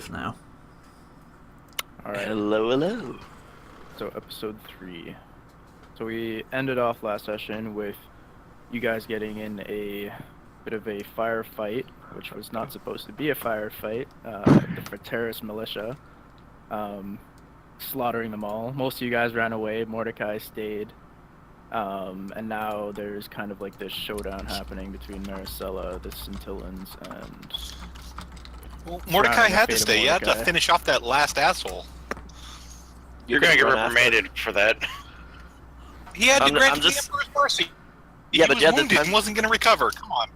live now. Alright, Hello. so episode 3. So we ended off last session with you guys getting in a bit of a firefight, which was not supposed to be a firefight. The Frateris militia, slaughtering them all. Most of you guys ran away, Mordecai stayed. And now there's kind of like this showdown happening between Maracella, the Scintillans, and... Well, Mordecai had to Fate of stay. You had to Mordecai. finish off that last asshole. You're gonna get run after reprimanded for that. He had to I'm grant the just- Emperor's mercy. Yeah, He but was you had the wounded time- and wasn't going to recover. Come on.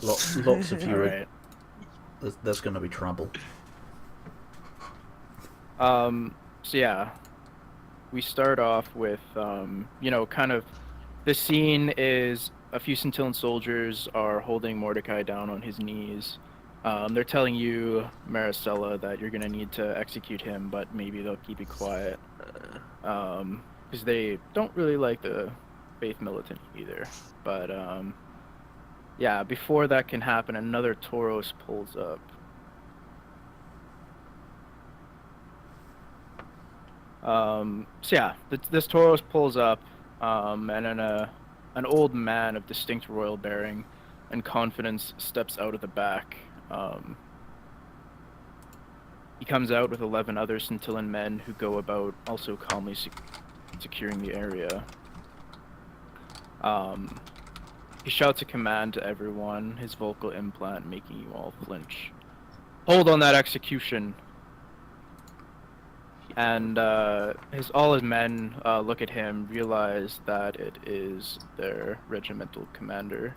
Lots of you. Alright. There's going to be trouble. So yeah, we start off with, you know, kind of, the scene is a few Scintillan soldiers are holding Mordecai down on his knees. They're telling you, Maracella, that you're gonna need to execute him, but maybe they'll keep you quiet. Because they don't really like the Faith Militant either. But, yeah, before that can happen, another Tauros pulls up. So yeah, this Tauros pulls up, and then an old man of distinct royal bearing and confidence steps out of the back. He comes out with 11 other Scintillan men who go about also calmly securing the area. He shouts a command to everyone, his vocal implant making you all flinch. Hold on that execution! And all his men look at him, realize that it is their regimental commander.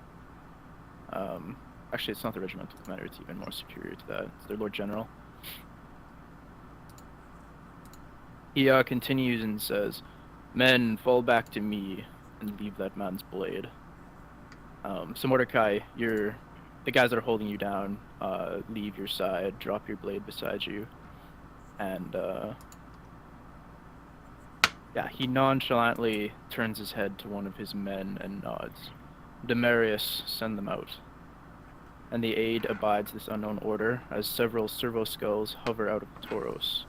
Actually, it's not the regimental commander, it's even more superior to that. It's their Lord General. He continues and says, "Men, fall back to me and leave that man's blade." So Mordecai, the guys that are holding you down, leave your side, drop your blade beside you, and yeah, he nonchalantly turns his head to one of his men and nods. "Demarius, send them out." And the aide abides this unknown order as several servo skulls hover out of the Tauros.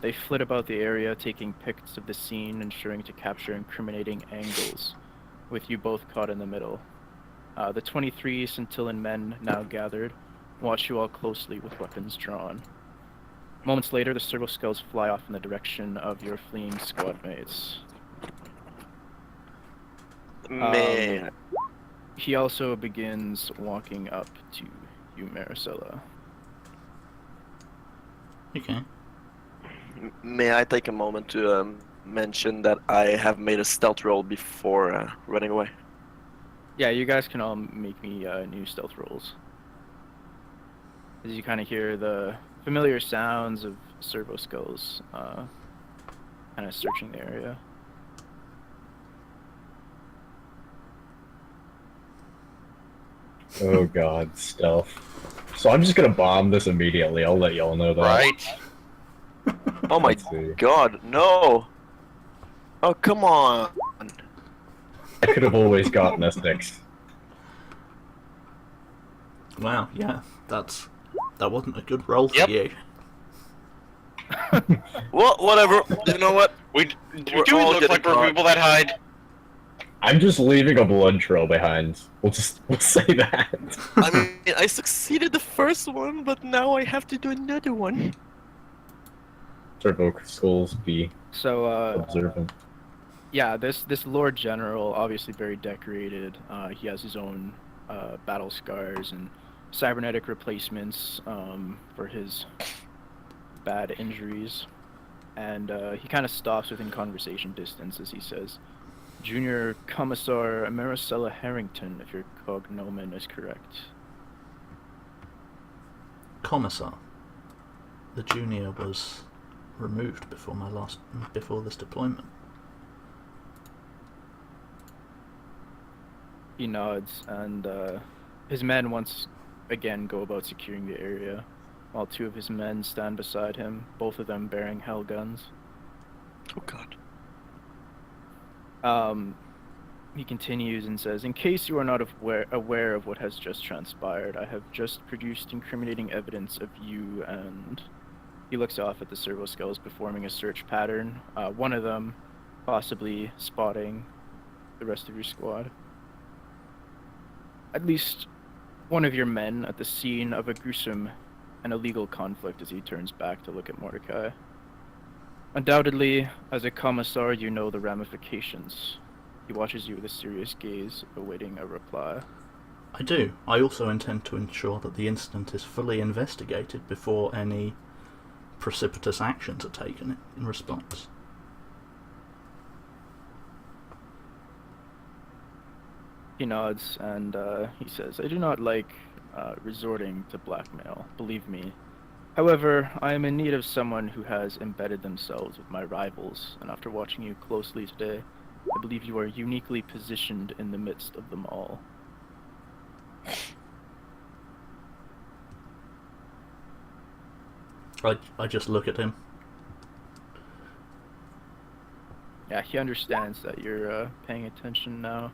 They flit about the area, taking pics of the scene, ensuring to capture incriminating angles, with you both caught in the middle. The 23 Scintillan men now gathered watch you all closely with weapons drawn. Moments later, the servo skulls fly off in the direction of your fleeing squad mates. Man. He also begins walking up to you, Maracella. Okay. May I take a moment to mention that I have made a stealth roll before running away? Yeah, you guys can all make me new stealth rolls. As you kind of hear the familiar sounds of servo skulls kind of searching the area. Oh god, stealth. So I'm just gonna bomb this immediately, I'll let y'all know that. Right. Oh my Let's see. god, no! Oh, come on! I could have always gotten a 6. Wow, yeah, that wasn't a good roll for Yep. you. Well, whatever. You know what? We We're do all look getting like we're caught. people that hide. I'm just leaving a blood trail behind. We'll say that. I mean, I succeeded the first one, but now I have to do another one. Servo skulls be So, observant. yeah, this Lord General, obviously very decorated. He has his own battle scars and cybernetic replacements for his bad injuries. And he kind of stops within conversation distance as he says, "Junior Commissar Maracella Harrington, if your cognomen is correct." Commissar. The junior was removed before this deployment. He nods, and his men once again go about securing the area, while 2 of his men stand beside him, both of them bearing hell guns. Oh god. He continues and says, in case you are not aware of what has just transpired, I have just produced incriminating evidence of you and... He looks off at the servo skulls performing a search pattern, one of them possibly spotting the rest of your squad. At least one of your men at the scene of a gruesome and illegal conflict as he turns back to look at Mordecai. Undoubtedly, as a commissar, you know the ramifications. He watches you with a serious gaze, awaiting a reply. I do. I also intend to ensure that the incident is fully investigated before any precipitous actions are taken in response. He nods and he says, I do not like resorting to blackmail, believe me. However, I am in need of someone who has embedded themselves with my rivals, and after watching you closely today, I believe you are uniquely positioned in the midst of them all. I just look at him. Yeah, he understands that you're paying attention now.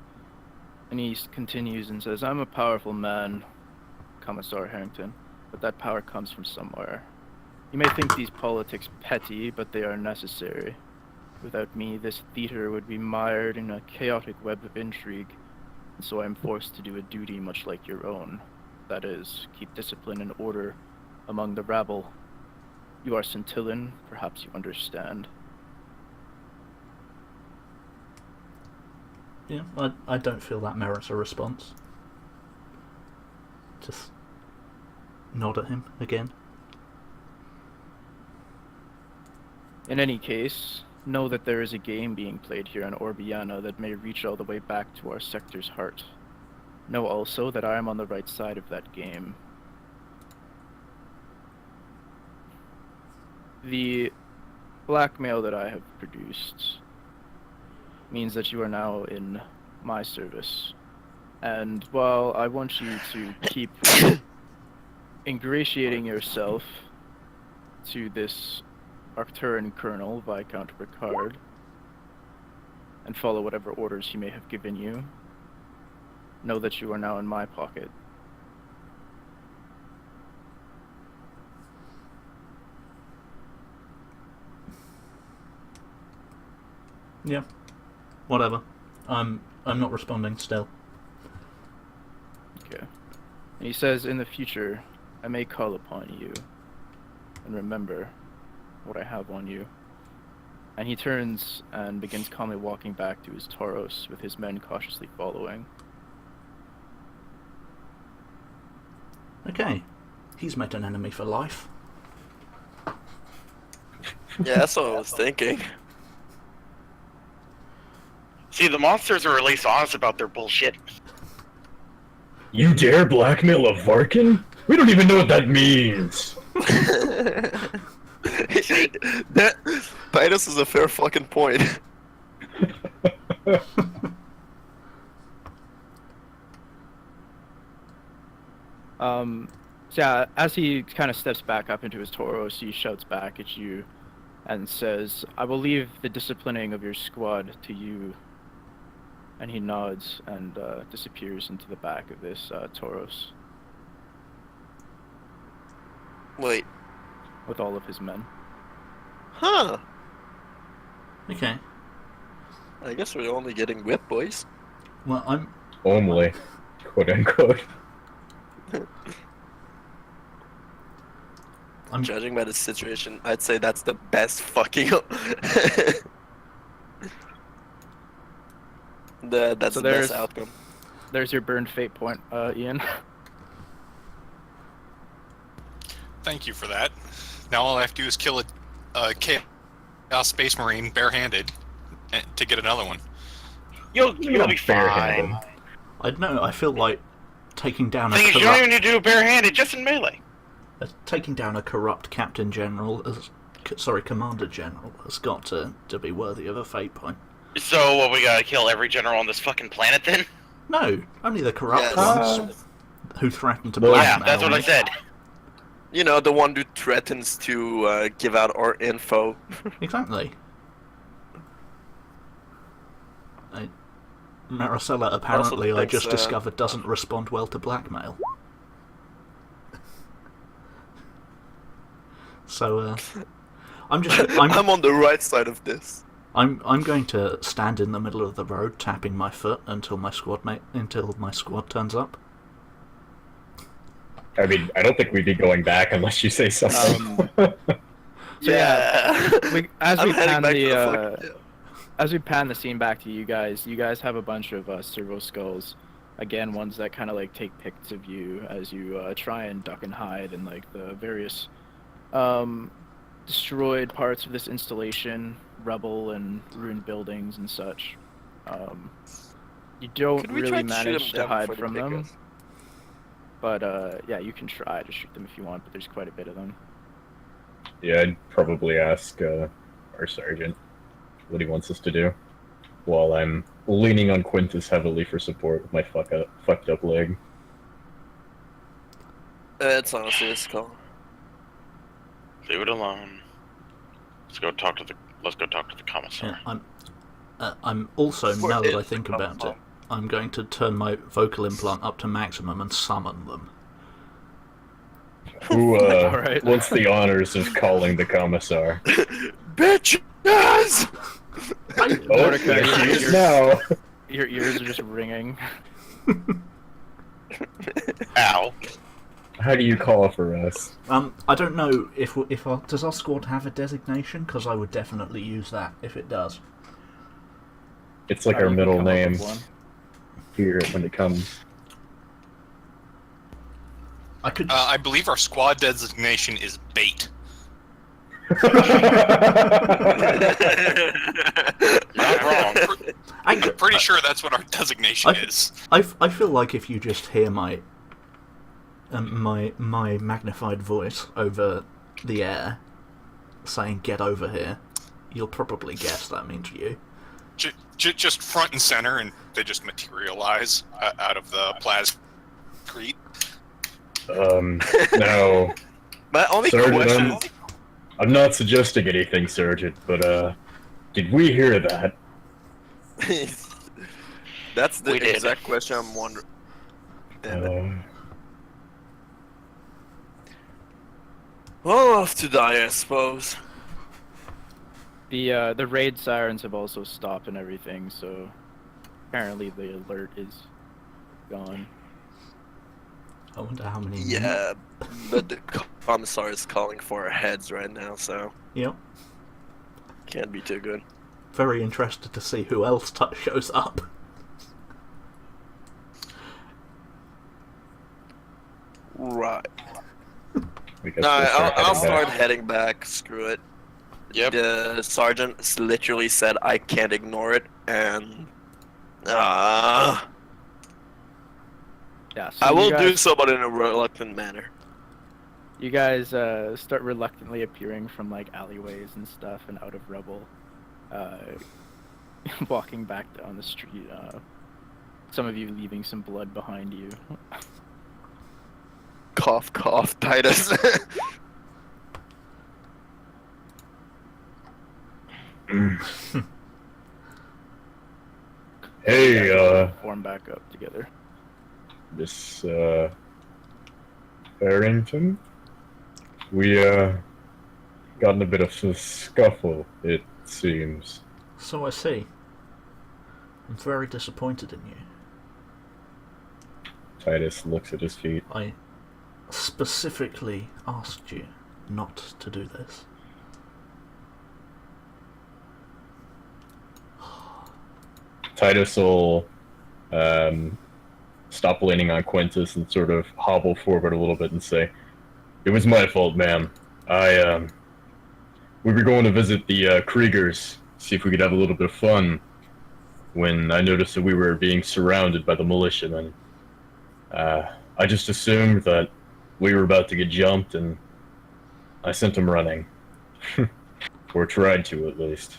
And he continues and says, I'm a powerful man, Commissar Harrington, but that power comes from somewhere. You may think these politics petty, but they are necessary. Without me, this theater would be mired in a chaotic web of intrigue, and so I am forced to do a duty much like your own. That is, keep discipline and order among the rabble. You are Scintillan, perhaps you understand. Yeah, I don't feel that merits a response. Just nod at him again. In any case, know that there is a game being played here on Orbiana that may reach all the way back to our sector's heart. Know also that I am on the right side of that game. The blackmail that I have produced means that you are now in my service. And while I want you to keep ingratiating yourself to this Arcturan Colonel, Viscount Ricard, and follow whatever orders he may have given you, know that you are now in my pocket. Yeah, whatever. I'm not responding still. Okay. And he says, in the future, I may call upon you, and remember what I have on you. And he turns and begins calmly walking back to his Tauros, with his men cautiously following. Okay, he's met an enemy for life. Yeah, that's what I was thinking. See, the monsters are at least honest about their bullshit. You dare blackmail a Varkin? We don't even know what that means. That Titus is a fair fucking point. So yeah, as he kind of steps back up into his Tauros, he shouts back at you and says, I will leave the disciplining of your squad to you. And he nods and disappears into the back of this Tauros Wait. with all of his men. Huh. Okay. I guess we're only getting whipped, boys. Well, I'm Only, quote unquote. Judging by the situation, I'd say that's the best fucking... That's So the best there's- outcome. There's your burned fate point, Ian. Thank you for that. Now all I have to do is kill a Chaos Space Marine barehanded to get another one. You'll be Not fine. barehanded. I don't know. I feel like taking down a Thing is, you don't corrupt, even need to do it barehanded, just in melee. taking down a corrupt Captain General, Commander General, has got to be worthy of a fate point. So, what, we gotta kill every general on this fucking planet then? No, only the corrupt Yes. ones who threaten to Well, blackmail. Yeah, that's what I me. said. You know, the one who threatens to give out our info. Exactly. Maracella, apparently, I thanks, just discovered, doesn't respond well to blackmail. So, I'm on the right side of this. I'm going to stand in the middle of the road, tapping my foot until my squad turns up. I mean, I don't think we'd be going back unless you say something. So yeah, as I'm we heading pan back to the the fucking- as we pan the scene back to you guys have a bunch of servo skulls. Again, ones that kind of like take pics of you as you try and duck and hide in like the various destroyed parts of this installation, rubble and ruined buildings and such. You don't Could we try really to shoot manage them to down hide before they from pick them, us? but yeah, you can try to shoot them if you want, but there's quite a bit of them. Yeah, I'd probably ask our sergeant what he wants us to do, while I'm leaning on Quintus heavily for support with my fucked up leg. It's honestly a skull. Leave it alone. Let's go talk to the commissar. Yeah, I'm also, Where now that is I the think about commissar? it, I'm going to turn my vocal implant up to maximum and summon them. Who Alright. wants the honors of calling the commissar? Bitches! Oh, Mordecai, there he is you're- now. Your ears are just ringing. Ow. How do you call for us? I don't know if does our squad have a designation? Because I would definitely use that if it does. It's like You our can middle come up with names one. here when it comes. I could. I believe our squad designation is bait. Not wrong. I'm pretty sure that's what our designation is. I feel like if you just hear my magnified voice over the air saying "get over here," you'll probably guess that means you. Just front and center, and they just materialize out of the plasmacrete. No. My only Sergeant, question. I'm not suggesting anything, Sergeant, but, did we hear that? That's the We did. exact question I'm wondering. Well, off to die, I suppose. The raid sirens have also stopped and everything, so apparently the alert is gone. I wonder how many. Yeah, but the commissar is calling for our heads right now, so Yep. can't be too good. Very interested to see who else shows up. Right. We guess No, we'll I'll heading start back. heading back. Screw it. Yep. The sergeant literally said I can't ignore it, and Yeah, so I will you do guys, so, but in a reluctant manner. You guys start reluctantly appearing from like alleyways and stuff and out of rubble, walking back down the street. Some of you leaving some blood behind you. Cough, cough, Titus. Hey, Form back up together. Miss, Harrington? We, got in a bit of a scuffle, it seems. So I see. I'm very disappointed in you. Titus looks at his feet. I specifically asked you not to do this. Titus will, stop leaning on Quintus and sort of hobble forward a little bit and say, "It was my fault, ma'am. We were going to visit the, Kriegers, see if we could have a little bit of fun, when I noticed that we were being surrounded by the militiamen. I just assumed that we were about to get jumped, and I sent them running. Or tried to, at least."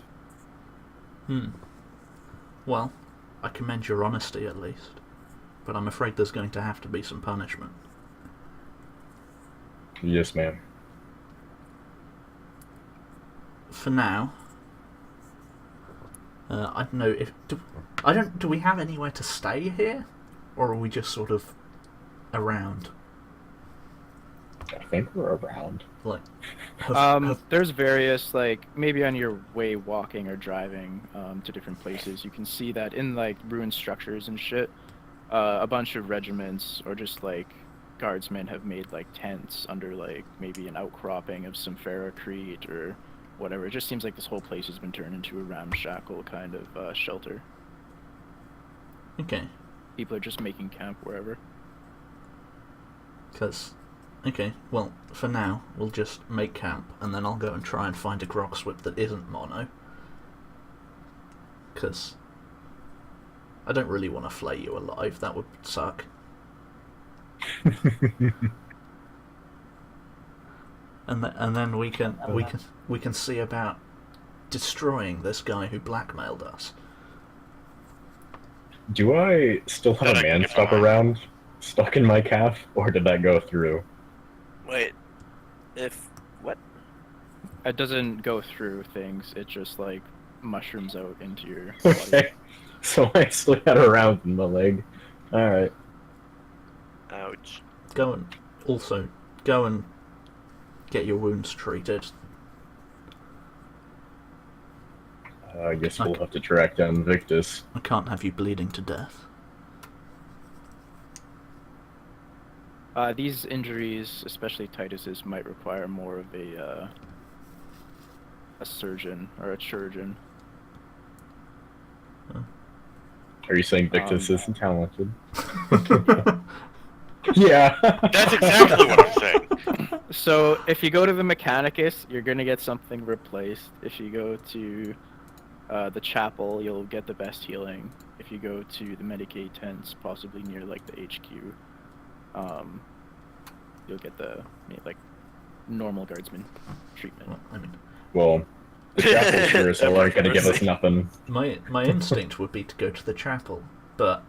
Well, I commend your honesty at least, but I'm afraid there's going to have to be some punishment. Yes, ma'am. For now, I don't know if do we have anywhere to stay here, or are we just sort of around? I think we're around. Like, There's various, like, maybe on your way walking or driving to different places, you can see that in, like, ruined structures and shit, a bunch of regiments or just, like, guardsmen have made, like, tents under, like, maybe an outcropping of some ferrocrete or whatever. It just seems like this whole place has been turned into a ramshackle kind of shelter. okay, People are just making camp wherever. okay, well, for now, we'll just make camp, and then I'll go and try and find a grog swip that isn't mono. Because I don't really want to flay you alive, that would suck. And then we can see about destroying this guy who blackmailed us. Do I still have That I a can man get stop behind. around stuck in my calf, or did that go through? Wait. If what? It doesn't go through things, it just, like, mushrooms out into your body. Okay. So I still had a round in my leg. Alright. Ouch. Go and get your wounds treated. I guess we'll have to track down Victus. I can't have you bleeding to death. These injuries, especially Titus's, might require more of a surgeon or a chirurgeon. Are you saying Victus isn't talented? Yeah. That's exactly what I'm saying. So, if you go to the Mechanicus, you're gonna get something replaced. If you go to the chapel, you'll get the best healing. If you go to the Medicaid tents, possibly near, like, the HQ, you'll get the, like, normal guardsman treatment. Well, I mean, Well, the chapel sure as hell aren't gonna give us nothing. my instinct would be to go to the chapel, but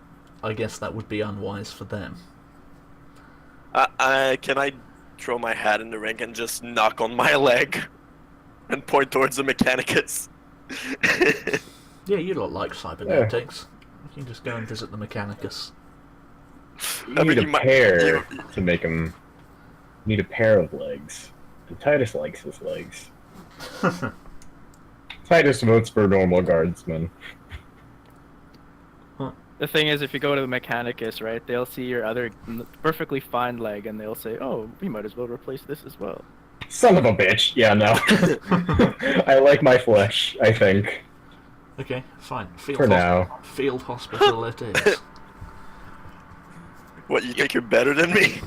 I guess that would be unwise for them. Can I throw my hat in the ring and just knock on my leg and point towards the Mechanicus? Yeah, you lot like cybernetics. You can just go and visit the Mechanicus. You I mean, need you a might- pair to make him. Need a pair of legs. And Titus likes his legs. Titus votes for normal guardsmen. The thing is, if you go to the Mechanicus, right, they'll see your other perfectly fine leg, and they'll say, "Oh, we might as well replace this as well." Son of a bitch. Yeah, no. I like my flesh, I think. Okay, fine. For now. Field hospital it is. What, you think you're better than me?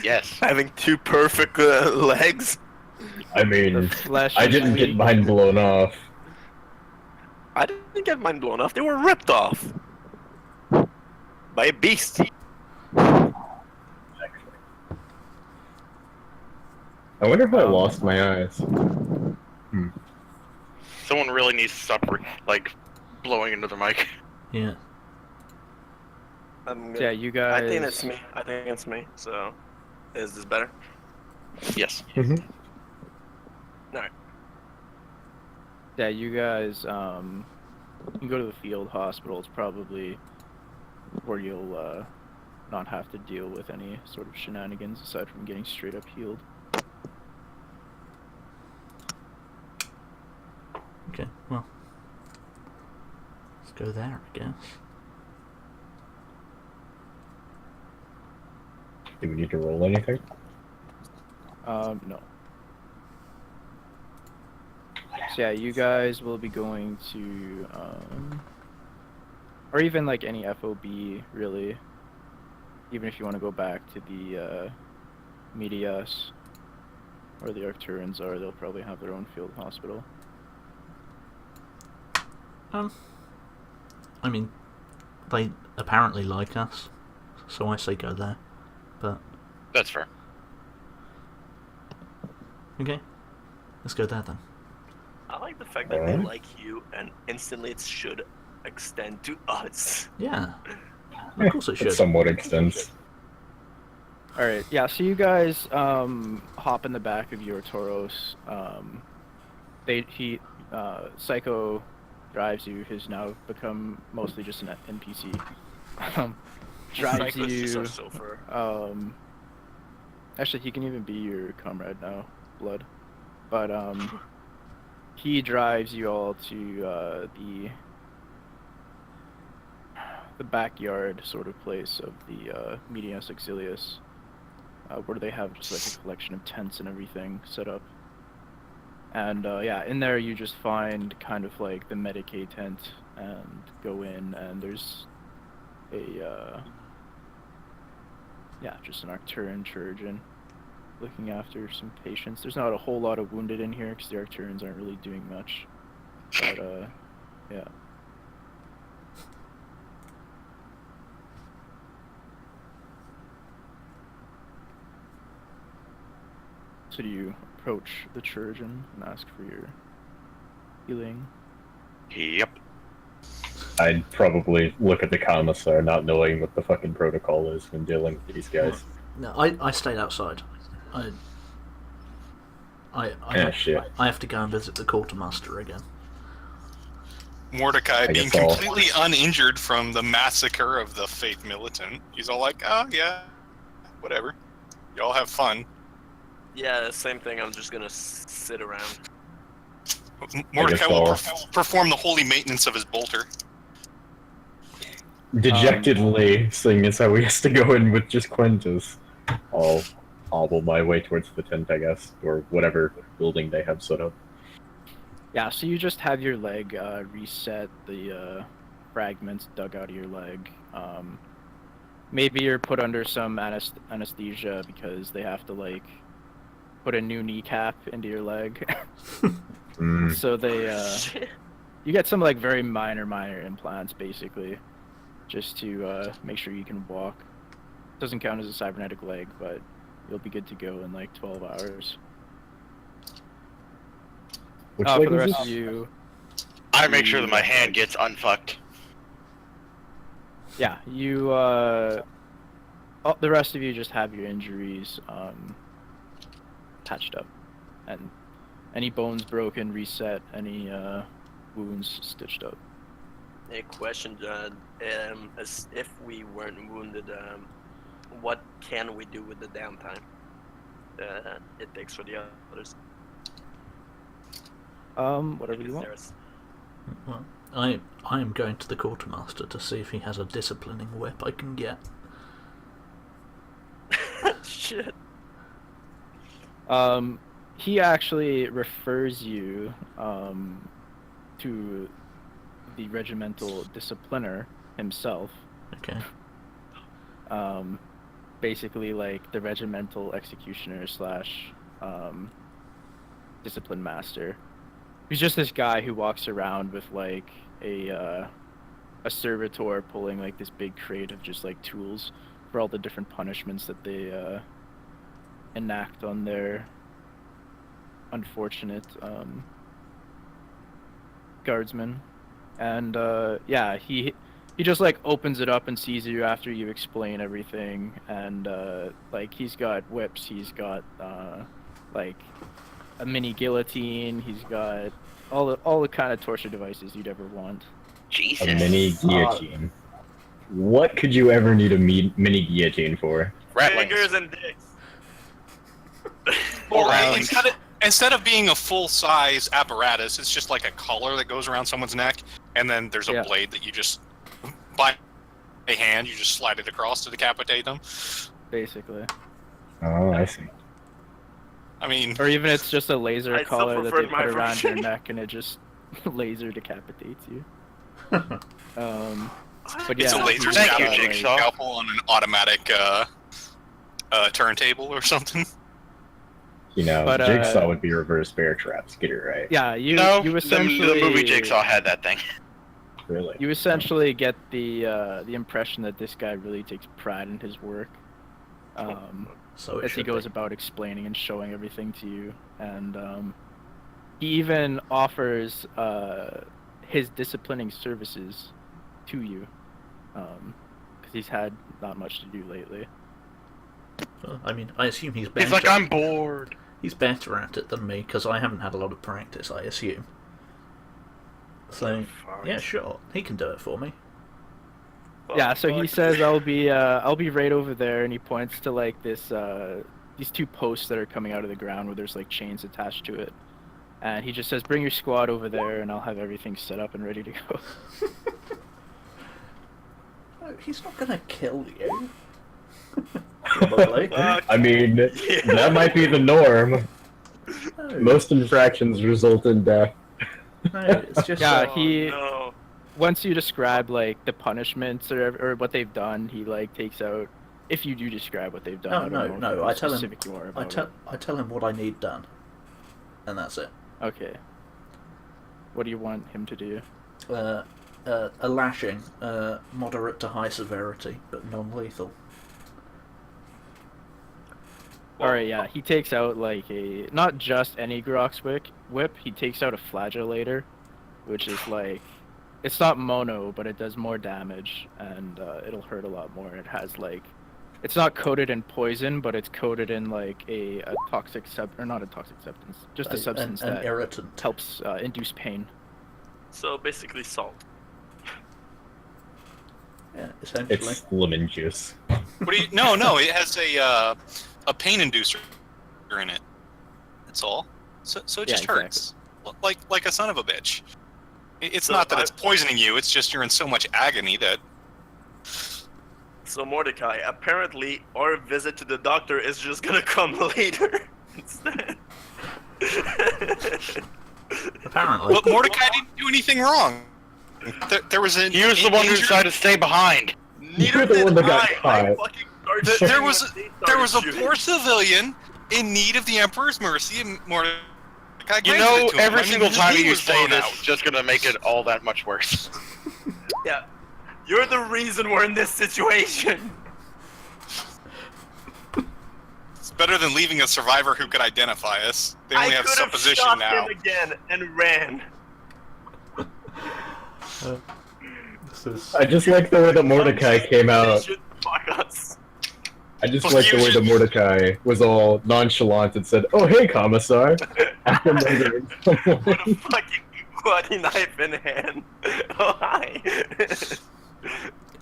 Yes. Having two perfect legs? I The mean, flesh. I is didn't get weak. mine blown off. I didn't get mine blown off. They were ripped off. By a beast. I wonder if I lost my eyes. Someone really needs to stop, like, blowing into the mic. Yeah. Yeah, you guys. I think it's me. I think it's me. So, is this better? Yes. Alright. Yeah, you guys. You can go to the field hospital. It's probably where you'll not have to deal with any sort of shenanigans aside from getting straight up healed. Okay, well. Let's go there, I guess. Do we need to roll anything? No. So yeah, you guys will be going to, or even like any FOB, really. Even if you want to go back to the Medias, where the Arcturans are, they'll probably have their own field hospital. I mean, they apparently like us, so I say go there. But, That's fair. okay. Let's go there then. I like the fact that they Alright. like you and instantly it should extend to us. Yeah. Of course it It should. somewhat extends. Alright, yeah, so you guys hop in the back of your Tauros. Psycho drives you, who's now become mostly just an NPC, drives Cyclists you. are so far. Actually, he can even be your comrade now, Blood. But he drives you all to the backyard sort of place of the Medias Exilius, where they have just like a collection of tents and everything set up. And yeah, in there you just find kind of like the Medicaid tent and go in, and there's a yeah, just an Arcturian surgeon looking after some patients. There's not a whole lot of wounded in here because the Arcturians aren't really doing much. But yeah. So do you approach the surgeon and ask for your healing? Yep. I'd probably look at the commissar, not knowing what the fucking protocol is when dealing with these guys. No, I stayed outside. Shit. I have to go and visit the quartermaster again. Mordecai, I being guess I'll- completely uninjured from the massacre of the Faith Militant, he's all like, oh yeah, whatever. Y'all have fun. Yeah, same thing. I'm just gonna sit around. Mordecai will I'll- perform the holy maintenance of his bolter. Dejectedly, seeing as how he has to go in with just Quintus, I'll hobble my way towards the tent, I guess, or whatever building they have set up. Yeah, so you just have your leg reset, the fragments dug out of your leg. Maybe you're put under some anesthesia because they have to like put a new kneecap into your leg. Mm. So they you get some like very minor implants basically, just to make sure you can walk. Doesn't count as a cybernetic leg, but you'll be good to go in like 12 hours. Which For leg the was rest this? of you, I make sure that my hand gets unfucked. yeah, you the rest of you just have your injuries patched up, and any bones broken reset, any wounds stitched up. A question, as if we weren't wounded, what can we do with the downtime it takes for the others? Whatever you want. There's- Well, I am going to the quartermaster to see if he has a disciplining whip I can get. Shit. He actually refers you to the regimental discipliner himself. Okay. Basically like the regimental executioner / discipline master. He's just this guy who walks around with like a servitor pulling like this big crate of just like tools for all the different punishments that they enact on their unfortunate guardsmen. And yeah, he just like opens it up and sees you after you explain everything, and like he's got whips, he's got like a mini guillotine, he's got all the kind of torture devices you'd ever want. Jesus. A mini guillotine. What could you ever need a mini guillotine for? Ratlings. Fingers and dicks. Well, Rounds. instead of being a full-size apparatus, it's just like a collar that goes around someone's neck, and then there's a Yeah. blade that you just, by a hand, you just slide it across to decapitate them. Basically. Oh, I see. I mean, Or even it's just a laser I still collar that they preferred my put around your version. neck and it just laser decapitates you. But it's yeah, a laser Thank you, scalpel, Jigsaw. scalpel on an automatic turntable or something. You know, But, Jigsaw would be reverse bear traps. Get it right. yeah, you No, you the essentially movie Jigsaw had that thing. Really. You essentially get the impression that this guy really takes pride in his work. So it As he should goes be. about explaining and showing everything to you, and he even offers his disciplining services to you, because he's had not much to do lately. Well, I mean, I assume he's better. He's like, I'm bored. He's better at it than me because I haven't had a lot of practice. I assume. So, Fuck. yeah, sure, he can do it for me. Yeah, so he Fuck. says I'll be right over there, and he points to like this these two posts that are coming out of the ground where there's like chains attached to it, and he just says, "Bring your squad over there, and I'll have everything set up and ready to go." Oh, he's not gonna kill you. Probably. I mean, that might be the norm. No, Most infractions result in death. no, it's just Yeah, Oh, he- no. Once you describe like the punishments or what they've done, he like takes out. If you do describe what they've done, I don't know no. how I tell him. specific you are about it. I tell him what I need done, and that's it. Okay. What do you want him to do? A lashing, moderate to high severity, but non-lethal. Alright, yeah, he takes out like not just any Grox whip, he takes out a flagellator, which is like, it's not mono, but it does more damage, and it'll hurt a lot more. It has like, it's not coated in poison, but it's coated in like a toxic or not a toxic substance, just a substance an that irritant. helps induce pain. So basically salt. Yeah, essentially. It's lemon juice. What do you? No. It has a pain inducer in it. That's all. So it Yeah, just hurts, like a son of a bitch. It's So not that I- it's poisoning you. It's just you're in so much agony that. So Mordecai, apparently our visit to the doctor is just gonna come later instead. Apparently. But Mordecai didn't do anything wrong. There was an. He was the one who decided to stay behind. Neither You're the did one that got I. caught. I fucking started There shooting was when they there was a started poor shooting. civilian in need of the Emperor's mercy, and Mordecai You granted know, it to him. every I mean, single his time knee you was say blown this, out. it's just gonna make it all that much worse. Yeah, you're the reason we're in this situation. It's better than leaving a survivor who could identify us. They only I have could have supposition shot now. him again and ran. This is... I just like the way that Mordecai came They out. should fuck us. I just like the way that Mordecai was all nonchalant and said, "Oh, hey, Commissar." After murdering someone. With a fucking bloody knife in hand. Oh hi.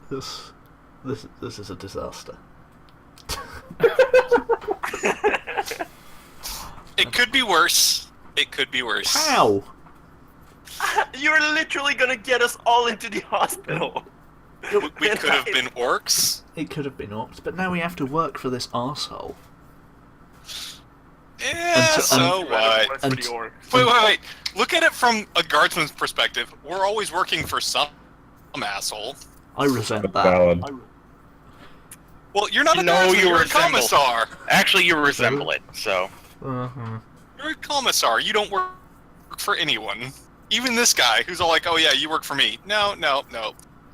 This is a disaster. It could be worse. It could be worse. How? You're literally gonna get us all into the hospital. We could have been orcs. It could have been orcs, but now we have to work for this arsehole. Yeah, Until- so Work what? for the And- orcs. Wait. Look at it from a guardsman's perspective. We're always working for some asshole. I resent that. Valid. Well, you're not a No, guardsman, you you're a resemble. commissar. Actually, you resemble it, so. Uh-huh. You're a commissar. You don't work for anyone. Even this guy, who's all like, "Oh yeah, you work for me." No.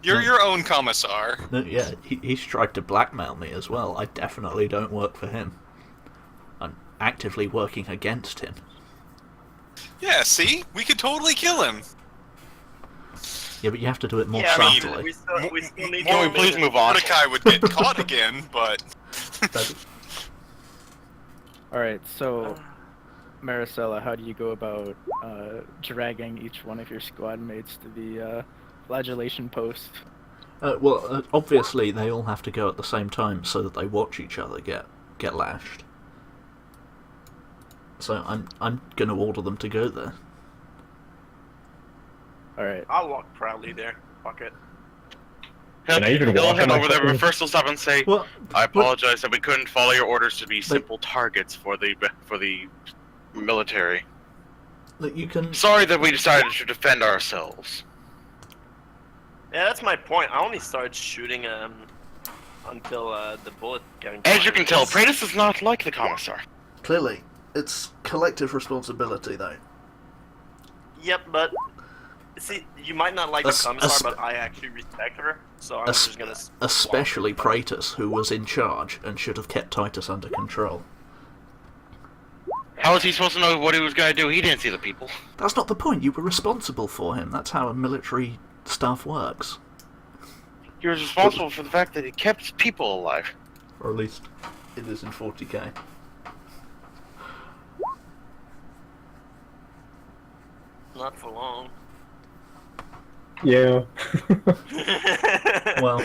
You're your own commissar. No, yeah, he's tried to blackmail me as well. I definitely don't work for him. I'm actively working against him. Yeah, see? We could totally kill him. Yeah, but you have to do it more Yeah, I mean, subtly. we still need Can we to- please move on? Mordecai would get caught again, but... Alright, so Maracella, how do you go about dragging each one of your squad mates to the flagellation post? Obviously they all have to go at the same time so that they watch each other get lashed. So I'm gonna order them to go there. Alright. I'll walk proudly there. Fuck it. Can I even They'll walk head on my over there, phone? but first we'll stop and say, Well, I apologize that we couldn't follow your orders to be simple targets for the military. look, you can. Sorry that we decided to defend ourselves. Yeah, that's my point. I only started shooting until the bullet got. As you can tell, Praetus is not like the Commissar. Clearly, it's collective responsibility, though. Yep, but see, you might not like the Es- commissar, es- but I actually respect her, so I'm Es- just gonna. Especially Praetus, who was in charge and should have kept Titus under control. How was he supposed to know what he was going to do? He didn't see the people. That's not the point. You were responsible for him. That's how a military stuff works. He was responsible for the fact that he kept people alive. Or at least it is in 40k. Not for long. Yeah. Well,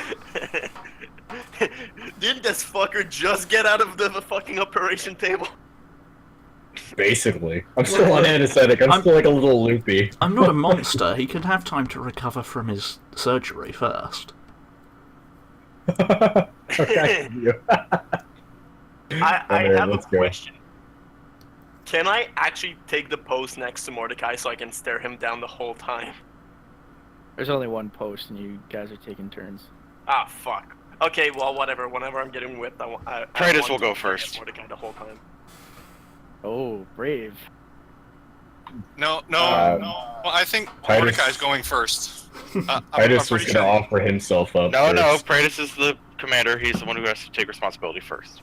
didn't this fucker just get out of the fucking operation table? Basically. I'm still on anesthetic. I'm I'm- still like a little loopy. I'm not a monster. He could have time to recover from his surgery first. Okay. I Alright, have a let's go. question. Can I actually take the post next to Mordecai so I can stare him down the whole time? There's only one post, and you guys are taking turns. Ah, fuck. Okay, well, whatever. Whenever I'm getting whipped, I Kratos want will to go stare at first. Mordecai the whole time. Oh, brave. No. Well, I think Titus- Mordecai's going first. I'm Titus pretty was gonna sure. offer himself up No, first. Kratos is the commander. He's the one who has to take responsibility first.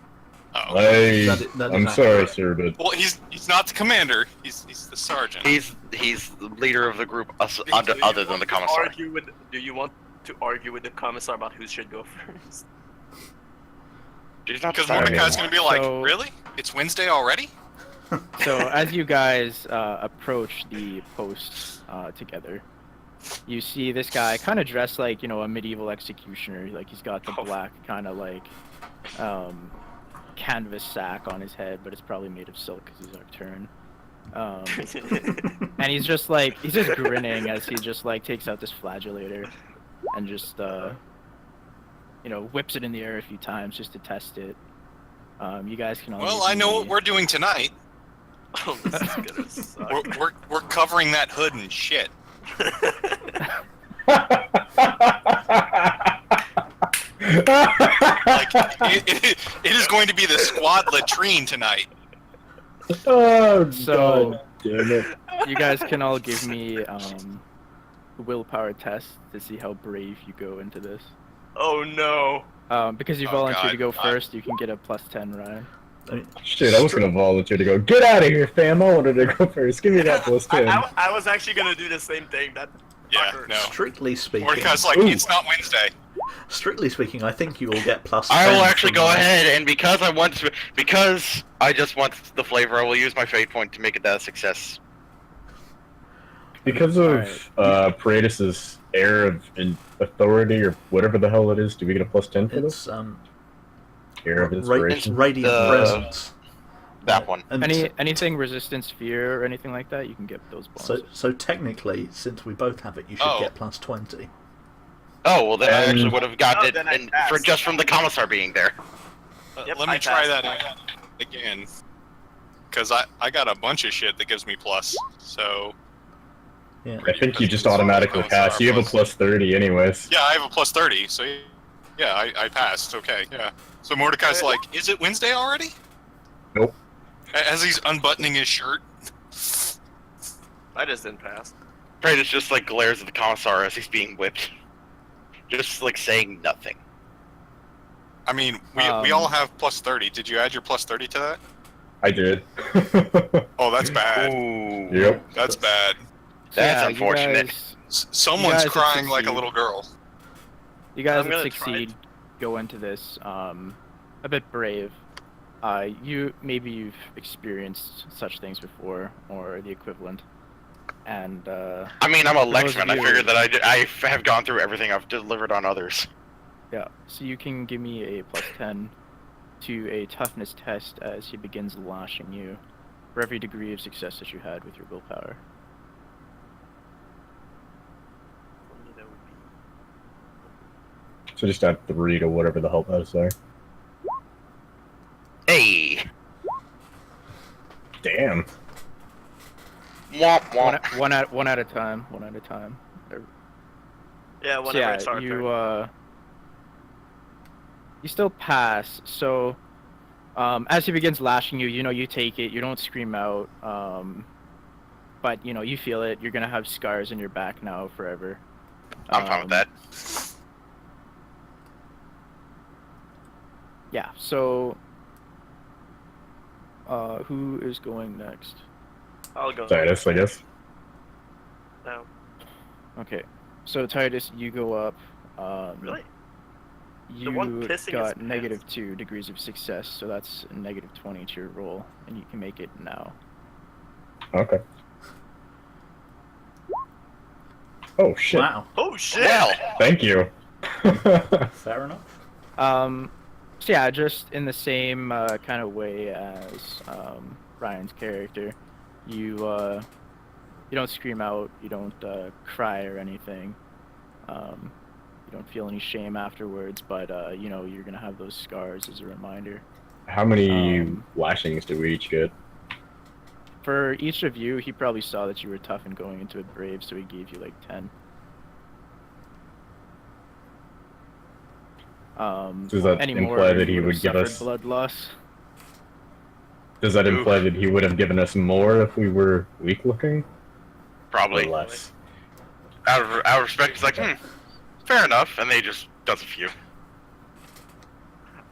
Oh. Hey, That is I'm sorry, accurate. sir, but Well, he's not the commander. He's the sergeant. He's the leader of the group, other than the commissar. Do you want to argue with the commissar about who should go first? He's not Because deciding. Mordecai's going to be like, So- really? It's Wednesday already? So as you guys approach the post together, you see this guy kind of dressed like, you know, a medieval executioner. Like he's got the Oh. black kind of like canvas sack on his head, but it's probably made of silk because he's Arcturn. And he's just grinning as he just like takes out this flagellator and just you know, whips it in the air a few times just to test it. You guys can all Well, give I know me- what we're doing tonight. Oh, this is gonna suck. We're covering that hood and shit. Like, it is going to be the squad latrine tonight. oh, So- God damn it. You guys can all give me willpower test to see how brave you go into this. Oh no. Because you Oh, volunteered God. to go first, you can get a +10, Ryan. I mean, Shit, I was gonna volunteer to go. Get out of here, fam! I wanted to go first. Give me that plus 10. I was actually gonna do the same thing. That Yeah, fucker. no. strictly speaking, Mordecai's like, Ooh. it's not Wednesday. I think you will get plus. I 10 will actually from go that. ahead, and because I just want the flavor, I will use my fate point to make it that a success. Because of Paradis' air of authority, or whatever the hell it is, do we get a plus 10 for this? It's Air of it's inspiration? radiant The- presence. That one. And Anything resistance, fear, or anything like that, you can get those bonuses. so technically, since we both have it, you should Oh. get plus 20. Oh well, then I actually would have gotten Oh, it then I and passed. just from the commissar being there. Yep, Let me I try passed. that again. Because I got a bunch of shit that gives me plus. So, Yeah. I think you just automatically pass. You have a plus 30 anyways. yeah, I have a plus 30. So, yeah, I passed. Okay, yeah. So Mordecai's like, is it Wednesday already? Nope. As he's unbuttoning his shirt. I just didn't pass. Kratos just like glares at the commissar as he's being whipped, just like saying nothing. I mean, we all have plus 30. Did you add your plus 30 to that? I did. Oh, that's bad. Ooh. Yep. That's bad. That's Yeah, unfortunate. Someone's guys have crying like a succeeded. little girl. You guys I'm that gonna try succeed go into this a bit brave. You've experienced such things before, or the equivalent, and I mean, I'm a For those Lexman. of I you- figured that I have gone through everything I've delivered on others. yeah. So you can give me a +10 to a toughness test as he begins lashing you for every degree of success that you had with your willpower. So just add 3 to whatever the hell that is there. Hey. Damn. Womp One, womp. one at a time. One at a time. Yeah, So whenever it's our you turn. you still pass. So as he begins lashing you, you take it. You don't scream out, but you feel it. You're gonna have scars in your back now forever. I'm fine with that. Yeah. So who is going next? I'll go. Titus, I guess. No. Okay. So Titus, you go up. Really? You one pissing got his -2 degrees of success, so that's a -20 to your roll, and you can make it now. Okay. Oh shit! Wow. Oh shit! Well, Thank you. Fair enough. So yeah, just in the same kind of way as Ryan's character, you don't scream out, you don't cry or anything. You don't feel any shame afterwards, but you know you're gonna have those scars as a reminder. How many lashings do we each get? For each of you, he probably saw that you were tough and going into it brave, so he gave you like 10. Does that any imply more, that you he would've would give suffered us? blood loss? Does that imply that he would have given us more if we were weak looking? Or probably. less? Out of respect, he's like, fair enough, and they just does a few.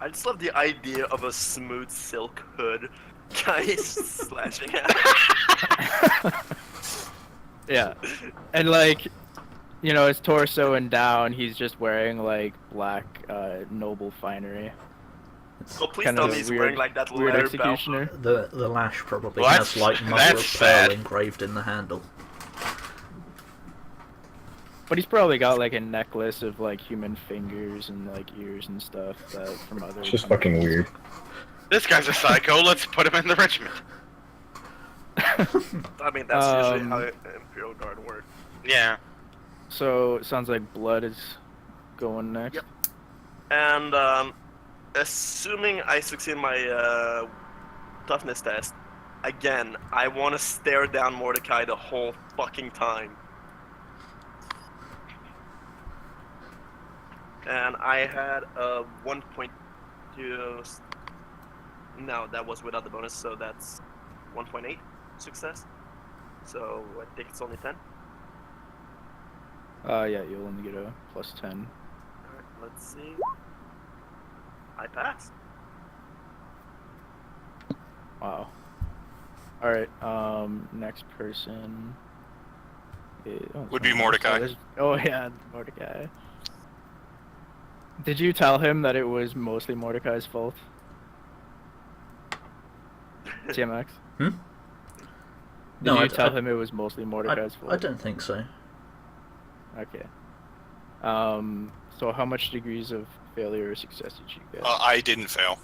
I just love the idea of a smooth silk hood guy slashing at. Yeah, and like, you know, his torso and down, he's just wearing like black noble finery. Oh, please kind tell of me he's weird- wearing like that Weird leather belt. executioner. The lash probably Well, has like mother of that's pearl sad. engraved in the handle. But he's probably got like a necklace of like human fingers and like ears and stuff from other. It's just fucking weird. This guy's a psycho. Let's put him in the regiment. I mean, that's usually how Imperial Guard works. Yeah. So it sounds like blood is going next. Yep. And assuming I succeed my toughness test, again, I want to stare down Mordecai the whole fucking time. And I had a 1.2. No, that was without the bonus, so that's 1.8 success. So I think it's only 10. Yeah, you'll only get a +10. Alright, let's see. I passed. Wow. Alright, next person Would be Mordecai. Oh yeah, Mordecai. Did you tell him that it was mostly Mordecai's fault? TMX? Hmm? Did No, you tell him it was mostly Mordecai's fault? I don't think so. Okay. So how much degrees of failure or success did you get? I didn't fail.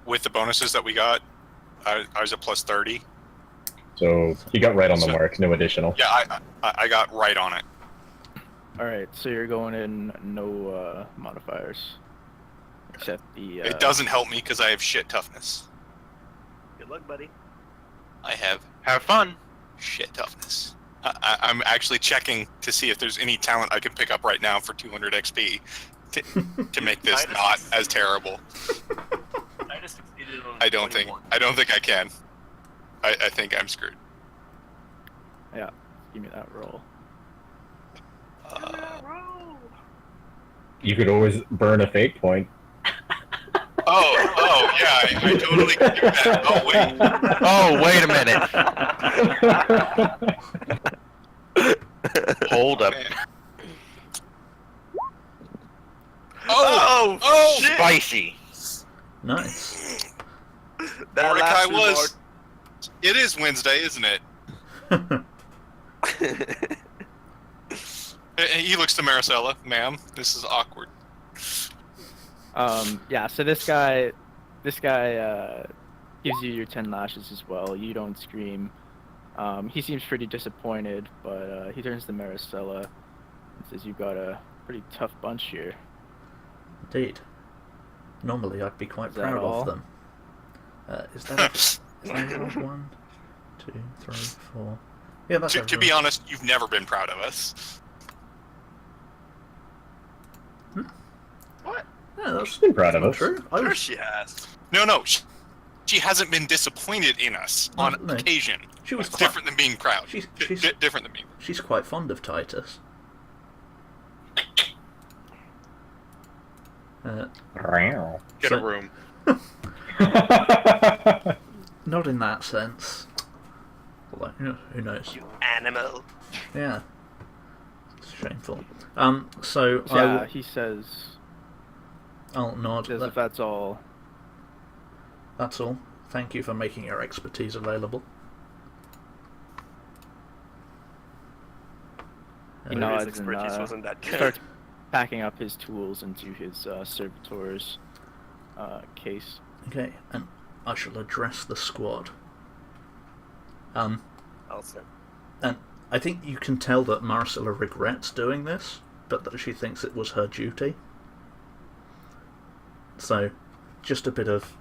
With the bonuses that we got, I was at +30. So he got right on the So- mark, no additional. Yeah, I got right on it. Alright, so you're going in no modifiers. Except the It doesn't help me because I have shit toughness. Good luck, buddy. I have Have fun. shit toughness. I'm actually checking to see if there's any talent I can pick up right now for 200 XP to make this not as terrible. I just succeeded on I don't think 21. I can. I think I'm screwed. Yeah, give me that roll. You could always burn a fate point. Oh yeah, I totally can do that. Oh wait. Oh, wait a minute. Hold up. Man. Oh, shit! Spicy. Nice. That Mordecai last was. It is Wednesday, isn't it? remark- He looks to Maracella, ma'am. This is awkward. Yeah, so this guy gives you your 10 lashes as well. You don't scream. He seems pretty disappointed, but he turns to Maracella and says, "You've got a pretty tough bunch here." Indeed. Normally I'd be quite Is that proud all? of them. Is that all? 1, 2, 3, 4. Yeah, that's To be honest, you've never been proud of us. What? Yeah, that's She's been proud of not us. true. I Sure was, she has. No. She hasn't been disappointed in us on No. occasion. she was It's quite, different than being proud. She's Different than being. she's quite fond of Titus. Get So- a room. Not in that sense. Although, who knows? You animal. Yeah. It's shameful. So Yeah, he says, I'll nod. if that's all. That's all. Thank you for making your expertise available. He Uh, His nods and expertise wasn't that good. starts packing up his tools into his servitor's case. Okay, and I shall address the squad. Also, And I think you can tell that Maracella regrets doing this, but that she thinks it was her duty. So, just a bit of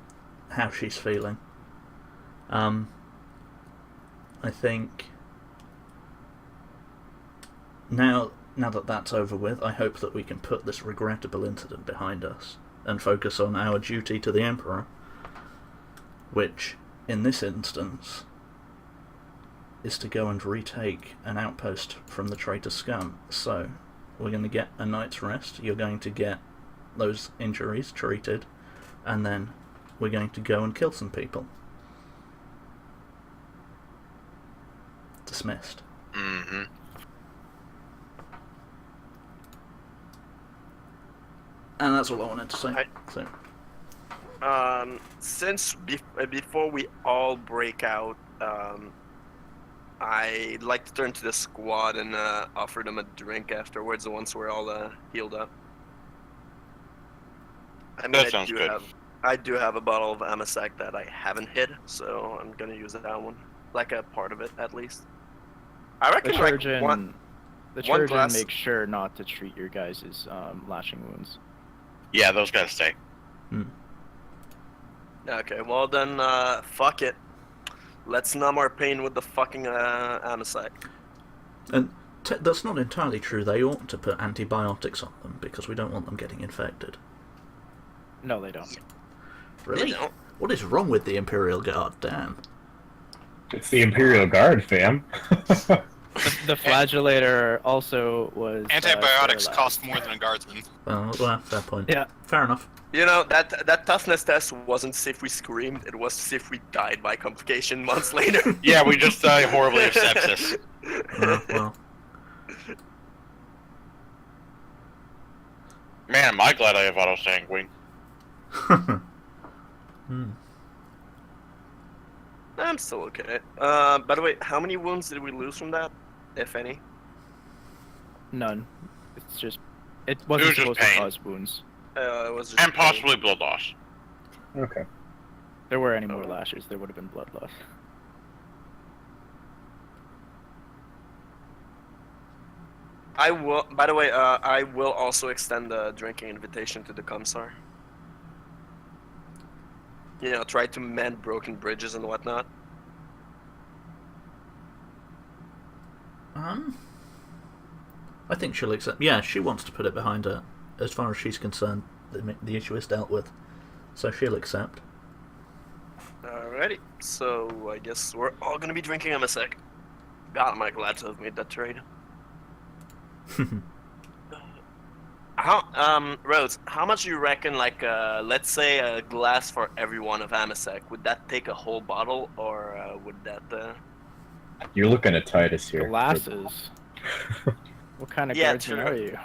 how she's feeling. I think now that that's over with, I hope that we can put this regrettable incident behind us and focus on our duty to the Emperor, which, in this instance, is to go and retake an outpost from the traitor scum. So, we're going to get a night's rest, you're going to get those injuries treated, and then we're going to go and kill some people. Dismissed. Mm-hmm. And that's all I wanted to say. So, since before we all break out, I'd like to turn to the squad and offer them a drink afterwards, once we're all healed up. I mean, That sounds good. I do have a bottle of Amasac that I haven't hid, so I'm gonna use that one, like a part of it at least. I The reckon Trojan, like one glass. makes sure not to treat your guys' lashing wounds. Yeah, those guys stay. Okay, well then, fuck it. Let's numb our pain with the fucking Amasac. and that's not entirely true. They ought to put antibiotics on them because we don't want them getting infected. No, they don't. Really? They don't. What is wrong with the Imperial Guard? Damn. It's the Imperial Guard, fam. The flagellator also was. Antibiotics sterilized. cost more than a guardsman. Well, fair point. Yeah. Fair enough. You know, that toughness test wasn't to see if we screamed, it was to see if we died by complication months later. Yeah, we just died horribly of sepsis. Well. Man, am I glad I have auto sanguine. I'm still okay. By the way, how many wounds did we lose from that, if any? None. It's just. It wasn't was just supposed to pain. cause wounds. It was just And possibly blood loss. Okay. If there were any more lashes, there would have been blood loss. I will. By the way, I will also extend the drinking invitation to the Commissar. You know, try to mend broken bridges and whatnot. I think she'll accept. Yeah, she wants to put it behind her. As far as she's concerned, the issue is dealt with, so she'll accept. Alrighty, so I guess we're all gonna be drinking in a sec. God, am I glad to have made that trade. Rhodes, how much do you reckon, like, let's say a glass for everyone of Amasek, would that take a whole bottle, or would that, You're looking at Titus here. Glasses. What kind of Yeah, guardsman true. are you?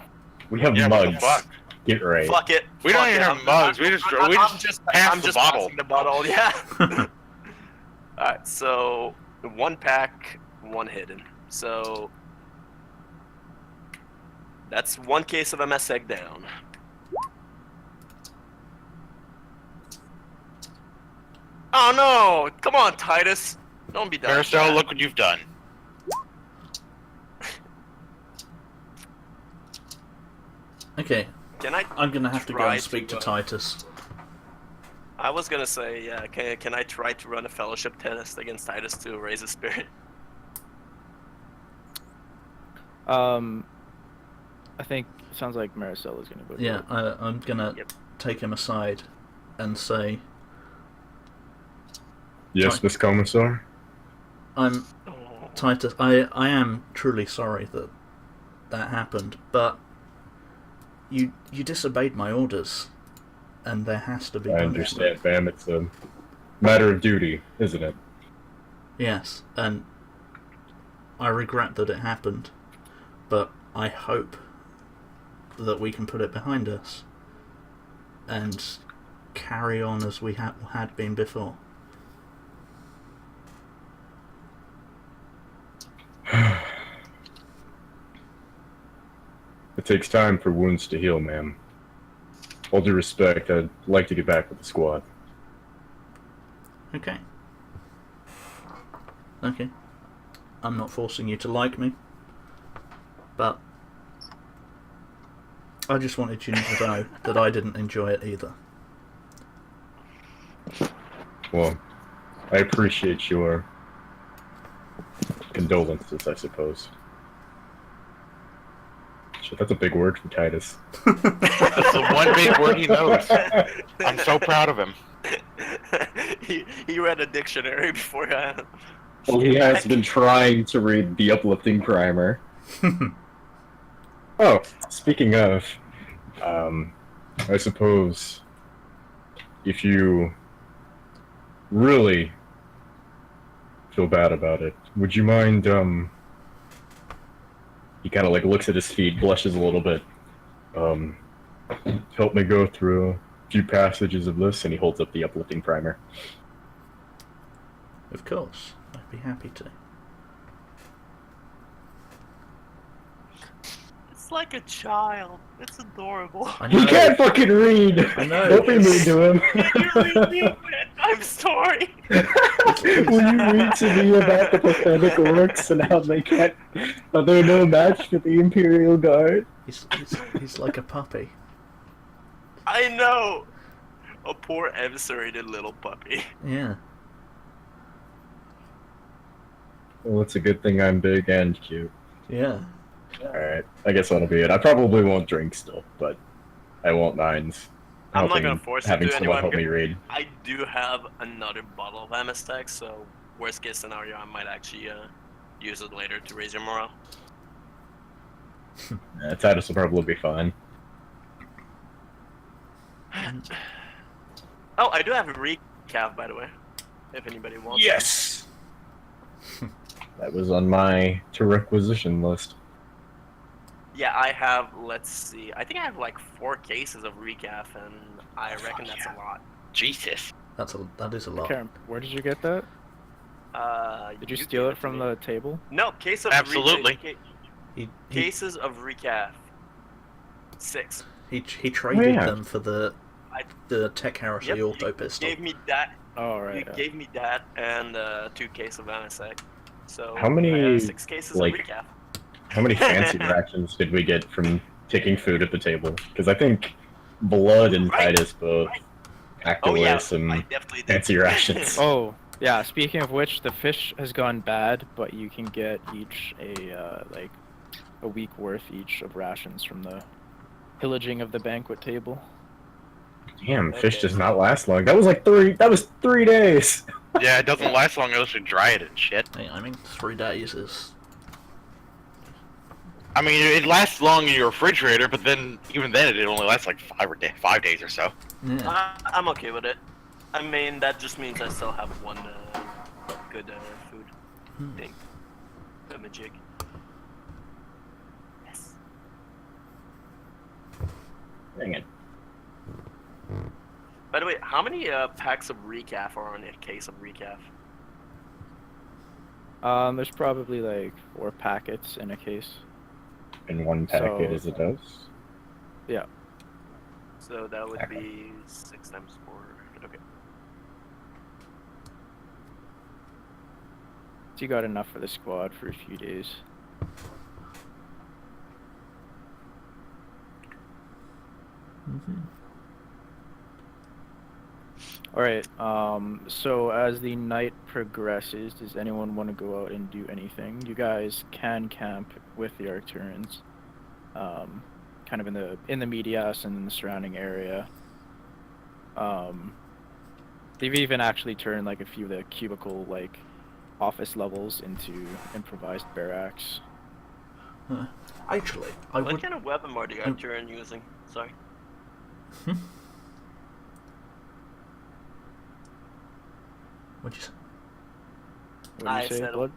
We have Yeah, what the mugs. fuck? Get right. fuck it. We don't fuck even it, have mugs, we just pass I'm the just bottle. passing the bottle, yeah. Alright, so, 1 pack, 1 hidden. So, that's 1 case of MSEG down. Oh no! Come on, Titus! Don't be done. Maricel, look what you've done. Okay, Can I? I'm gonna have to go Try and speak to to, Titus. I was gonna say, yeah. Can I try to run a fellowship test against Titus to raise his spirit? I think it sounds like Maricel is gonna go. Yeah, I'm gonna Yep. take him aside and say, Yes, Right. Miss Commissar? I'm Oh. Titus. I am truly sorry that that happened, but you disobeyed my orders, and there has to be I understand, fam. It's a matter of duty, isn't it? Yes, and I regret that it happened, but I hope that we can put it behind us and carry on as we had been before. It takes time for wounds to heal, ma'am. All due respect, I'd like to get back with the squad. Okay. Okay. I'm not forcing you to like me, but I just wanted you to know that I didn't enjoy it either. Well, I appreciate your condolences, I suppose. Shit, that's a big word for Titus. That's the one big word he knows. I'm so proud of him. he read a dictionary before. Well, he has been trying to read the uplifting primer. Oh, speaking of, I suppose if you really feel bad about it, would you mind, he kind of like looks at his feet, blushes a little bit, help me go through a few passages of this, and he holds up the uplifting primer. Of course, I'd be happy to. It's like a child. It's adorable. I know. He can't fucking read! I know. Don't be mean to him! I'm sorry. Will you read to me about the pathetic orcs and how they can't... how they're no match for the Imperial Guard? He's like a puppy. I know. A poor eviscerated little puppy. Yeah. Well, it's a good thing I'm big and cute. Yeah. Alright, I guess that'll be it. I probably won't drink still, but I won't mind I'm not helping- gonna force you having to someone anyway. help me read. I do have another bottle of Amistec, so worst case scenario, I might actually use it later to raise your morale. Titus will probably be fine. Oh, I do have a recap, by the way, if anybody wants. Yes! That was on my to requisition list. Yeah, I have. Let's see. I think I have like 4 cases of recap, and I reckon that's a lot. Jesus. That is a lot. Karen, where did you get that? Did you steal gave it from to me. the table? No, case of Absolutely. He cases of recap. 6. he traded Yeah. them for the Tech Heresy Yep, auto you pistol. gave me that. Oh, right. You yeah. gave me that and 2 cases of Anisec. So How many, I have 6 cases like, of recap. How many fancy rations did we get from taking food at the table? Because I think Blood and Right. Titus both packed Oh away yeah, some I definitely did. fancy rations. Oh, yeah. Speaking of which, the fish has gone bad, but you can get each a week worth each of rations from the pillaging of the banquet table. Damn, fish Okay. does not last long. That was like 3 days! Yeah, it doesn't last long unless you dry it and shit. Hey, I mean, 3 days is... I mean, it lasts long in your refrigerator, but then even then it only lasts like 5 days or so. Yeah. I'm okay with it. I mean, that just means I still have 1 good food thing. A jig. Yes. Dang it. By the way, how many packs of recaf are on a case of recaf? There's probably like 4 packets in a case. In one packet So- as a dose? Yeah. So that would Okay. be 6 times 4. Okay. So you got enough for the squad for a few days. Mhm. Alright, so as the night progresses, does anyone want to go out and do anything? You guys can camp with the Arcturans, kind of in the medias and in the surrounding area. They've even actually turned like a few of the cubicle like office levels into improvised barracks. Actually, I What would... kind of weapon are the Arcturian using? Sorry. What'd you say? What do I you say, said- Blood?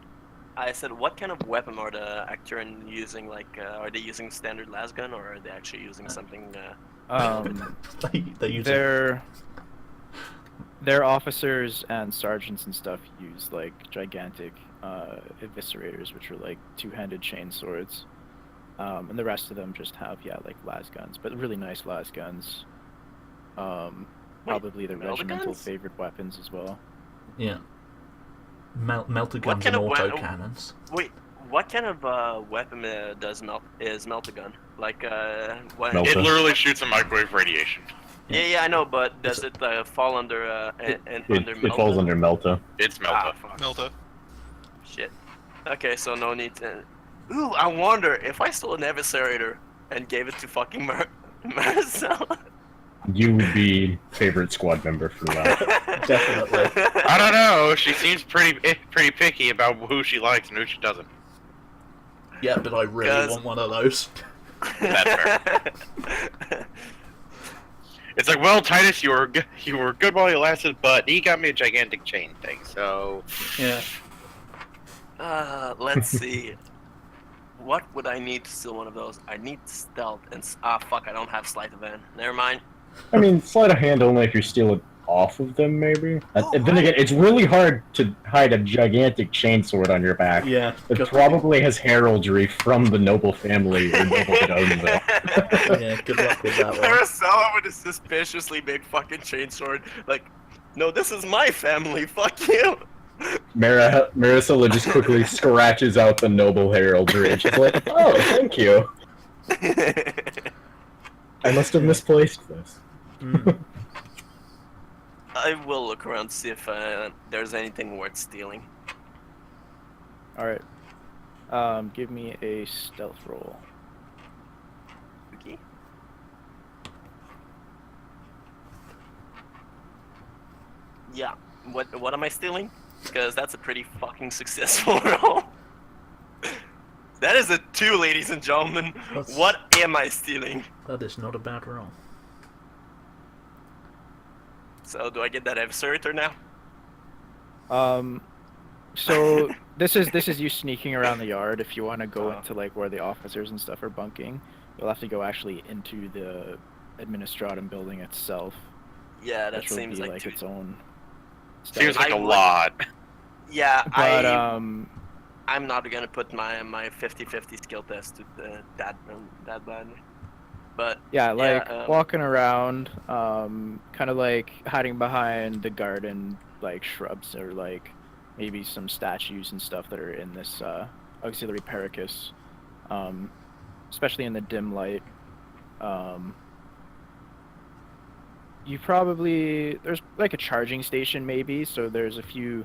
I said, what kind of weapon are the Arcturian using? Like, are they using standard lasgun, or are they actually using something? they use Their officers and sergeants and stuff use like gigantic eviscerators, which are like 2-handed chain swords. And the rest of them just have, yeah, like las guns, but really nice las guns. Probably the melta regimental guns? favorite weapons as well. Yeah. Melter What guns kind and of auto cannons. Wait, what kind of weapon is melta gun? Like what? Melt- It Okay. literally shoots a microwave radiation. Yeah, I know, but does it fall under under It falls melta? under Melta. It's Ah, Melta. fuck. Melta. Shit. Okay, so no need to. Ooh, I wonder if I stole an eviscerator and gave it to fucking Maracella. You would be favorite squad member for that. Definitely. I don't know. She seems pretty picky about who she likes and who she doesn't. Yeah, but I really 'Cause- want one of those. That's It's like, well, Titus, you were good while you lasted, but he got me a gigantic chain thing. So Yeah. Let's see. What would I need to steal one of those? I need stealth and fuck, I don't have sleight of hand. Never mind. I mean, sleight of hand only if you steal it off of them, maybe. Oh, And then right. again, it's really hard to hide a gigantic chainsword on your back. Yeah. It probably has heraldry from the noble family or noble that owns it. Yeah, good luck with that one. Maracella with a suspiciously big fucking chainsword. Like, no, this is my family. Fuck you. Maricela just quickly scratches out the noble heraldry and she's like, oh, thank you. I must have misplaced this. Mm. I will look around to see if there's anything worth stealing. Alright. Give me a stealth roll. Okay. Yeah. What am I stealing? Because that's a pretty fucking successful roll. That is a 2, ladies and gentlemen. That's- What am I stealing? That is not a bad roll. So do I get that eviscerator now? So this is you sneaking around the yard. If you want to go Oh. into like where the officers and stuff are bunking, you'll have to go actually into the administratum building itself. Yeah, that which will seems be like, its own. seems like I a would- lot. Yeah, But I'm not gonna put my 50-50 skill test to that badly. But yeah, like yeah, walking around, kind of like hiding behind the garden, like shrubs or like maybe some statues and stuff that are in this auxiliary paracus, especially in the dim light. You probably there's like a charging station maybe, so there's a few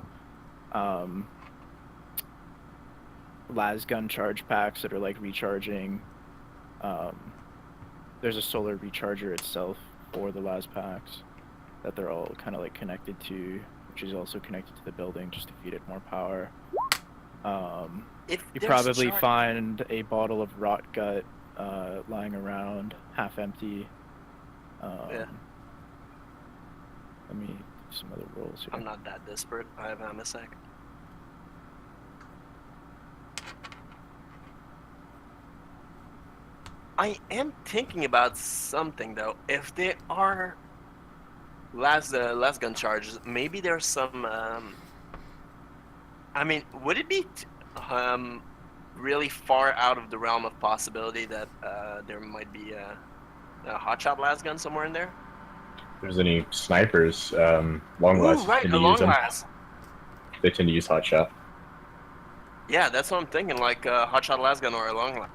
las gun charge packs that are like recharging. There's a solar recharger itself for the las packs that they're all kind of like connected to, which is also connected to the building just to feed it more power. if You there's probably char- find a bottle of rot gut lying around, half empty. Yeah. Let me do some other rolls here. I'm not that desperate. I have a sec. I am thinking about something though. If there are last gun charges, maybe there's some. I mean, would it be really far out of the realm of possibility that there might be a hotshot las gun somewhere in there? If there's any snipers, long Ooh, lasts right, tend a to long use them. las. They tend to use hot shot. Yeah, that's what I'm thinking. Like a hotshot las gun or a long las.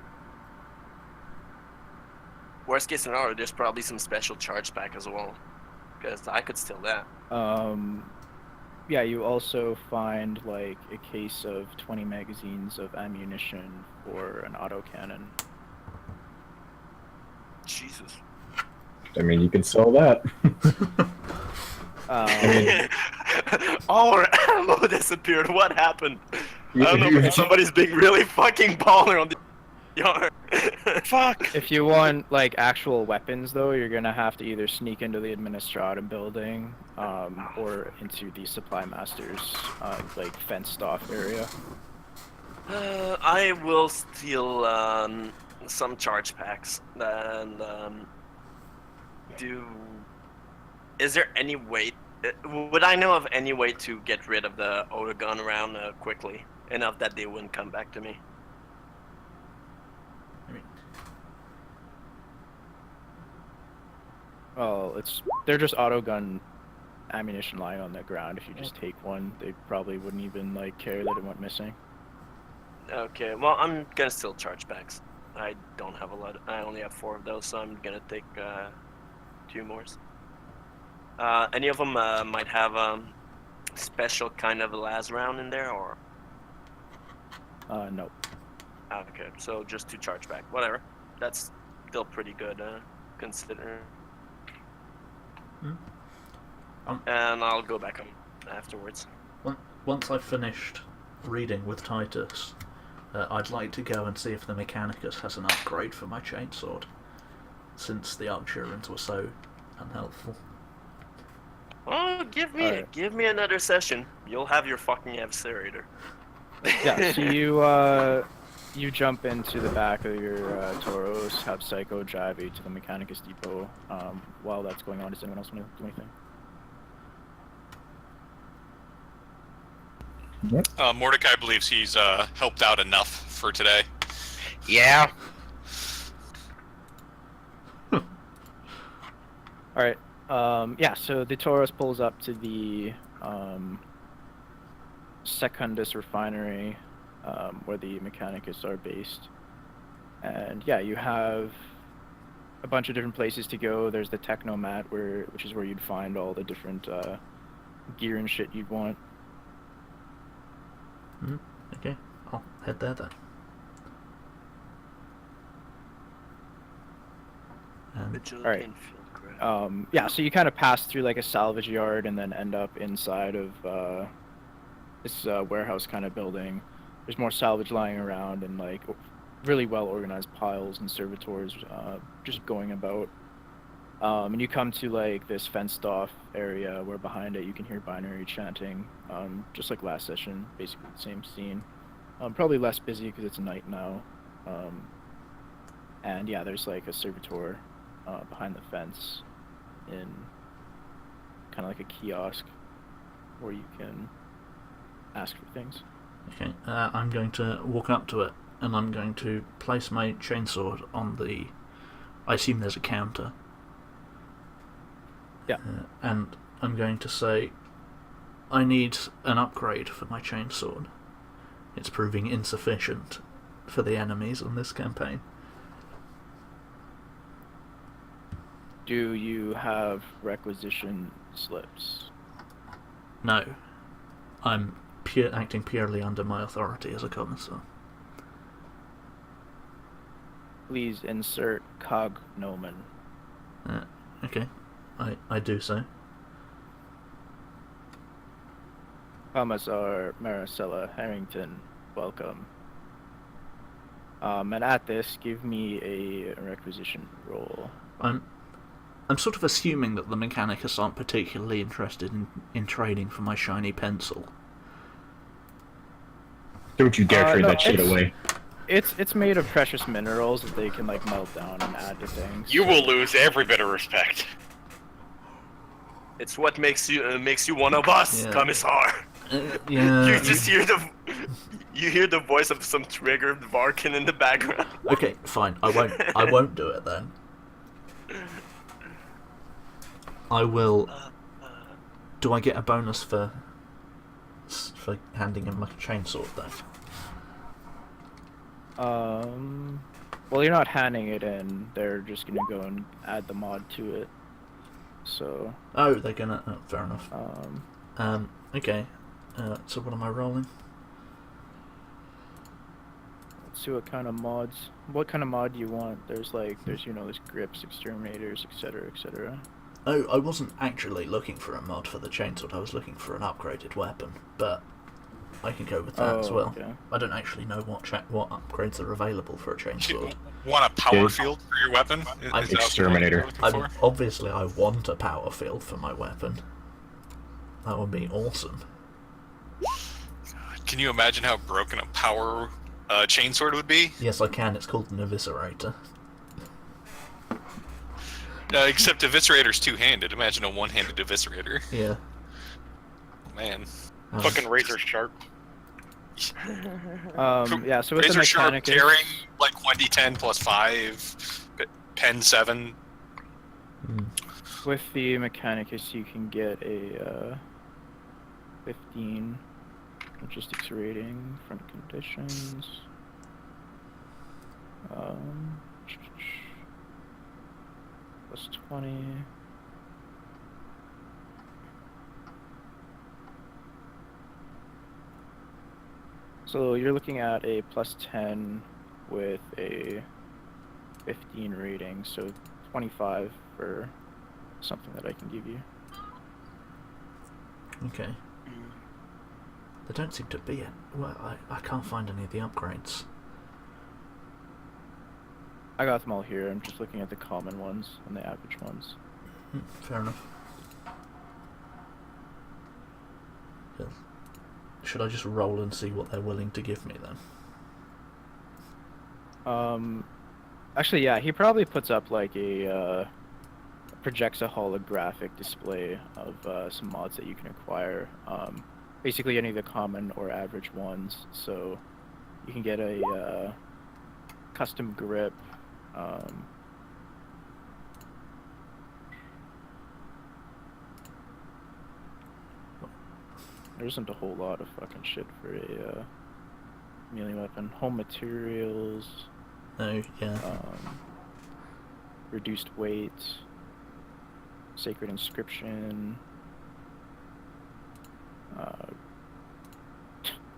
Worst case scenario, there's probably some special charge pack as well, because I could steal that. Yeah, you also find like a case of 20 magazines of ammunition for an autocannon. Jesus. I mean, you can sell that. All our ammo disappeared. What happened? You- I don't know, you- but somebody's being really fucking baller on the yard. Fuck. If you want like actual weapons, though, you're gonna have to either sneak into the administratum building, or into the supply master's like fenced-off area. I will steal some charge packs and Is there any way? Would I know of any way to get rid of the auto gun around quickly enough that they wouldn't come back to me? I mean, Well, they're just autogun ammunition lying on the ground. If you just take one, they probably wouldn't even like care that it went missing. Okay, well, I'm gonna still charge packs. I don't have a lot. I only have 4 of those, so I'm gonna take 2 more. Any of them might have special kind of a last round in there, or? No. Okay, so just 2 charge back. Whatever. That's still pretty good, considering. And I'll go back home afterwards. Once I've finished reading with Titus, I'd like to go and see if the Mechanicus has an upgrade for my chainsword, since the Arcturans were so unhelpful. Oh, give me another session. You'll have your fucking eviscerator. Yeah, so you jump into the back of your Tauros, have Psycho drive you to the Mechanicus depot. While that's going on, does anyone else want to do anything? Mordecai believes he's helped out enough for today. Yeah. Alright, yeah, so the Tauros pulls up to the Secundus refinery, where the Mechanicus are based. And yeah, you have a bunch of different places to go. There's the Technomat, which is where you'd find all the different gear and shit you'd want. Okay, I'll head there then. Alright. Yeah, so you kind of pass through like a salvage yard and then end up inside of this warehouse kind of building. There's more salvage lying around and like really well organized piles and servitors just going about. And you come to like this fenced off area where behind it you can hear binary chanting, just like last session, basically the same scene. Probably less busy because it's night now. And yeah, there's like a servitor behind the fence in kind of like a kiosk where you can ask for things. Okay, I'm going to walk up to it and I'm going to place my chainsword on the... I assume there's a counter. Yeah. And I'm going to say, I need an upgrade for my chainsword. It's proving insufficient for the enemies on this campaign. Do you have requisition slips? No. I'm acting purely under my authority as a commissar. Please insert cognomen. Okay, I do so. Commissar Maracella Harrington, welcome. And at this, give me a requisition roll. I'm sort of assuming that the Mechanicus aren't particularly interested in trading for my shiny pencil. Don't you dare trade no, that shit away. It's made of precious minerals that they can like melt down and add to things. You will lose every bit of respect. It's what makes you one of us, Yeah. Commissar. Yeah. You just hear the voice of some triggered Varkin in the background. Okay, fine. I won't do it then. I will. Do I get a bonus for handing him like a chainsword though? Well, you're not handing it in. They're just gonna go and add the mod to it. So. Oh, they're gonna. Oh, fair enough. Okay. So what am I rolling? Let's see what kind of mods. What kind of mod do you want? There's grips, exterminators, etc., etc. Oh, I wasn't actually looking for a mod for the chainsword. I was looking for an upgraded weapon, but I can go with that as well. Okay. I don't actually know what upgrades are available for a chainsword. Want a power field for your weapon? I'm Is that what exterminator. you're looking for? Obviously, I want a power field for my weapon. That would be awesome. Can you imagine how broken a power chainsword would be? Yes, I can. It's called an eviscerator. Except eviscerator's two-handed. Imagine a one-handed eviscerator. Yeah. Man. Fucking razor sharp. Yeah. So with the Razor sharp Mechanicus, tearing, like 1d10 plus 5, pen 7. With the Mechanicus, you can get a 15 logistics rating, front conditions. Plus 20. So you're looking at a plus 10 with a 15 rating, so 25 for something that I can give you. Okay. There don't seem to be it. Well, I can't find any of the upgrades. I got them all here. I'm just looking at the common ones and the average ones. Fair enough. Yeah. Should I just roll and see what they're willing to give me then? Actually, yeah, he probably puts up like projects a holographic display of some mods that you can acquire. Basically any of the common or average ones. So you can get a custom grip. There isn't a whole lot of fucking shit for a melee weapon. Home materials. Oh, yeah. Reduced weight. Sacred inscription.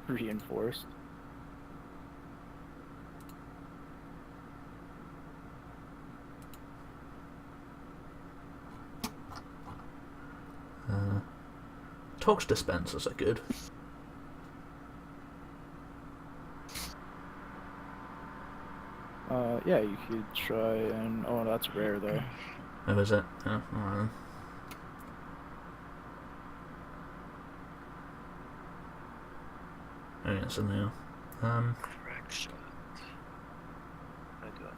Reinforced. Tox dispensers are good. Yeah, you could try and... Oh, that's rare though. Oh, is it? Oh, alright. Oh, yeah, so now. Crack shot. I do have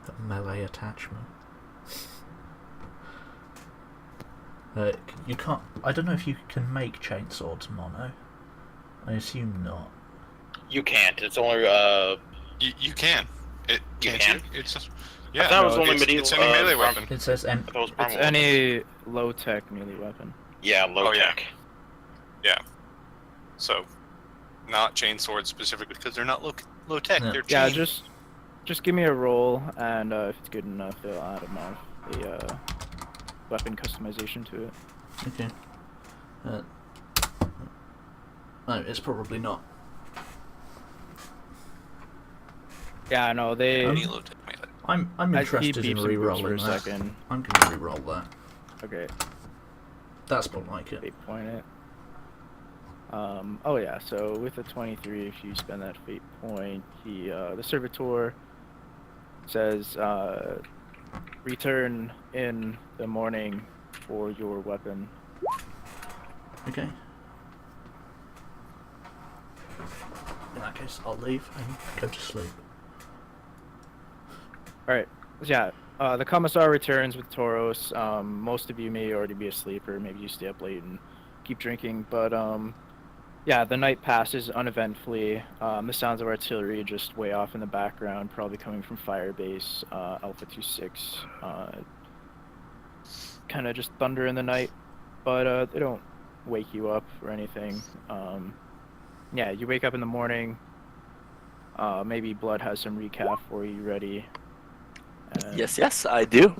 that, A melee attachment. You can't. I don't know if you can make chainswords mono. I assume not. You can't. It's only You can. Can't can? you? It's just, I thought it was only it's, medieval. it's any melee weapon. It says I thought it was It's primal. any low-tech melee weapon. Yeah, low Oh, yeah. tech. Yeah. So, not chainswords specifically because they're not low tech. Yeah. They're Yeah, chain. just give me a roll, and if it's good enough, they'll add a weapon customization to it. Okay. No, it's probably not. Yeah, no, they. Any low-tech melee. I'm he interested in beeps and boops re-rolling for a that. second. I'm gonna re-roll that. Okay, That's more like it. fate point it. Oh yeah, so with a 23, if you spend that fate point, the servitor says, return in the morning for your weapon. Okay. In that case, I'll leave and go to sleep. Alright, yeah, the Commissar returns with Tauros. Most of you may already be asleep, or maybe you stay up late and keep drinking, but yeah, the night passes uneventfully. The sounds of artillery just way off in the background, probably coming from Firebase, Alpha 26. Kind of just thunder in the night, but they don't wake you up or anything. Yeah, you wake up in the morning. Maybe Blood has some recap for you ready. And Yes, I do.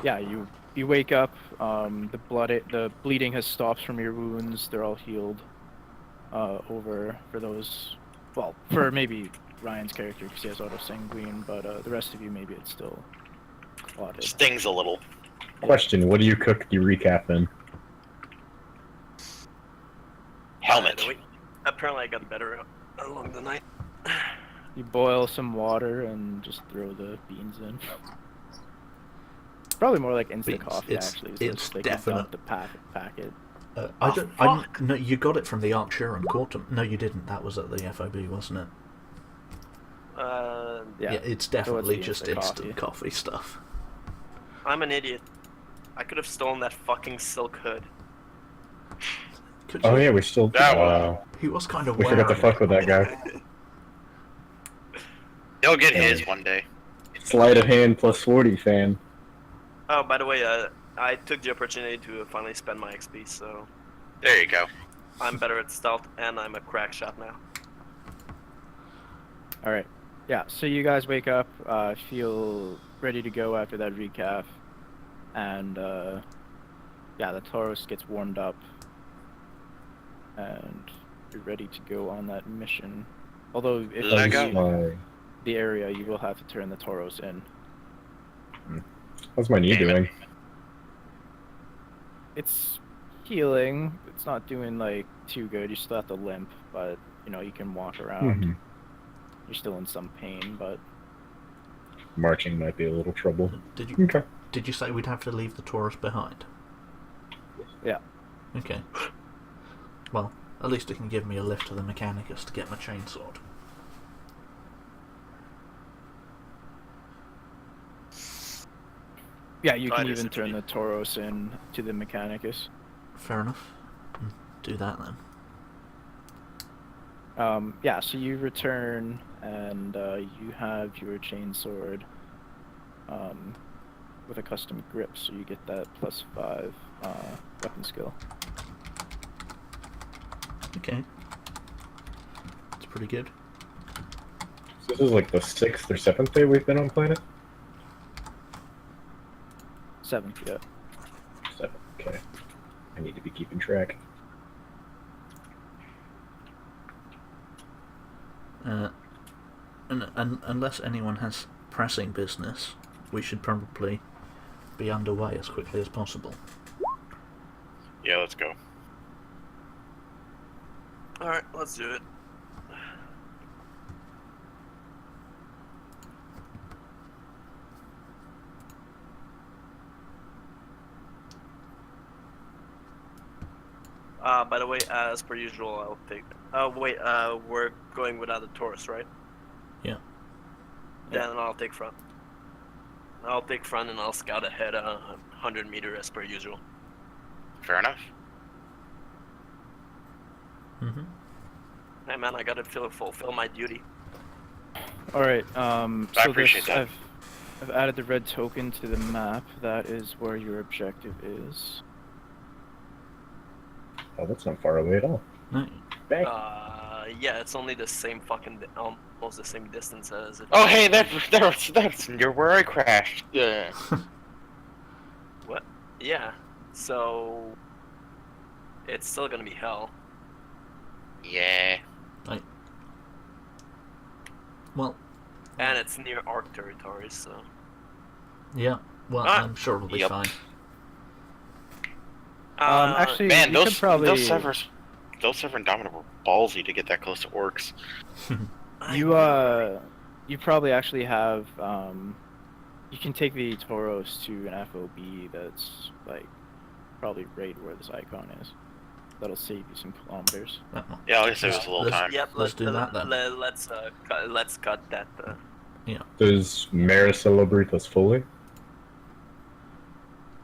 yeah, you wake up. The bleeding has stopped from your wounds. They're all healed. Over for those. Well, for maybe Ryan's character because he has auto sanguine, but the rest of you maybe it's still clotted. Stings a little. Question: what do you cook the recap in? Helmet. Apparently I got better along the night. You boil some water and just throw the beans in. Probably more like instant Beans. coffee actually. So It's they can dump definite. the packet. No, you got it from the Arcturan Quarter. No, you didn't. That was at the FOB, wasn't it? Yeah, it's so definitely it's the just instant coffee stuff. I'm an idiot. I could have stolen that fucking silk hood. Could Oh you? yeah, we still. That one. He was kind of We wearing forgot to fuck it. with that guy. He'll get Yeah. his one day. Sleight of hand plus 40, fan. Oh, by the way, I took the opportunity to finally spend my XP, so There you go. I'm better at stealth, and I'm a crack shot now. All right. Yeah. So you guys wake up, feel ready to go after that recap, and yeah, the Tauros gets warmed up, and you're ready to go on that mission. Although if you Leg leave up. the area, you will have to turn the Tauros in. How's my knee doing? It's healing. It's not doing like too good. You still have to limp, but you know you can walk around. Mhm. You're still in some pain, but Marching might be a little trouble. Did you Okay. did you say we'd have to leave the Taurus behind? yeah. Okay. Well, at least it can give me a lift to the Mechanicus to get my chainsword. Yeah, you can Titus, even if you turn need- the Tauros in to the Mechanicus. Fair enough. Do that then. Yeah, so you return and you have your chainsword with a custom grip, so you get that +5 weapon skill. Okay. It's pretty good. So this is like the 6th or 7th day we've been on planet? 7th, yeah. 7th, okay. I need to be keeping track. And unless anyone has pressing business, we should probably be underway as quickly as possible. Yeah, let's go. Alright, let's do it. By the way, as per usual, I'll take... wait, we're going without the Taurus, right? Yeah. Then I'll take front. I'll take front and I'll scout ahead 100 meter as per usual. Fair enough. Mm-hmm. Hey man, I gotta fulfill my duty. All right. I So appreciate that. I've added the red token to the map. That is where your objective is. Oh, that's not far away at all. No. Back. Yeah, it's only the same fucking, almost the same distance as it. Oh, hey, that's near where I crashed. Yeah. What? Yeah. So it's still gonna be hell. Yeah. Well, And it's near Arc territory, so. yeah. Well, Ah, I'm sure it'll be yep. fine. Actually, Man, you those could probably those Sever Indominate were ballsy to get that close to orcs. you probably actually have you can take the Tauros to an FOB that's like probably right where this icon is. That'll save you some kilometers. Yeah, I guess it was a little Let's- time. Yep. Let's do that then. Let's cut that. Does Maracella breathe us fully?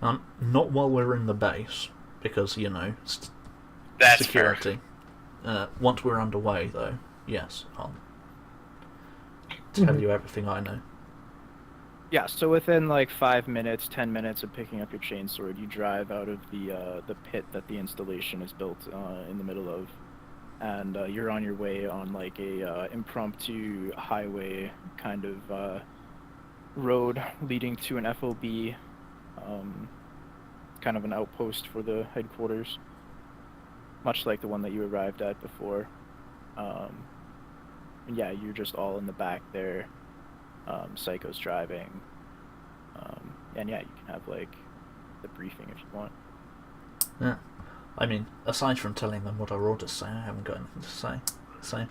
Not while we're in the base, because you know That's security. Once we're underway, though, yes, I'll tell you everything I know. Yeah, so within like 5 minutes, 10 minutes of picking up your chainsword, you drive out of the pit that the installation is built in the middle of, and you're on your way on like a impromptu highway kind of road leading to an FOB, kind of an outpost for the headquarters, much like the one that you arrived at before. And yeah, you're just all in the back there. Psycho's driving, and yeah, you can have like the briefing if you want. Yeah, I mean, aside from telling them what our orders say, I haven't got anything to say. So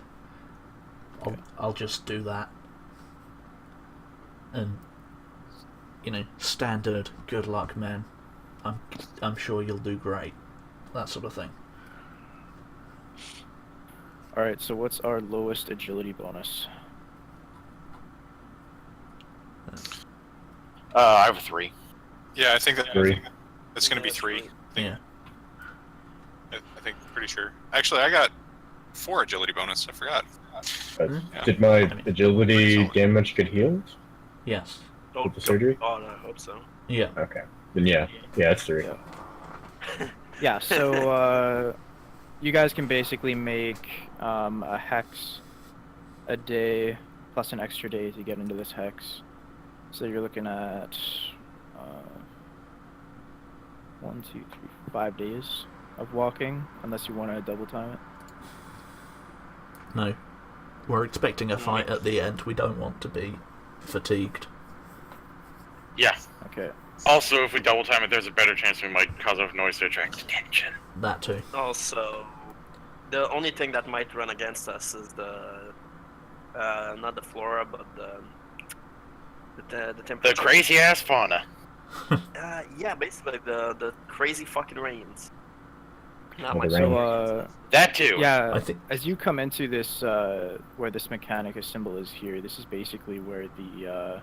I'll just do that, and you know, standard good luck, man. I'm sure you'll do great. That sort of thing. All right, so what's our lowest agility bonus? I have a 3. Yeah, I think 3. that's going to be 3. Yeah. I think, pretty sure. Actually, I got 4 agility bonus. I forgot. Yeah. Did my I mean, agility solid. damage get healed Yes. with the surgery? Oh no, I hope so. Yeah. Okay. Then yeah, it's 3. Yeah. Yeah, so you guys can basically make a hex a day plus an extra day to get into this hex. So you're looking at 1, 2, 3, 5 days of walking, unless you want to double time it. No. We're expecting a fight at the end. We don't want to be fatigued. Yeah. Okay. Also, if we double time it, there's a better chance we might cause enough noise to attract attention. That too. Also, the only thing that might run against us is the not the flora, but the temperature. The crazy ass fauna. Yeah, basically the crazy fucking rains. Not Oh, my the rain. So That too. yeah, I think. as you come into this, where this mechanic symbol is here, this is basically where the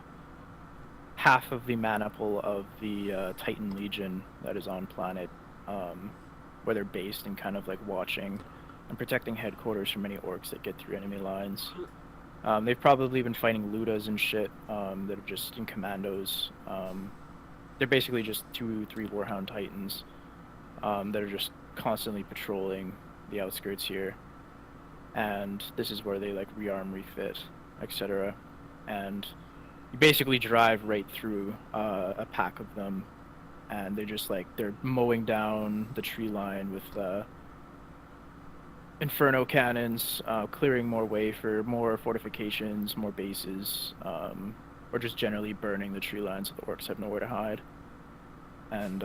half of the mana pool of the Titan Legion that is on planet, where they're based and kind of like watching and protecting headquarters from any orcs that get through enemy lines. They've probably been fighting Ludas and shit that are just in commandos. They're basically just 2-3 Warhound Titans that are just constantly patrolling the outskirts here. And this is where they like rearm, refit, etc. And you basically drive right through a pack of them, and they're mowing down the tree line with inferno cannons, clearing more way for more fortifications, more bases, or just generally burning the tree line so the orcs have nowhere to hide. And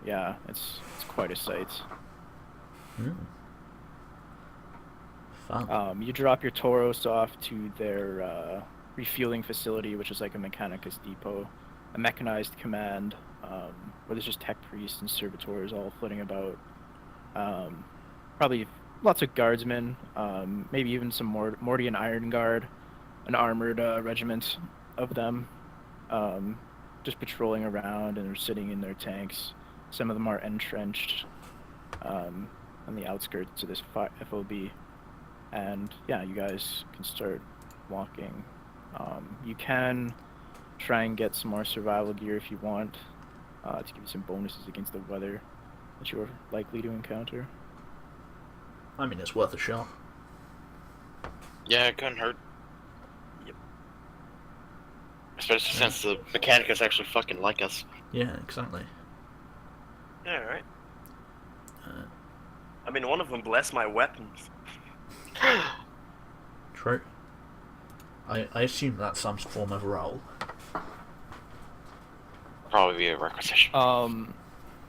yeah, it's quite a sight. Fun. You drop your Tauros off to their refueling facility, which is like a Mechanicus depot, a mechanized command, where there's just tech priests and servitors all flitting about. Probably lots of guardsmen, maybe even some Mordian Iron Guard, an armored regiment of them, just patrolling around, and they're sitting in their tanks. Some of them are entrenched on the outskirts of this FOB. And yeah, you guys can start walking. You can try and get some more survival gear if you want, to give you some bonuses against the weather that you're likely to encounter. I mean, it's worth a shot. Yeah, it couldn't hurt. Yep. Especially since the Mechanicus actually fucking like us. Yeah, exactly. Yeah, right. Uh, I mean, one of them blessed my weapons. True. I assume that's some form of role. Probably be a requisition.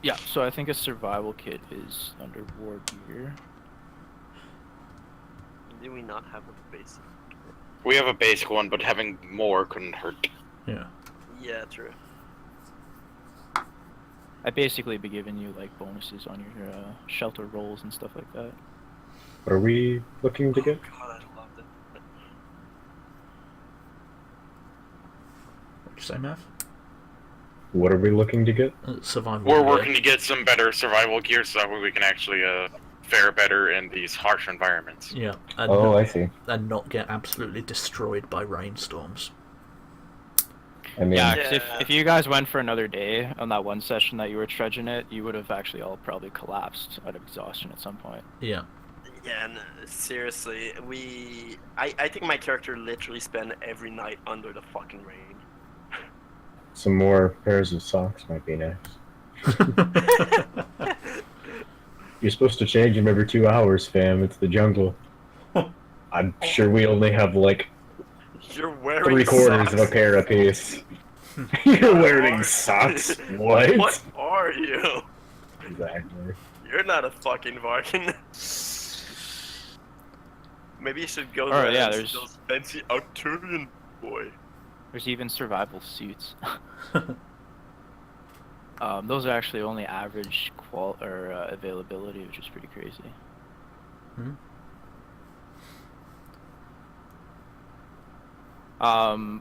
Yeah, so I think a survival kit is under war gear. Do we not have a basic? We have a basic one, but having more couldn't hurt. Yeah. Yeah, true. I basically be giving you like bonuses on your shelter rolls and stuff like that. What are we looking to get? Oh, God, I loved it. What'd you say, Mav? What are we looking to get? Survival. We're gear. working to get some better survival gear so that way we can actually fare better in these harsh environments. Yeah. And Oh, I see. and not get absolutely destroyed by rainstorms. I mean, Yeah, 'cause Yeah. if you guys went for another day on that one session that you were trudging it, you would have actually all probably collapsed out of exhaustion at some point. Yeah. Yeah, and seriously, I think my character literally spent every night under the fucking rain. some more pairs of socks might be nice. You're supposed to change them every 2 hours, fam. It's the jungle. I'm sure we only have like You're wearing 3/4 socks. of a pair apiece. You're wearing socks? What? What are you? Exactly. You're not a fucking Varkin. Maybe you should go Oh, to yeah, those there's- fancy Arcturian boy. There's even survival suits. Those are actually only average availability, which is pretty crazy. Hmm.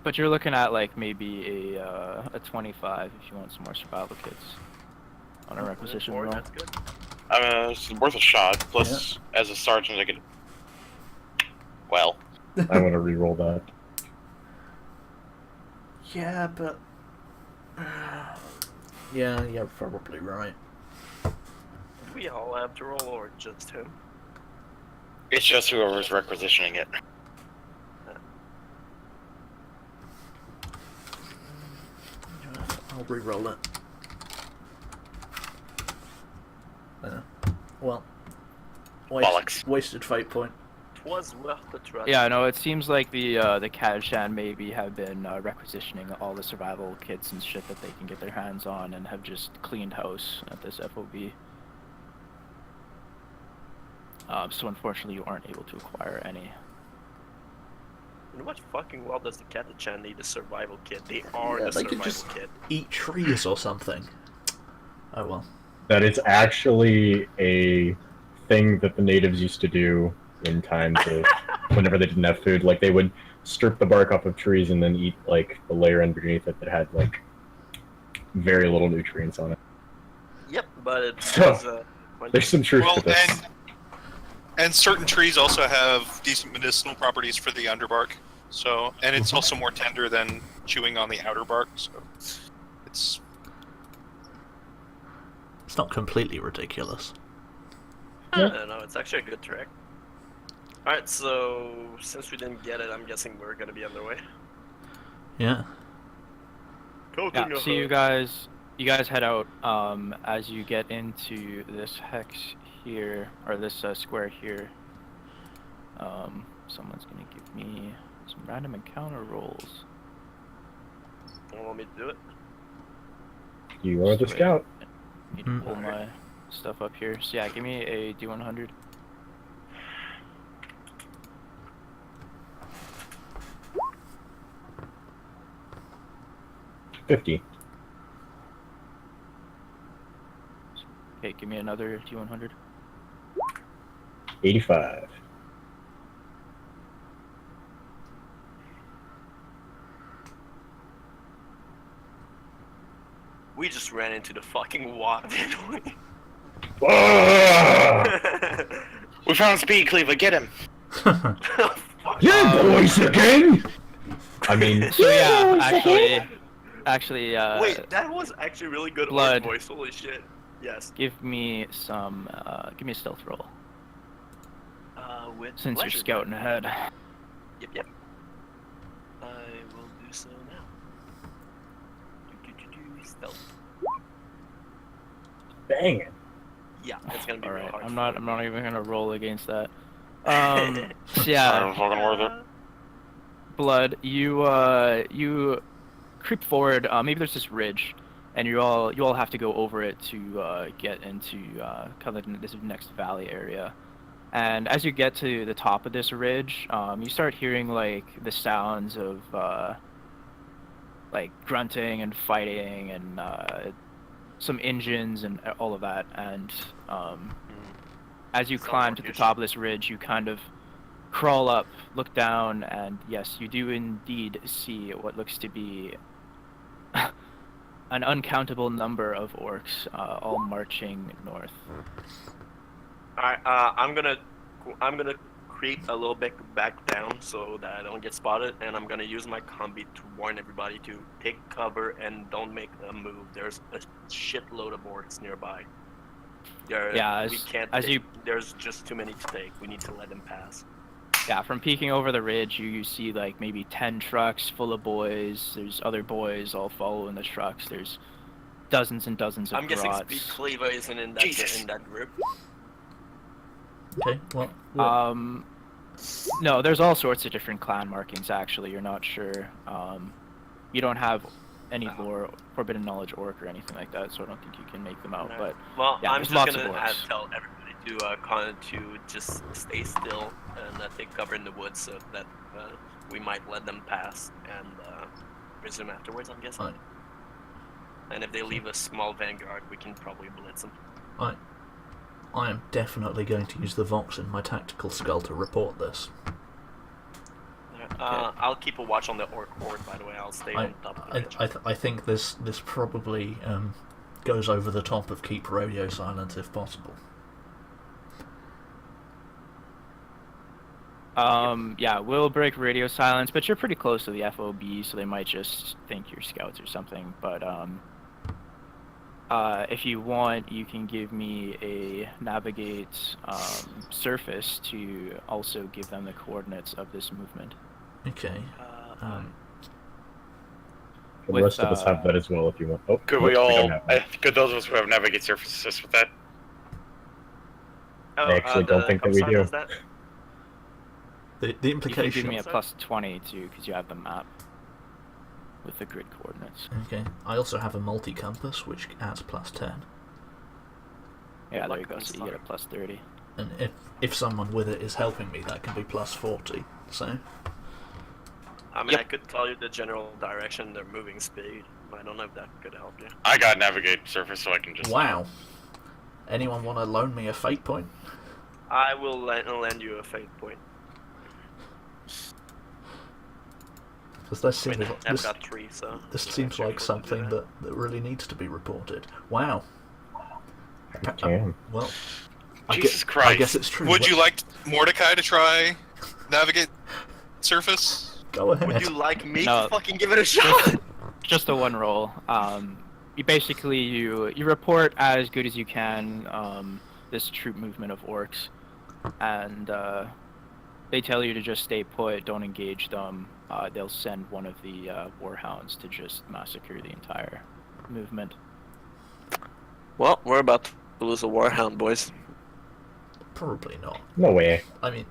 But you're looking at like maybe a 25 if you want some more survival kits on a requisition roll. That's good. It's worth a shot. Plus, as a sergeant, I could. Well, I want to re-roll that. Yeah, but Yeah, you're probably right. Do we all have to roll, or just him? It's just whoever's requisitioning it. I'll re-roll it. Well, Bollocks. wasted fate point. Was worth the try. Yeah, no, it seems like the Kadshan maybe have been requisitioning all the survival kits and shit that they can get their hands on and have just cleaned house at this FOB. So unfortunately you aren't able to acquire any. In what fucking world does the Catachan need a survival kit? They are Yeah, the they could survival just kit. eat trees or something. Oh well. That it's actually a thing that the natives used to do in times of whenever they didn't have food. Like, they would strip the bark off of trees and then eat, like, the layer underneath it that had, like, very little nutrients on it. Yep, but it So, was, There's some truth Well, to this. and certain trees also have decent medicinal properties for the underbark. So, and it's also more tender than chewing on the outer bark. So, it's not completely ridiculous. I don't know, it's actually a good trick. Alright, so since we didn't get it, I'm guessing we're gonna be underway. Yeah. Yeah, so you guys head out as you get into this hex here, or this square here. Someone's gonna give me some random encounter rolls. You want me to do it? You are the Sweet. scout. Need to pull my stuff up here. So yeah, give me a D100. $50. Okay, give me another D100. 85. We just ran into the fucking wall, didn't we? We found Speed Cleaver, get him! Yeah, boys again! I mean, So yeah, actually, Wait, that was actually really good Blood. voice. Holy shit. Yes. give me a stealth roll. With Since pleasure, you're scouting ahead. Yep. I will do so now. Stealth. bang it. Yeah, it's gonna be All real right, hard. I'm not even gonna roll against that. So yeah, Fucking worth it. Blood, you creep forward. Maybe there's this ridge, and you all have to go over it to get into kind of this next valley area. And as you get to the top of this ridge, you start hearing like the sounds of like grunting and fighting and some engines and all of that. And as you Sounds climb to the orcish. top of this ridge, you kind of crawl up, look down, and yes, you do indeed see what looks to be an uncountable number of orcs, all marching north. Alright, I'm gonna creep a little bit back down so that I don't get spotted, and I'm gonna use my combi to warn everybody to take cover and don't make a move. There's a shitload of orcs nearby. Yeah, there's just too many to take. We need to let them pass. Yeah, from peeking over the ridge, you see like maybe 10 trucks full of boys. There's other boys all following the trucks. There's dozens and dozens of I'm guessing grots. Speed Cleaver isn't in that group. Okay, well, No, there's all sorts of different clan markings, actually. You're not sure. You don't have any lore, forbidden knowledge orc or anything like that, so I don't think you can make them out. But Well, yeah, I'm there's just lots gonna of orcs. tell everybody to just stay still and take cover in the woods so that we might let them pass and resume afterwards, I'm guessing. Right. And if they leave a small vanguard, we can probably blitz them. I am definitely going to use the Vox in my tactical skull to report this. I'll keep a watch on the orc horde, by the way. I'll stay on top of the ridge. I think this probably goes over the top of keep radio silent if possible. Yeah, we'll break radio silence, but you're pretty close to the FOB, so they might just think you're scouts or something. But if you want, you can give me a navigate surface to also give them the coordinates of this movement. Okay. The With, rest of us have that as well if you want. Oh, Could whoops, we all? don't have that. Could those of us who have navigate surface assist with that? I actually don't think that we do. The You can implication. give me a plus 20 too, because you have the map with the grid coordinates. Okay. I also have a multi-compass, which adds plus 10. Yeah, there you go. So you get a plus 30. And if someone with it is helping me, that can be plus 40. So. I mean, Yep. I could tell you the general direction, their moving speed. I don't know if that could help you. I got navigate surface, so I can just. Wow. Anyone want to loan me a fate point? I will lend you a fate point. Because this I seems mean, like, I've got 3, so. this seems like something that really needs to be reported. Wow. Damn. Well, Jesus I Christ. guess it's true. Would you like Mordecai to try navigate surface? Go ahead. Would you like me No. to fucking give it a shot? Just a one roll. You basically you report as good as you can this troop movement of orcs, and they tell you to just stay put, don't engage them. They'll send one of the warhounds to just massacre the entire movement. Well, we're about to lose a warhound, boys. Probably not. No way. I mean,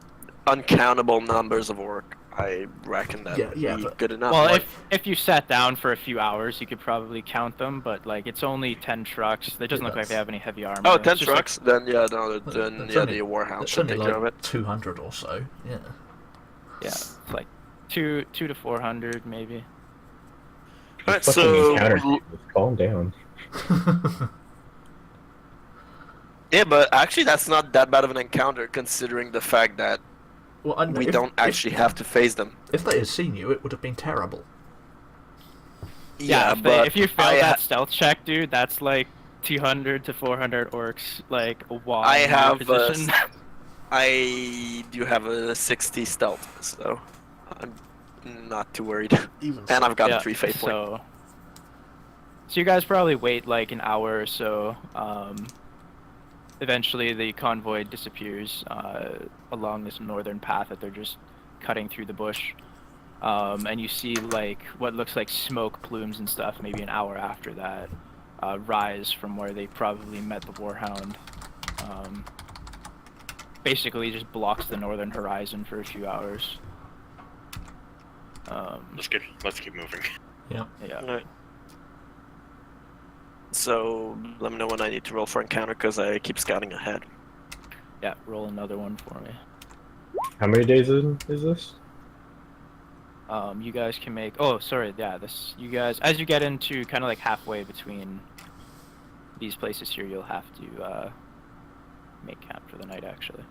Uncountable numbers of orc. I reckon that would yeah, be but- good enough. Well, Like, if you sat down for a few hours, you could probably count them, but like it's only 10 trucks. It doesn't look like they have any heavy armor. oh, It's 10 just, like, trucks? Then yeah, no, then That's yeah, only- the warhound it's should only take care of like it. 200 or so. Yeah. yeah, it's like two to 400 maybe. Alright, Fucking so encounter. Just calm down. yeah, but actually that's not that bad of an encounter considering the fact that Well, I we don't actually have to face them. If they had seen you, it would have been terrible. Yeah, if, but if you fail I that stealth check, dude, that's like 200 to 400 orcs, like while I in your have position. I do have a 60 stealth, so I'm not too worried. Even And I've got Yeah, a 3 fate point. So you guys probably wait like an hour or so. Eventually, the convoy disappears along this northern path that they're just cutting through the bush. And you see like what looks like smoke plumes and stuff maybe an hour after that rise from where they probably met the warhound. Basically just blocks the northern horizon for a few hours. Let's keep moving. Yeah. Yeah. Alright. So let me know when I need to roll for encounter because I keep scouting ahead. Yeah, roll another one for me. How many days is this? You guys can make. Oh, sorry. Yeah, this. You guys, as you get into kind of like halfway between these places here, you'll have to make camp for the night. Actually.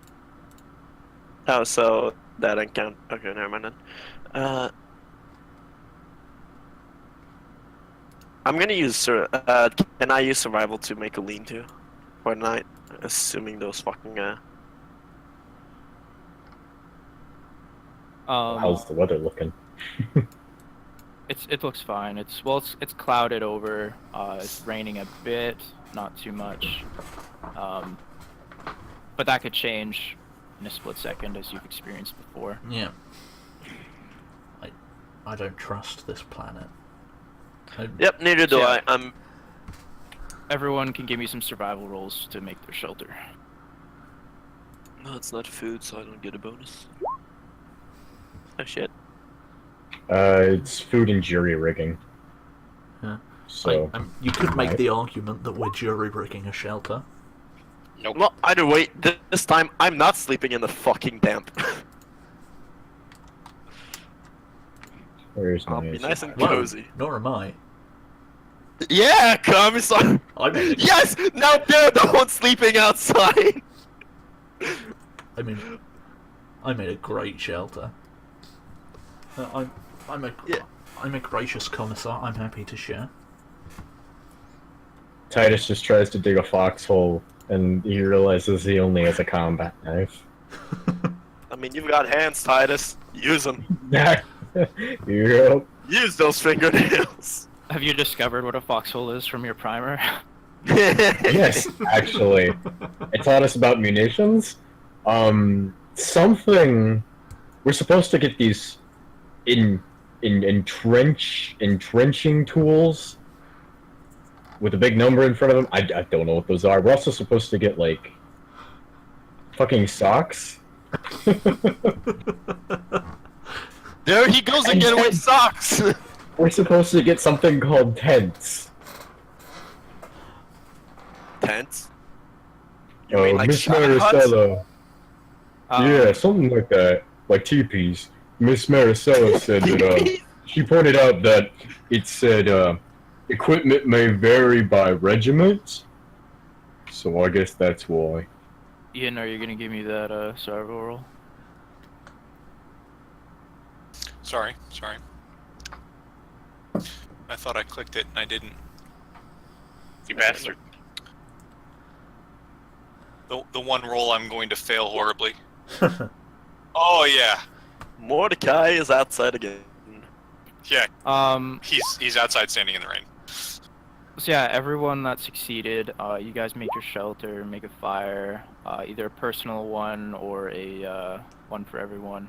Oh, so that encounter. Okay, never mind then. I'm gonna use. Can I use survival to make a lean-to for the night? Assuming those fucking. How's the weather looking? It looks fine. It's clouded over. It's raining a bit, not too much. But that could change in a split second, as you've experienced before. Yeah. I don't trust this planet. Yep, neither do Yeah. I. Everyone can give me some survival rolls to make their shelter. No, it's not food, so I don't get a bonus. Oh shit. It's food and jury rigging. Yeah. So You could make Right. the argument that we're jury rigging a shelter. Nope. Well, either way, this time I'm not sleeping in the fucking damp. where's I'll my? be nice and Whoa, cozy. nor am I. Yeah, Commissar. I made a, Yes, now they're the ones sleeping outside. I mean, I made a great shelter. I'm a gracious commissar. I'm happy to share. Titus just tries to dig a foxhole, and he realizes he only has a combat knife. I mean, you've got hands, Titus. Use them. Yep. Use those fingernails. Have you discovered what a foxhole is from your primer? Yes, actually. It taught us about munitions. Something... We're supposed to get these entrenching tools with a big number in front of them. I don't know what those are. We're also supposed to get, like, fucking socks. There he goes again with socks! We're supposed to get something called tents. Tents? You mean like Miss shadow huts? Maracella. Yeah, something like that. Like teepees. Miss Maracella said that, she pointed out that it said, equipment may vary by regiment. So I guess that's why. Ian, are you gonna give me that survival roll? Sorry. I thought I clicked it and I didn't. You bastard. The one roll I'm going to fail horribly. Oh yeah. Mordecai is outside again. Yeah, Um, he's outside standing in the rain. So yeah, everyone that succeeded, you guys make your shelter, make a fire, either a personal one or a one for everyone.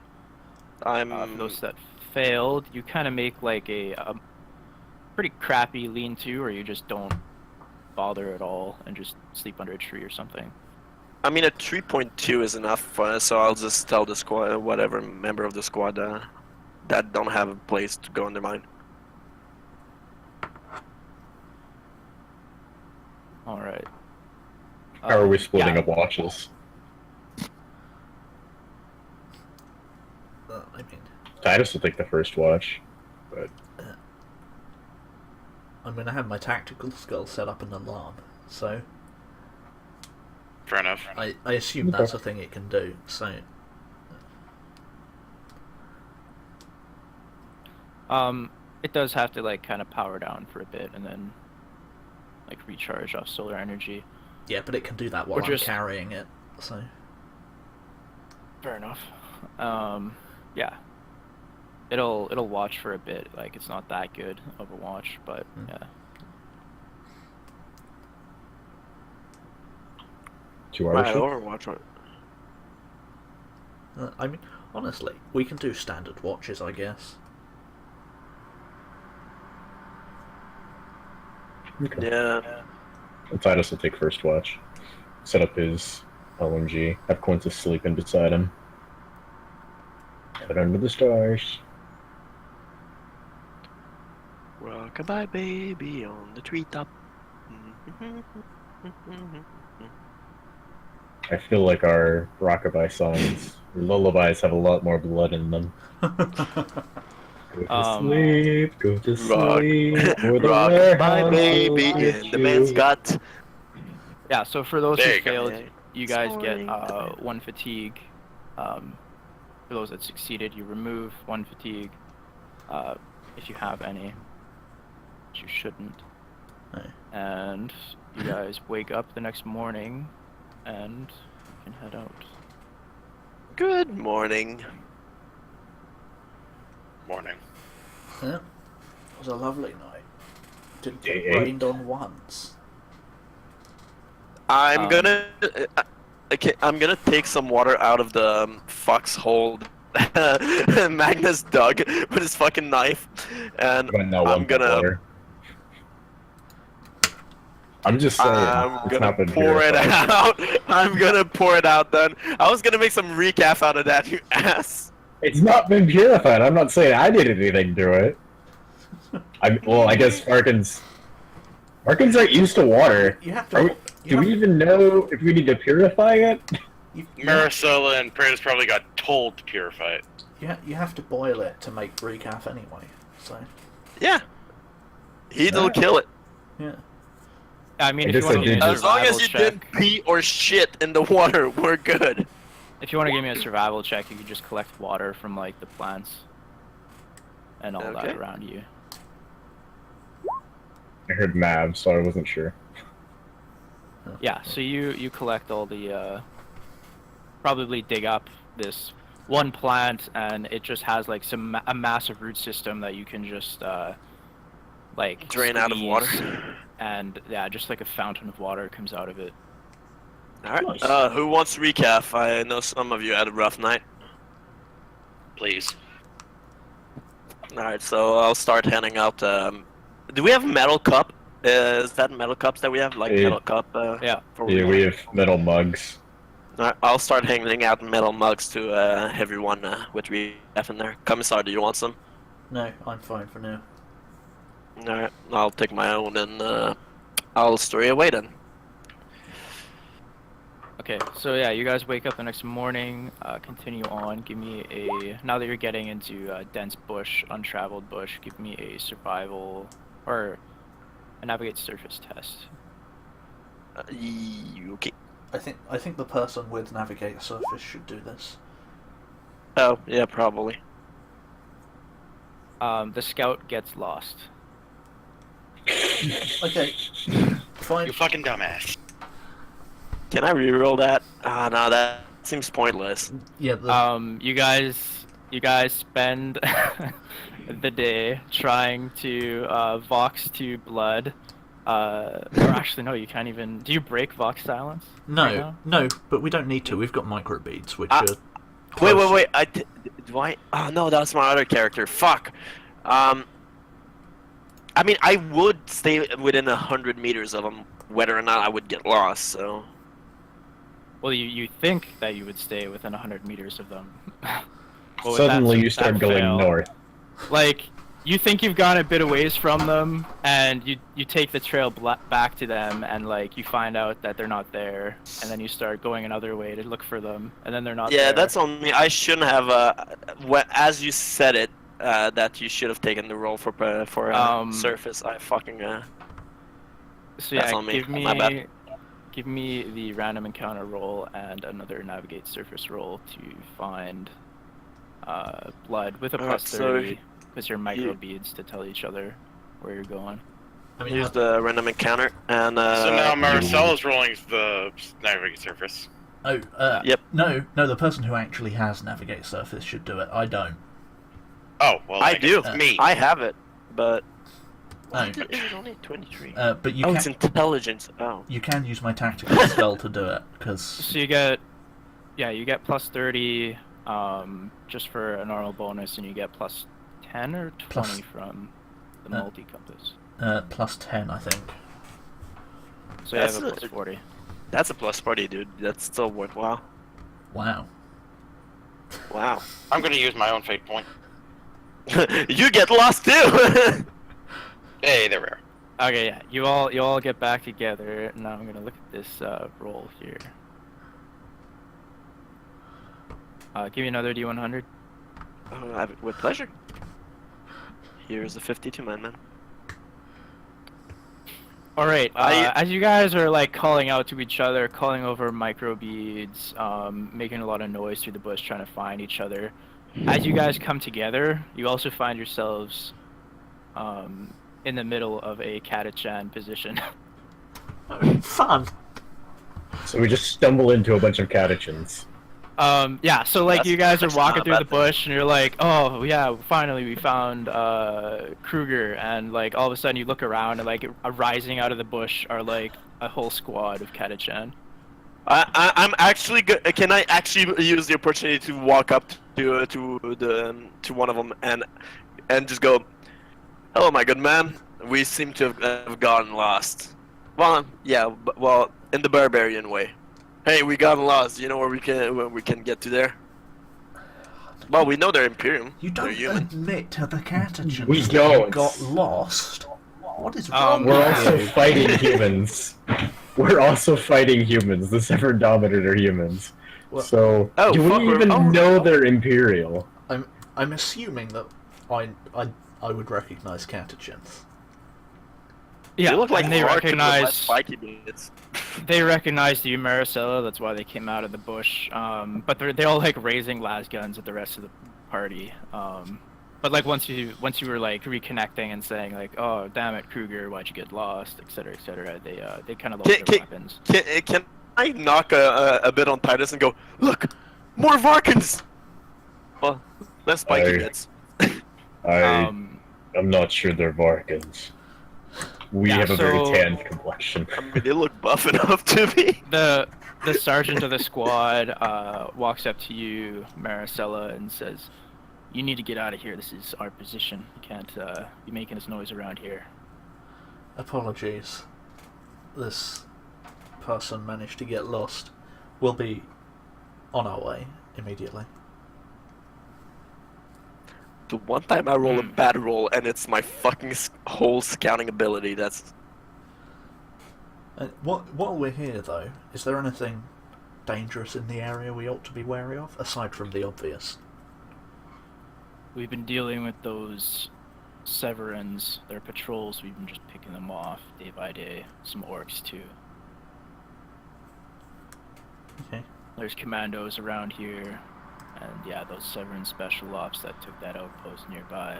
For those that failed, you kind of make like a pretty crappy lean-to, or you just don't bother at all and just sleep under a tree or something. I mean, a 3.2 is enough for us, so I'll just tell the squad, whatever member of the squad that don't have a place to go under mine. All right. How are we splitting yeah. up watches? I mean, Titus will take the first watch, but I'm gonna have my tactical skull set up an alarm, so Fair enough. I assume that's a thing it can do, so... It does have to like kind of power down for a bit and then like recharge off solar energy. Yeah, but it can do that while Or I'm just- carrying it, so... Fair enough. Yeah. It'll watch for a bit. Like it's not that good of a watch, but yeah. 2 hours. Right, Overwatch one. I mean, honestly, we can do standard watches, I guess. Okay. Yeah. Titus will take first watch. Set up his LMG. Have Quintus sleeping beside him. Head under the stars. Rock-a-bye baby on the treetop. I feel like our rockabye songs, or lullabies, have a lot more blood in them. Go to sleep, go to sleep. or the Rock-a-bye warehouse baby will in get the man's you. gut. Yeah, so for those There who you go. failed, Yeah. you guys Snoring. get 1 fatigue. For those that succeeded, you remove 1 fatigue, if you have any, which you shouldn't. Right. And you guys wake up the next morning, and you can head out. Good morning. Morning. Yeah, it was a lovely night. Didn't get Day 8. rained on once. I'm Um, gonna okay, I'm gonna take some water out of the foxhole Magnus dug with his fucking knife, and I'm gonna I'm gonna water. I'm just saying. I'm it's gonna not been pour it purified. out. I'm gonna pour it out then. I was gonna make some recaf out of that, you ass. It's not been purified. I'm not saying I did anything to it. I guess Farkin's not used to water. You have Are to... we, do we even know if we need to purify it? Maracella and Prentice probably got told to purify it. You have to boil it to make recaf anyway, so... Yeah. Heat'll kill it. Yeah. I mean, I if you guess want I to give me did a As long survival as you check, didn't pee or shit in the water, we're good. if you want to give me a survival check, you can just collect water from like the plants and all that Okay. around you. I heard Mav, so I wasn't sure. Yeah, so you collect all the probably dig up this one plant, and it just has like a massive root system that you can just like Drain out of squeeze. water. and yeah, just like a fountain of water comes out of it. All right. Nice. Who wants to recap? I know some of you had a rough night. Please. All right, so I'll start handing out. Do we have metal cup? Is that metal cups that we have? Like metal cup? Yeah. For Yeah, we have metal mugs. All right, I'll start handing out metal mugs to everyone with recap in there. Commissar, do you want some? No, I'm fine for now. All right, I'll take my own and I'll story away then. Okay, so yeah, you guys wake up the next morning, continue on, give me now that you're getting into dense bush, untraveled bush, give me a survival, or a navigate surface test. Okay. I think the person with navigate surface should do this. Oh, yeah, probably. The scout gets lost. Okay, fine. You fucking dumbass. Can I reroll that? Ah, no, that seems pointless. Yeah, the, You guys spend the day trying to vox to blood. Or actually, no, you can't even. Do you break vox silence? right no, now? no, but we don't need to. We've got microbeads, which Ah, are. Wait, close. wait, wait. Do I? Oh no, that's my other character. Fuck. I mean, I would stay within 100 meters of them, whether or not I would get lost. So. Well, you think that you would stay within 100 meters of them. But with Suddenly that- you start that going fail, north. Like, you think you've gone a bit of ways from them, and you take the trail back to them, and like you find out that they're not there, and then you start going another way to look for them, and then they're not there. Yeah, that's on me. I shouldn't have. As you said it, that you should have taken the roll for surface. I fucking. So that's yeah, on me. give My bad. give me the random encounter roll and another navigate surface roll to find blood with a Alright, plus so 30, because you're micro beads to tell each other where you're going. I mean, Use the random encounter and. So now Maracella's rolling the navigate surface. Yep. No, the person who actually has navigate surface should do it. I don't. Oh, well, I guess do. it's me. I have it, but. No. Is it only 23? But you Oh, can. it's intelligence. Oh. You can use my tactical spell to do it because So you get plus 30 just for a normal bonus, and you get plus 10 or 20 Plus- from the uh, multi compass. plus 10, I think. So you have that's a a- plus 40. That's a plus 40, dude. That's still worthwhile. Wow. Wow. I'm gonna use my own fate point. You get lost too! Hey, they're rare. Okay, yeah, you all get back together. Now I'm gonna look at this roll here. Give me another D100. With pleasure. Here's the 52 man. All right. I- As you guys are like calling out to each other, calling over microbeads, making a lot of noise through the bush, trying to find each other. As you guys come together, you also find yourselves in the middle of a Katachan position. Fun. So we just stumble into a bunch of catechins. Yeah, so like you guys are that's walking not a through the bad thing. bush and you're like, oh yeah, finally we found Kruger, and like all of a sudden you look around and like rising out of the bush are like a whole squad of Katachan. I'm actually good. Can I actually use the opportunity to walk up to one of them and just go, "Hello, my good man. We seem to have gotten lost." Well, yeah, well, in the barbarian way. Hey, we got lost. You know where we can get to there? Well, we know they're Imperium. You They're don't human. admit to the Catachans We that don't. you got lost. What is wrong We're with also you? fighting humans. We're also fighting humans. The Severed Dominated are humans. Well- So, Oh, do fuck, we we're- even oh. know they're Imperial? I'm assuming that I would recognize Catachans. Yeah, You look like and they Mark with recognize less spiky bits. they recognized you, Maracella. That's why they came out of the bush. But they're all like raising las guns at the rest of the party. But like once you were like reconnecting and saying like, oh damn it, Kruger, why'd you get lost, etc., etc. They kind of lost their weapons. Can I knock a bit on Titus and go, look, more Varkans? Well, less spiky I- bits. I'm not sure they're Varkans. We Yeah, have a very so- tanned complexion. I mean, they look buff enough to me. The sergeant of the squad walks up to you, Maracella, and says, "You need to get out of here. This is our position. You can't be making this noise around here." Apologies. This person managed to get lost. We'll be on our way immediately. The one time I roll a bad roll and it's my fucking whole scouting ability, that's... While we're here, though, is there anything dangerous in the area we ought to be wary of, aside from the obvious? We've been dealing with those Severans. Their patrols, we've been just picking them off day by day. Some orcs, too. Okay. There's commandos around here. And yeah, those Severan special ops that took that outpost nearby.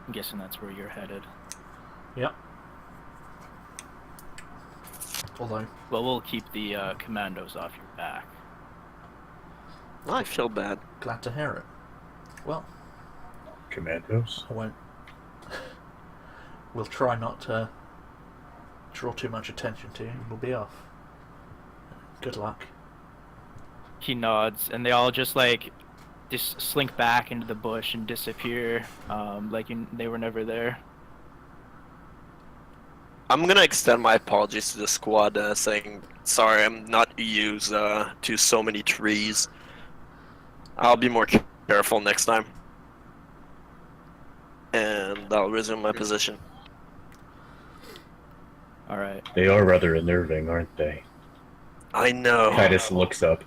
I'm guessing that's where you're headed. Yep. Although... Well, we'll keep the commandos off your back. I feel bad. Glad to hear it. Well, Commandos? I won't... We'll try not to draw too much attention to you. We'll be off. Good luck. He nods, and they all just just slink back into the bush and disappear, they were never there. I'm gonna extend my apologies to the squad, saying sorry I'm not used to so many trees. I'll be more careful next time. And I'll resume my position. Alright. They are rather unnerving, aren't they? I know. Titus looks up.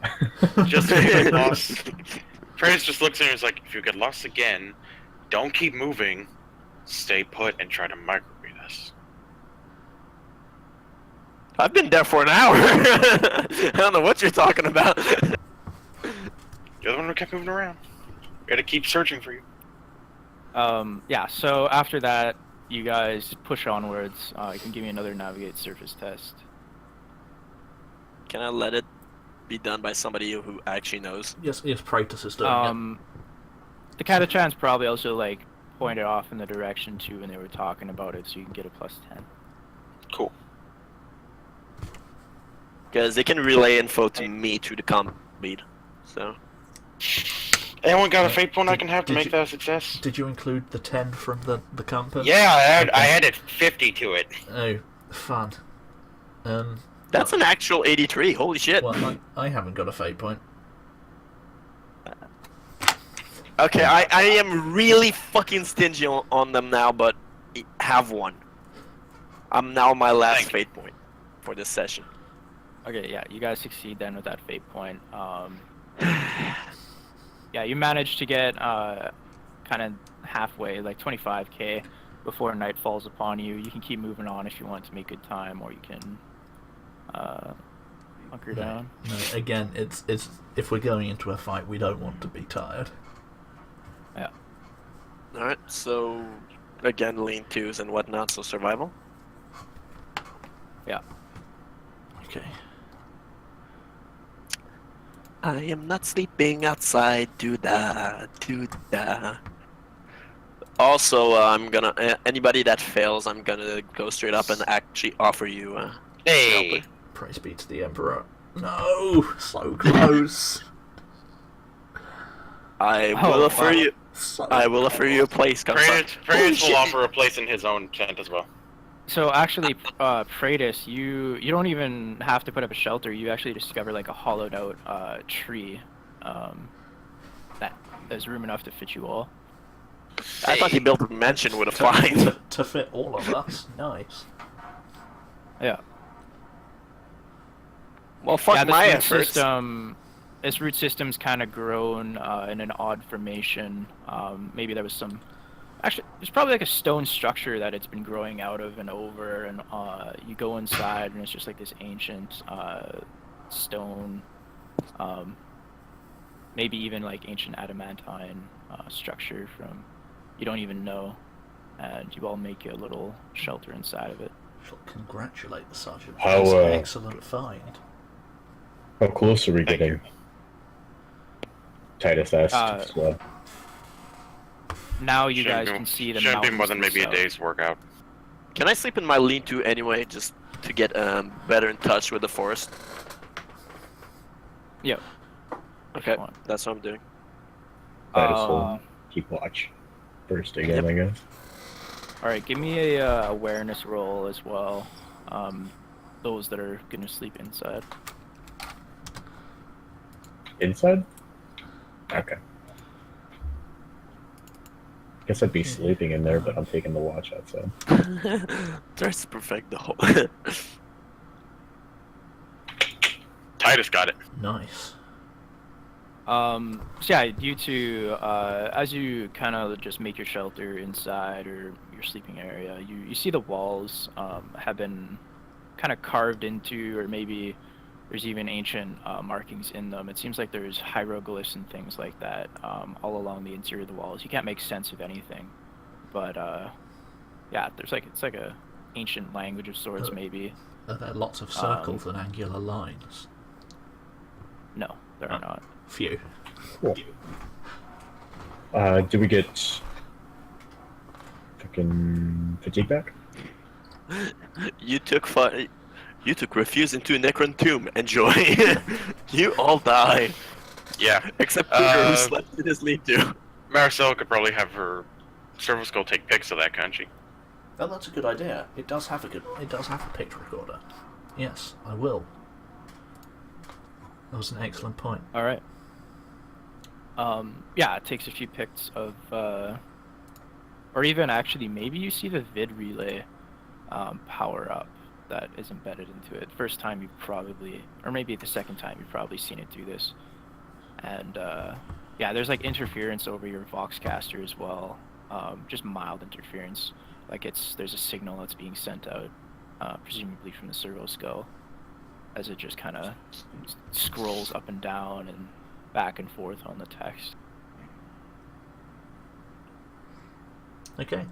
Just if you get lost. Prentice just looks at her and is like, if you get lost again, don't keep moving. Stay put and try to microbreathe us. I've been there for an hour. I don't know what you're talking about. You're the one who kept moving around. We gotta keep searching for you. Yeah, so after that, you guys push onwards. You can give me another navigate surface test. Can I let it be done by somebody who actually knows? Yes, Praetus is doing The Catachans probably also pointed off in the direction too when they were talking about it, so you can get a +10. Cool. Because they can relay info to me through the comm lead. So. Anyone got a fate point I can have to Did make you- that a success? Did you include the 10 from the compass? Yeah, I added 50 to it. Oh, fun. That's an actual 83. Holy shit. Well, I haven't got a fate point. Okay, I am really fucking stingy on them now, but have one. I'm now my last Thank you. fate point for this session. Okay, yeah, you guys succeed then with that fate point. Yeah, you managed to get kind of halfway, 25k, before night falls upon you. You can keep moving on if you want to make good time, or you can hunker down. No, again, it's if we're going into a fight, we don't want to be tired. Yeah. Alright, so again, lean twos and whatnot, so survival. Yeah. Okay. I am not sleeping outside, do-da. Also, I'm gonna, anybody that fails, I'm gonna go straight up and actually offer you, Hey! shelter. Praise be to the Emperor. No, so close. I will offer you. So I will offer you a place. Prentice Holy will shit. offer a place in his own tent as well. So actually, Praetus, you don't even have to put up a shelter. You actually discover a hollowed out tree that there's room enough to fit you all. I thought he built a mansion with a find. to fit all of us. Nice. Yeah. Well, fuck Yeah, my efforts. This root system's kind of grown in an odd formation. Maybe there was some. Actually, there's probably a stone structure that it's been growing out of and over, and you go inside and it's just this ancient stone, maybe even ancient adamantine structure from you don't even know, and you all make a little shelter inside of it. Shall congratulate the sergeant. How, That's an excellent find. How close are we Thank getting? you. Titus asked as well. Now you Shouldn't guys be- can see the Shouldn't be mountains more than maybe a themselves. day's workout. Can I sleep in my lean-to anyway, just to get better in touch with the forest? Yep. Okay, you want. that's what I'm doing. That is so Um, keep watch. First again, I guess. All right, give me a awareness roll as well. Those that are gonna sleep inside. Inside? Okay. Guess I'd be sleeping in there, but I'm taking the watch outside. Tries to perfect the whole. Titus got it. Nice. So yeah, you two, as you kind of just make your shelter inside or your sleeping area, you see the walls have been kind of carved into, or maybe there's even ancient markings in them. It seems like there's hieroglyphs and things like that all along the interior of the walls. You can't make sense of anything, but yeah, it's like a ancient language of sorts, maybe. Are there lots of circles and angular lines? No, there are not. Few. Cool. Do we get fucking fatigue back? You took refusing to Necron Tomb. Enjoy. You all die. Yeah. Except Cougar, who slept in his lean-to. Maricella could probably have her servo skull take pics of that, can't she? Oh, that's a good idea. It does have a picture recorder. Yes, I will. That was an excellent point. All right. Yeah, it takes a few pics of, or even actually maybe you see the vid relay power up that is embedded into it. First time you probably, or maybe the second time you've probably seen it do this. And yeah, there's like interference over your Voxcaster as well. Just mild interference. Like there's a signal that's being sent out, presumably from the servo skull, as it just kind of scrolls up and down and back and forth on the text. Okay.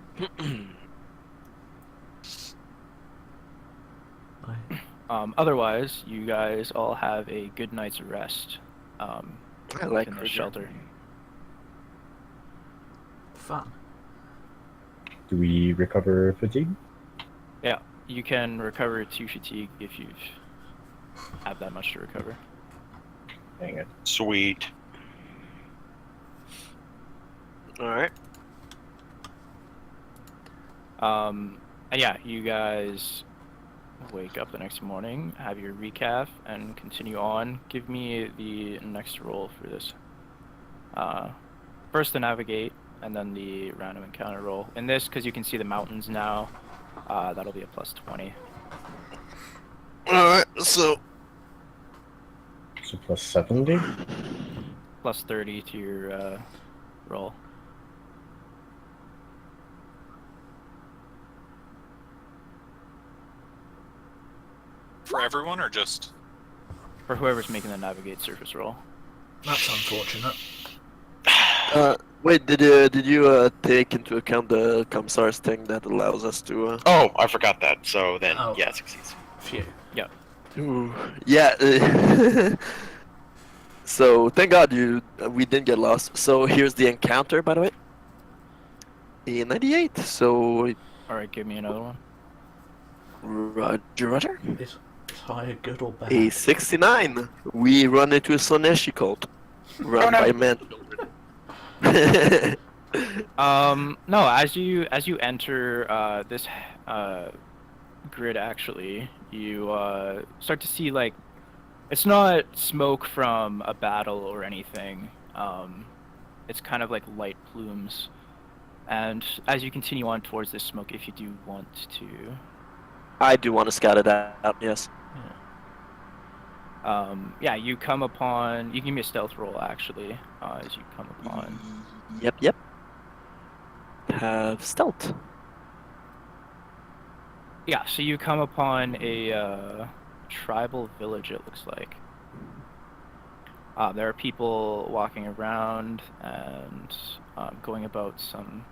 Otherwise, you guys all have a good night's rest I like in the Cougar. shelter. Fun. Do we recover fatigue? Yeah, you can recover 2 fatigue if you have that much to recover. Dang it. Sweet. Alright. And yeah, you guys wake up the next morning, have your recap, and continue on. Give me the next roll for this. First the navigate, and then the random encounter roll. In this, because you can see the mountains now, that'll be a +20. Alright, so So plus 70? +30 to your roll. For everyone or just? For whoever's making the navigate surface roll. That's unfortunate. wait, did you take into account the Commissar's thing that allows us to Oh, I forgot that. So then, Oh. yeah, it succeeds. Phew. Ooh, yeah. So thank God we didn't get lost. So here's the encounter, by the way. A 98. So Alright, give me another one. Roger. Is higher good or bad? A 69. We run into a Soneshi cult, run by men. No, as you enter this grid, actually, you start to see, like, it's not smoke from a battle or anything. It's kind of like light plumes. And as you continue on towards this smoke, if you do want to, I do want to scout it out, yes. yeah, you come upon. You can give me a stealth roll, actually, as you come upon. Yep. Have stealth. Yeah, so you come upon a tribal village, it looks like. There are people walking around and going about some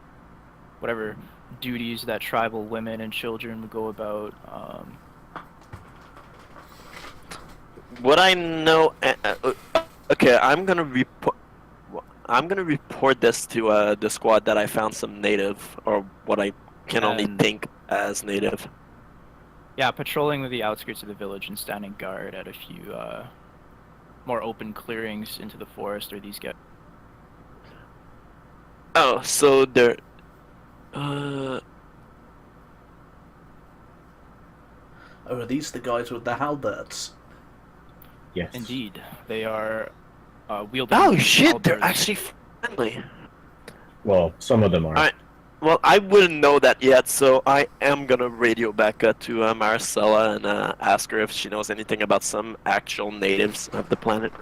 whatever duties that tribal women and children would go about. What I know, okay, I'm gonna report this to the squad that I found some native, or what I can only And think as native. Yeah, patrolling the outskirts of the village and standing guard at a few more open clearings into the forest are these guys. Oh, so they're... Uh, Oh, are these the guys with the halberds? Yes. Indeed, they are wielding. oh shit, they're halberds. actually friendly. Well, some of them are. Alright. Well, I wouldn't know that yet, so I am gonna radio back to Maracella and ask her if she knows anything about some actual natives of the planet.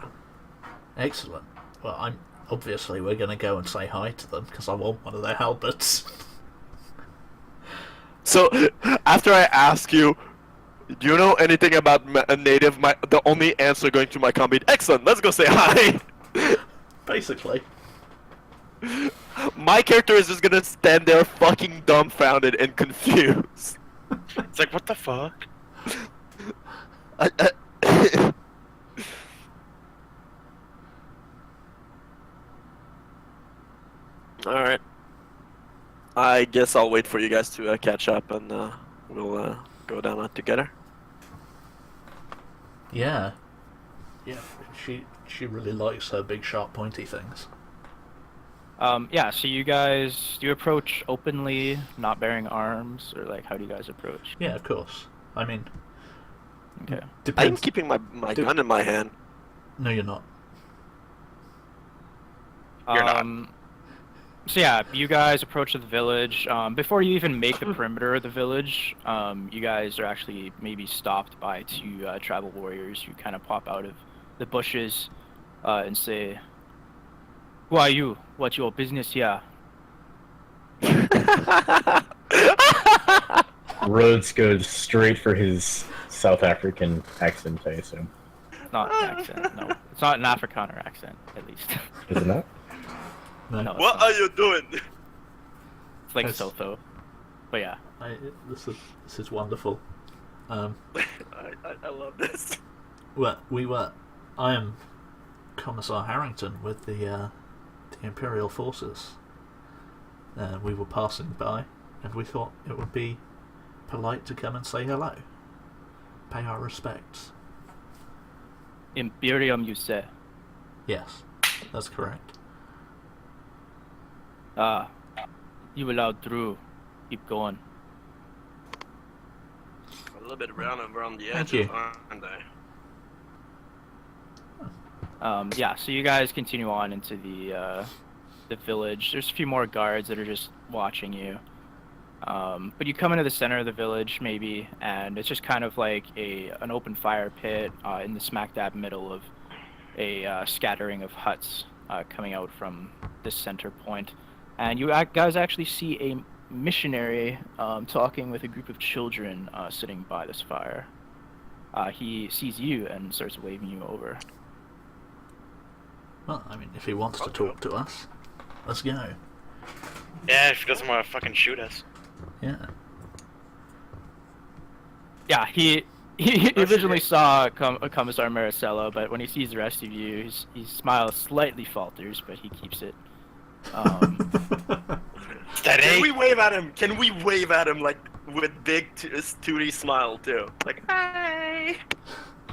Excellent. Well, obviously we're gonna go and say hi to them because I want one of their halberds. So, after I ask you, do you know anything about a native? The only answer going to my comment, excellent, let's go say hi! Basically. My character is just gonna stand there fucking dumbfounded and confused. It's like, what the fuck? Alright. I guess I'll wait for you guys to catch up and we'll go down together. Yeah. Yeah, she really likes her big sharp pointy things. Yeah, so you guys, do you approach openly, not bearing arms, or like how do you guys approach? Yeah, of course. I mean, Okay. I'm depends. keeping my gun in my hand. No, you're not. You're not. So yeah, you guys approach the village. Before you even make the perimeter of the village, you guys are actually maybe stopped by two tribal warriors who kind of pop out of the bushes and say, "Who are you? What's your business here?" Rhodes goes straight for his South African accent, I assume. Not an accent, no. It's not an Afrikaner accent, at least. Is it not? No. No, it's What not. are you doing? It's like It's- Sotho. But yeah. This is wonderful. I love this. I am Commissar Harrington with the Imperial Forces. We were passing by, and we thought it would be polite to come and say hello. Pay our respects. Imperium, you say? Yes, that's correct. You allowed through. Keep going. A little bit around the Thank edges, you. aren't they? Yeah, so you guys continue on into the village. There's a few more guards that are just watching you. But you come into the center of the village, maybe, and it's just kind of like an open fire pit in the smack dab middle of a scattering of huts coming out from this center point. And you guys actually see a missionary talking with a group of children sitting by this fire. He sees you and starts waving you over. Well, I mean, if he wants to talk to us, let's go. Yeah, if he doesn't want to fucking shoot us. Yeah. Yeah, he originally saw Commissar Maracella, but when he sees the rest of you, he smiles, slightly falters, but he keeps it. Can Steady. we wave at him? Can we wave at him like with big tooty smile too? Like, hi.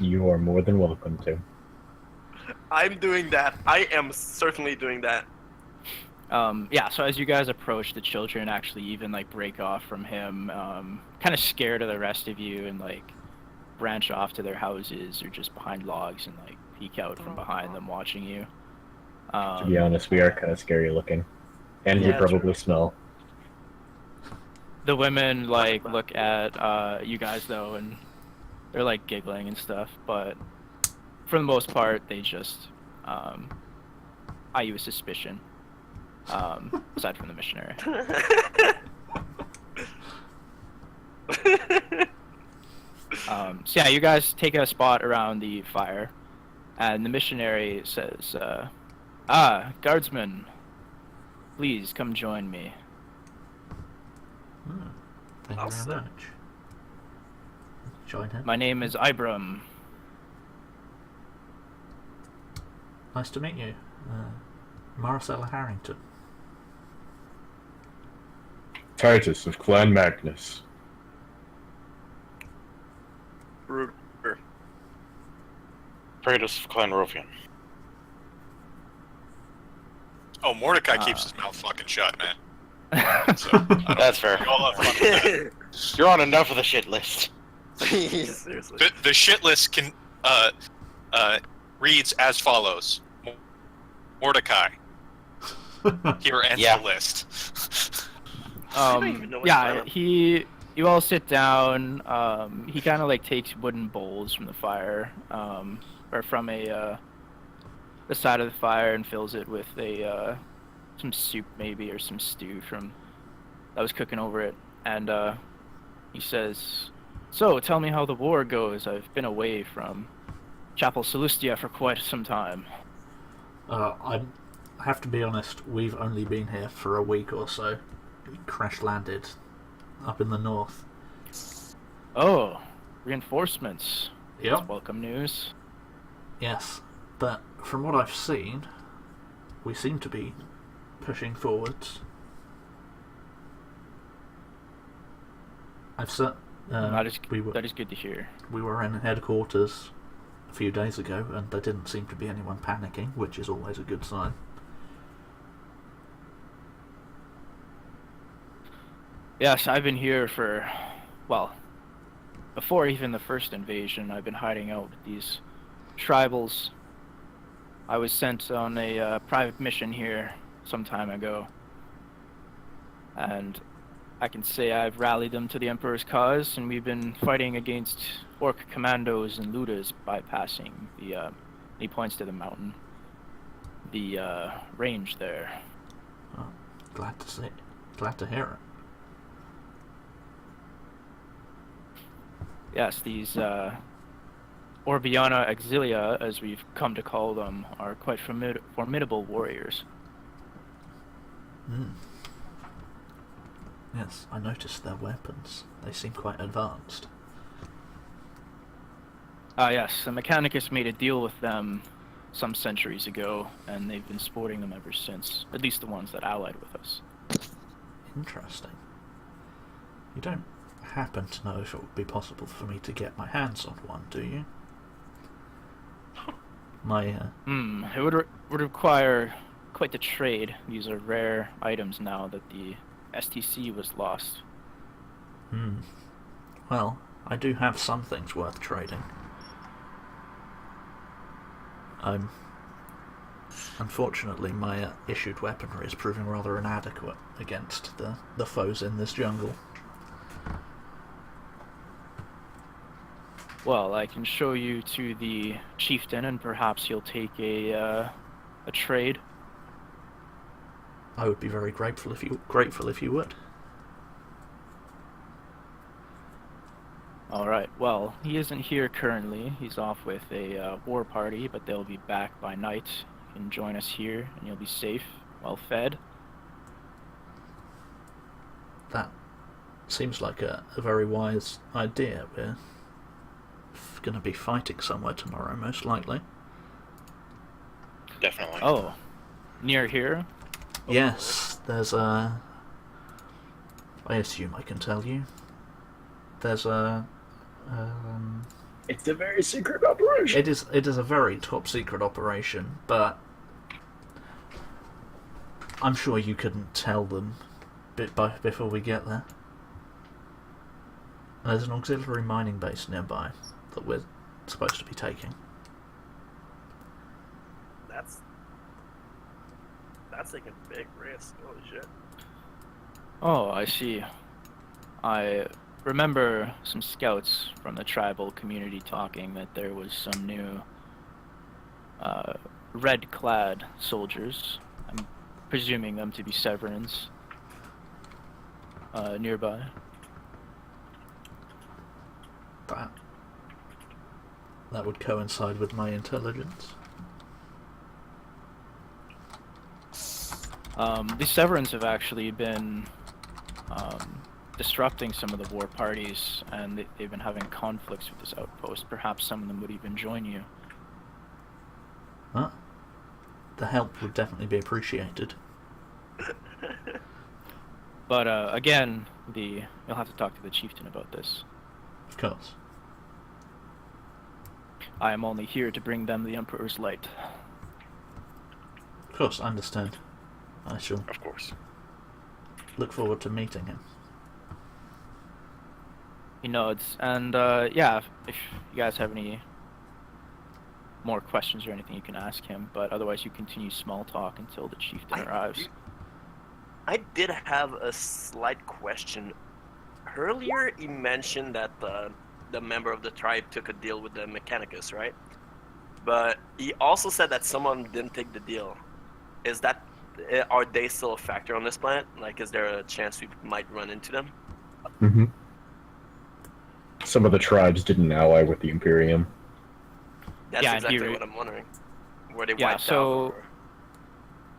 You are more than welcome to. I'm doing that. I am certainly doing that. Yeah, so as you guys approach, the children actually even like break off from him, kind of scared of the rest of you, and like branch off to their houses or just behind logs and like peek out from behind them watching you. To be honest, we are kind of scary looking. And we Yeah, probably smell. The women like look at you guys though, and they're like giggling and stuff, but for the most part, they just eye you with suspicion. Aside from the missionary. So yeah, you guys take a spot around the fire, and the missionary says, guardsmen, please come join me. Thank I'll you sit. very much. Join him. My name is Ibram. Nice to meet you. Maracella Harrington. Titus of Clan Magnus. Ruder. Praetus of Clan Rovian. Oh, Mordecai keeps his mouth fucking shut, man. So, That's fair. I'll have fun with that. You're on enough of the shit list. Seriously. The shit list can reads as follows. Mordecai. Here ends Yeah. the list. don't even know what's Yeah, going you all sit down. He kind of like takes wooden bowls from the fire, or from the side of the fire, and fills it with some soup maybe, or some stew from that was cooking over it. And he says, "So, tell me how the war goes. I've been away from Chapel Celestia for quite some time." I have to be honest, we've only been here for a week or so. We crash landed up in the north. Oh, reinforcements. Yep. That's welcome news. Yes, but from what I've seen, we seem to be pushing forwards. That is we were good to hear. we were in headquarters a few days ago, and there didn't seem to be anyone panicking, which is always a good sign. Yes, I've been here for, well, before even the first invasion. I've been hiding out with these tribals. I was sent on a private mission here some time ago, and I can say I've rallied them to the Emperor's cause, and we've been fighting against orc commandos and looters, bypassing the, he points to the mountain, the range there. Oh, glad to hear it. Yes, these Orbiana Exilia, as we've come to call them, are quite formidable warriors. Yes, I noticed their weapons. They seem quite advanced. Yes, the Mechanicus made a deal with them some centuries ago, and they've been sporting them ever since, at least the ones that allied with us. Interesting. You don't happen to know if it would be possible for me to get my hands on one, do you? It would require quite the trade. These are rare items now that the STC was lost. Well, I do have some things worth trading. Unfortunately, my issued weaponry is proving rather inadequate against the foes in this jungle. Well, I can show you to the chieftain, and perhaps he'll take a trade. I would be very grateful if you would. Alright, well, he isn't here currently. He's off with a war party, but they'll be back by night. You can join us here, and you'll be safe, well fed. That seems like a very wise idea. We're going to be fighting somewhere tomorrow, most likely. Definitely. Oh, near here? Yes, there's a... I assume I can tell you. There's a... It's a very secret operation. It is a very top secret operation, but I'm sure you couldn't tell them before we get there. There's an auxiliary mining base nearby that we're supposed to be taking. That's like a big risk. Holy shit. Oh, I see. I remember some scouts from the tribal community talking that there was some new red-clad soldiers. I'm presuming them to be Severans nearby. That would coincide with my intelligence. The Severans have actually been disrupting some of the war parties, and they've been having conflicts with this outpost. Perhaps some of them would even join you. Huh? The help would definitely be appreciated. But again, you'll have to talk to the chieftain about this. Of course. I am only here to bring them the Emperor's light. Of course, I understand. I shall Of course. look forward to meeting him. He nods, and yeah, if you guys have any more questions or anything, you can ask him. But otherwise, you continue small talk until the chieftain arrives. I did have a slight question. Earlier, you mentioned that the member of the tribe took a deal with the Mechanicus, right? But he also said that someone didn't take the deal. Is that are they still a factor on this planet? Like, is there a chance we might run into them? Mm-hmm. Some of the tribes didn't ally with the Imperium. That's Yeah, exactly what I'm wondering. Were they Yeah, wiped so- out? Or...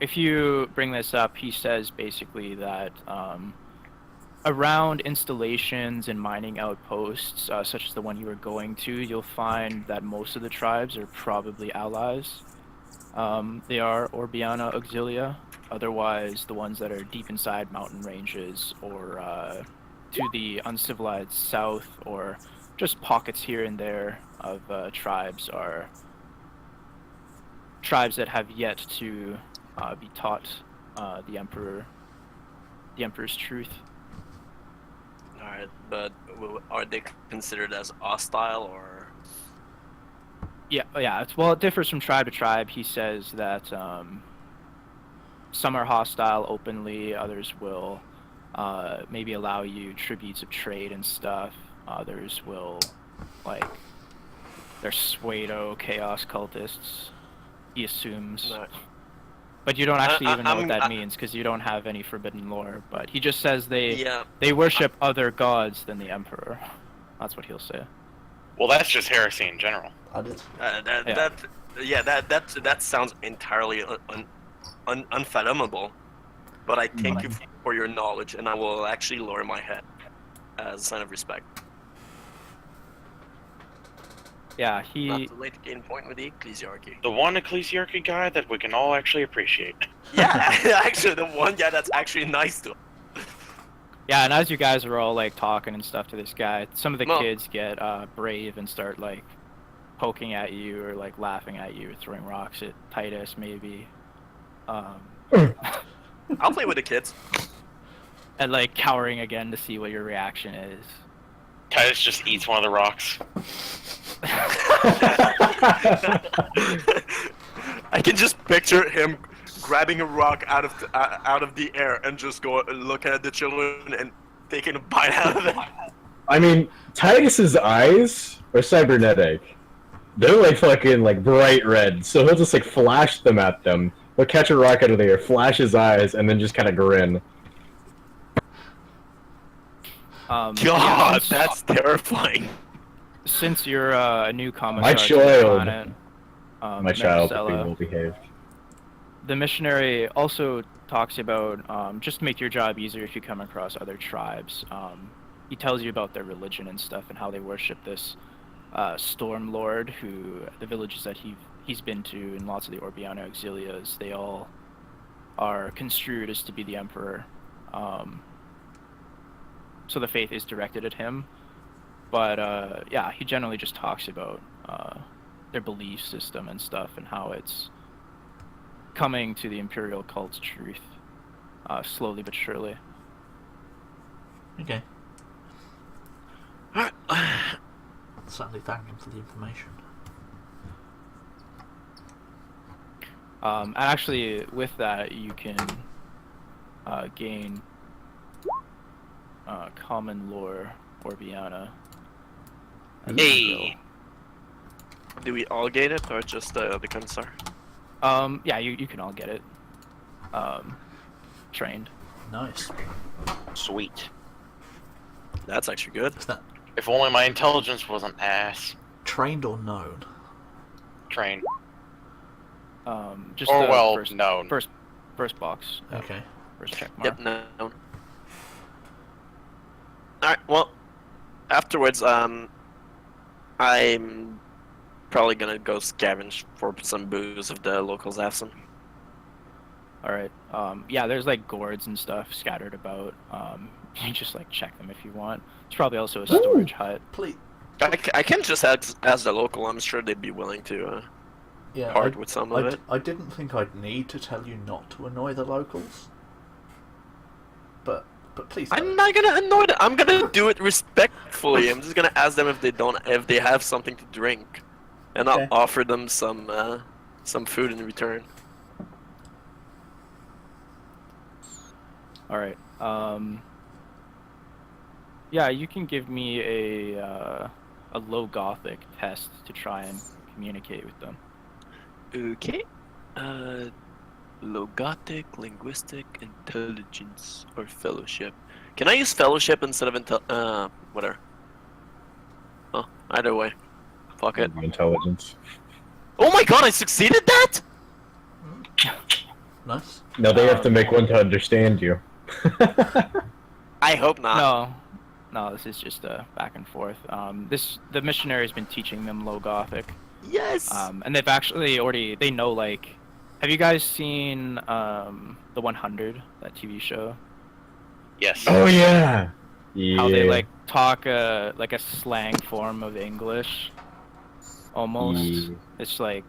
If you bring this up, he says basically that around installations and mining outposts, such as the one you were going to, you'll find that most of the tribes are probably allies. They are Orbiana Auxilia. Otherwise, the ones that are deep inside mountain ranges or to the uncivilized south or just pockets here and there of tribes are tribes that have yet to be taught the Emperor's truth. Alright, but are they considered as hostile or? Yeah. Well, it differs from tribe to tribe. He says that some are hostile openly, others will maybe allow you tributes of trade and stuff. Others will, like, they're pseudo chaos cultists. He assumes. No. But you don't actually even know what that I'm- means because you don't have any forbidden lore. But he just says Yeah. they worship other gods than the Emperor. That's what he'll say. Well, that's just heresy in general. I did. That sounds entirely unfathomable. But I thank you for your knowledge, and I will actually lower my head as a sign of respect. Yeah, Not he. too late to gain point with the ecclesiarchy. The one ecclesiarchy guy that we can all actually appreciate. Yeah, actually, the one guy that's actually nice to him. Yeah, and as you guys are all like talking and stuff to this guy, some of the Well- kids get brave and start like poking at you or like laughing at you or throwing rocks at Titus maybe. I'll play with the kids. And like cowering again to see what your reaction is. Titus just eats one of the rocks. I can just picture him grabbing a rock out of the air and just go looking at the children and taking a bite out of it. I mean, Titus's eyes are cybernetic. They're like fucking like bright red, so he'll just like flash them at them. He'll catch a rock out of the air, flash his eyes, and then just kind of grin. God, yeah, that's terrifying. since you're a new commissar to the child. planet, My child is Maracella, being well behaved. the missionary also talks about just to make your job easier if you come across other tribes. He tells you about their religion and stuff and how they worship this Storm Lord, who the villages that he's been to and lots of the Orbiana Auxilias, they all are construed as to be the Emperor. So the faith is directed at him. But yeah, he generally just talks about their belief system and stuff and how it's coming to the Imperial cult's truth slowly but surely. Okay. Certainly thank him for the information. And actually, with that, you can gain common lore Orbiana. as a Hey. Do we all gain it or just the Commissar? skill. Yeah, you can all get it. Trained. Nice. Sweet. That's actually good. Is that If only my intelligence wasn't ass. trained or known? Trained. Just Or the well, first, known. first box. Okay. First check mark. Yep, no. Alright, well, afterwards, I'm probably gonna go scavenge for some booze if the locals have some. All right. Yeah, there's like gourds and stuff scattered about. You just like check them if you want. It's probably also a storage hut. Please, I can just ask the local. I'm sure they'd be willing to Yeah, part with some of it. I didn't think I'd need to tell you not to annoy the locals. But please don't. I'm not gonna annoy them. I'm gonna do it respectfully. I'm just gonna ask them if they have something to drink, and Okay. I'll offer them some food in return. All right. Yeah, you can give me a low Gothic test to try and communicate with them. Okay. Low Gothic, linguistic, intelligence, or fellowship. Can I use fellowship instead of whatever? Oh, either way. Fuck it. Intelligence. Oh my god, I succeeded that? Nice. Now they have to make one to understand you. I hope not. No, this is just back and forth. The missionary's been teaching them Low Gothic. Yes. And they've actually they know, like, have you guys seen the 100, that TV show? Yes. Oh yeah. Yeah. How they like talk like a slang form of English, almost. Yeah. It's like,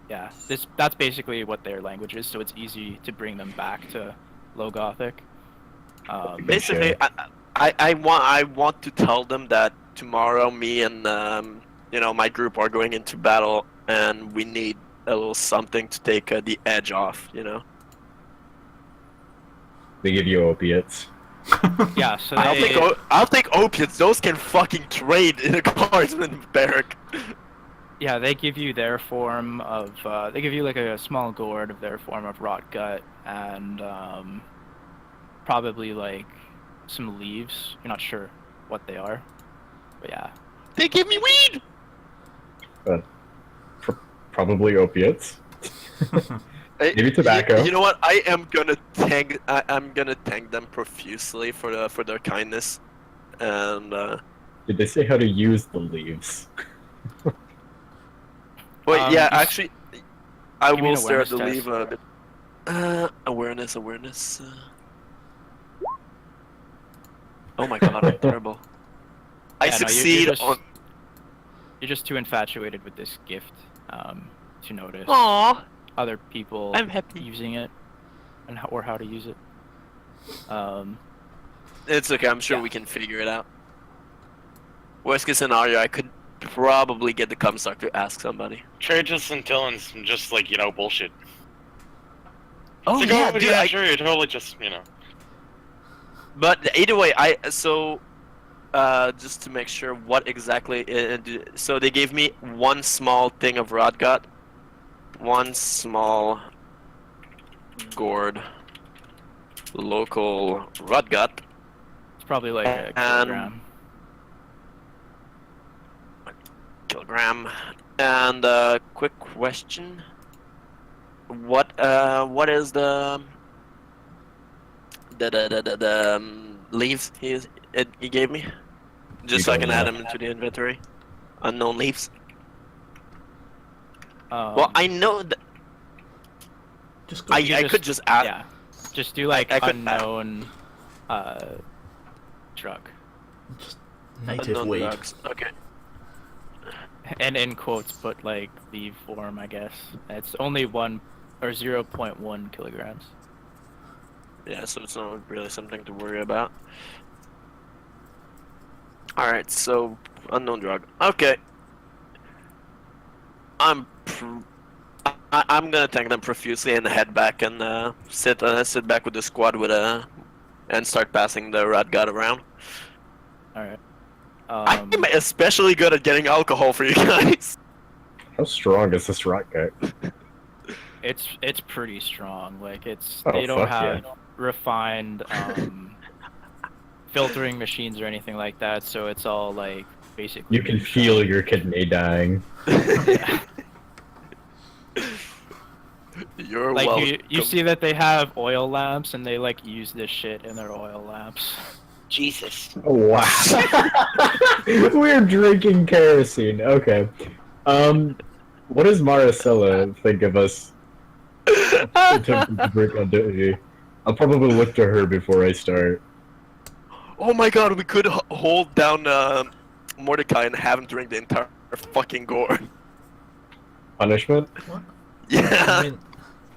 yeah, that's basically what their language is. So it's easy to bring them back to Low Gothic. Basically, I want to tell them that tomorrow me and my group are going into battle, and we need a little something to take the edge off. They give you opiates. Yeah, so I'll take opiates. Those can fucking trade in a guardsman barrack. yeah, they give you their form of they give you like a small gourd of their form of rot gut, and probably like some leaves. You're not sure what they are, but yeah. They give me weed. Probably opiates. Maybe tobacco. You know what? I'm gonna thank them profusely for their kindness, and Did they say how to use the leaves? wait, yeah, just actually, I give me will an stare at the awareness leave test. a bit. Awareness. Oh my god, I'm terrible. I Yeah, no, succeed on. You're just too infatuated with this gift to notice Aww, other people I'm happy. using it and or how to use it. It's okay. I'm sure Yeah. we can figure it out. Worst case scenario, I could probably get the Commissar to ask somebody. Trajan and Tillins just like, bullshit. Oh It's like, yeah, oh, dude. yeah, sure, you're totally just, But either way, just to make sure what exactly. So they gave me one small thing of rot gut, one small gourd, local rot gut. It's probably like a And- kilogram. And quick question: what is the leaves he gave me? Just so I can add them into the inventory. Unknown leaves. Well, I know that Just go. I could just add. yeah, just do like I could- unknown drug, Just native Unknown weed. drugs. Okay. and in quotes put like leaf form, I guess. It's only 0.1 kilograms. Yeah, so it's not really something to worry about. Alright, so unknown drug. Okay. I'm gonna thank them profusely and head back and sit back with the squad and start passing the rat god around. All right. I'm especially good at getting alcohol for you guys. How strong is this rock guy? It's pretty strong. Like Oh, they don't fuck have yeah. refined filtering machines or anything like that, so it's all like basically. You can feel your kidney dying. You're Like welcome. you see that they have oil lamps and they like use this shit in their oil lamps. Jesus. Oh, wow. We're drinking kerosene. Okay. What does Maracella think of us attempting to break on duty? I'll probably look to her before I start. Oh my god, we could hold down Mordecai and have him drink the entire fucking gore. Punishment? Yeah. I mean,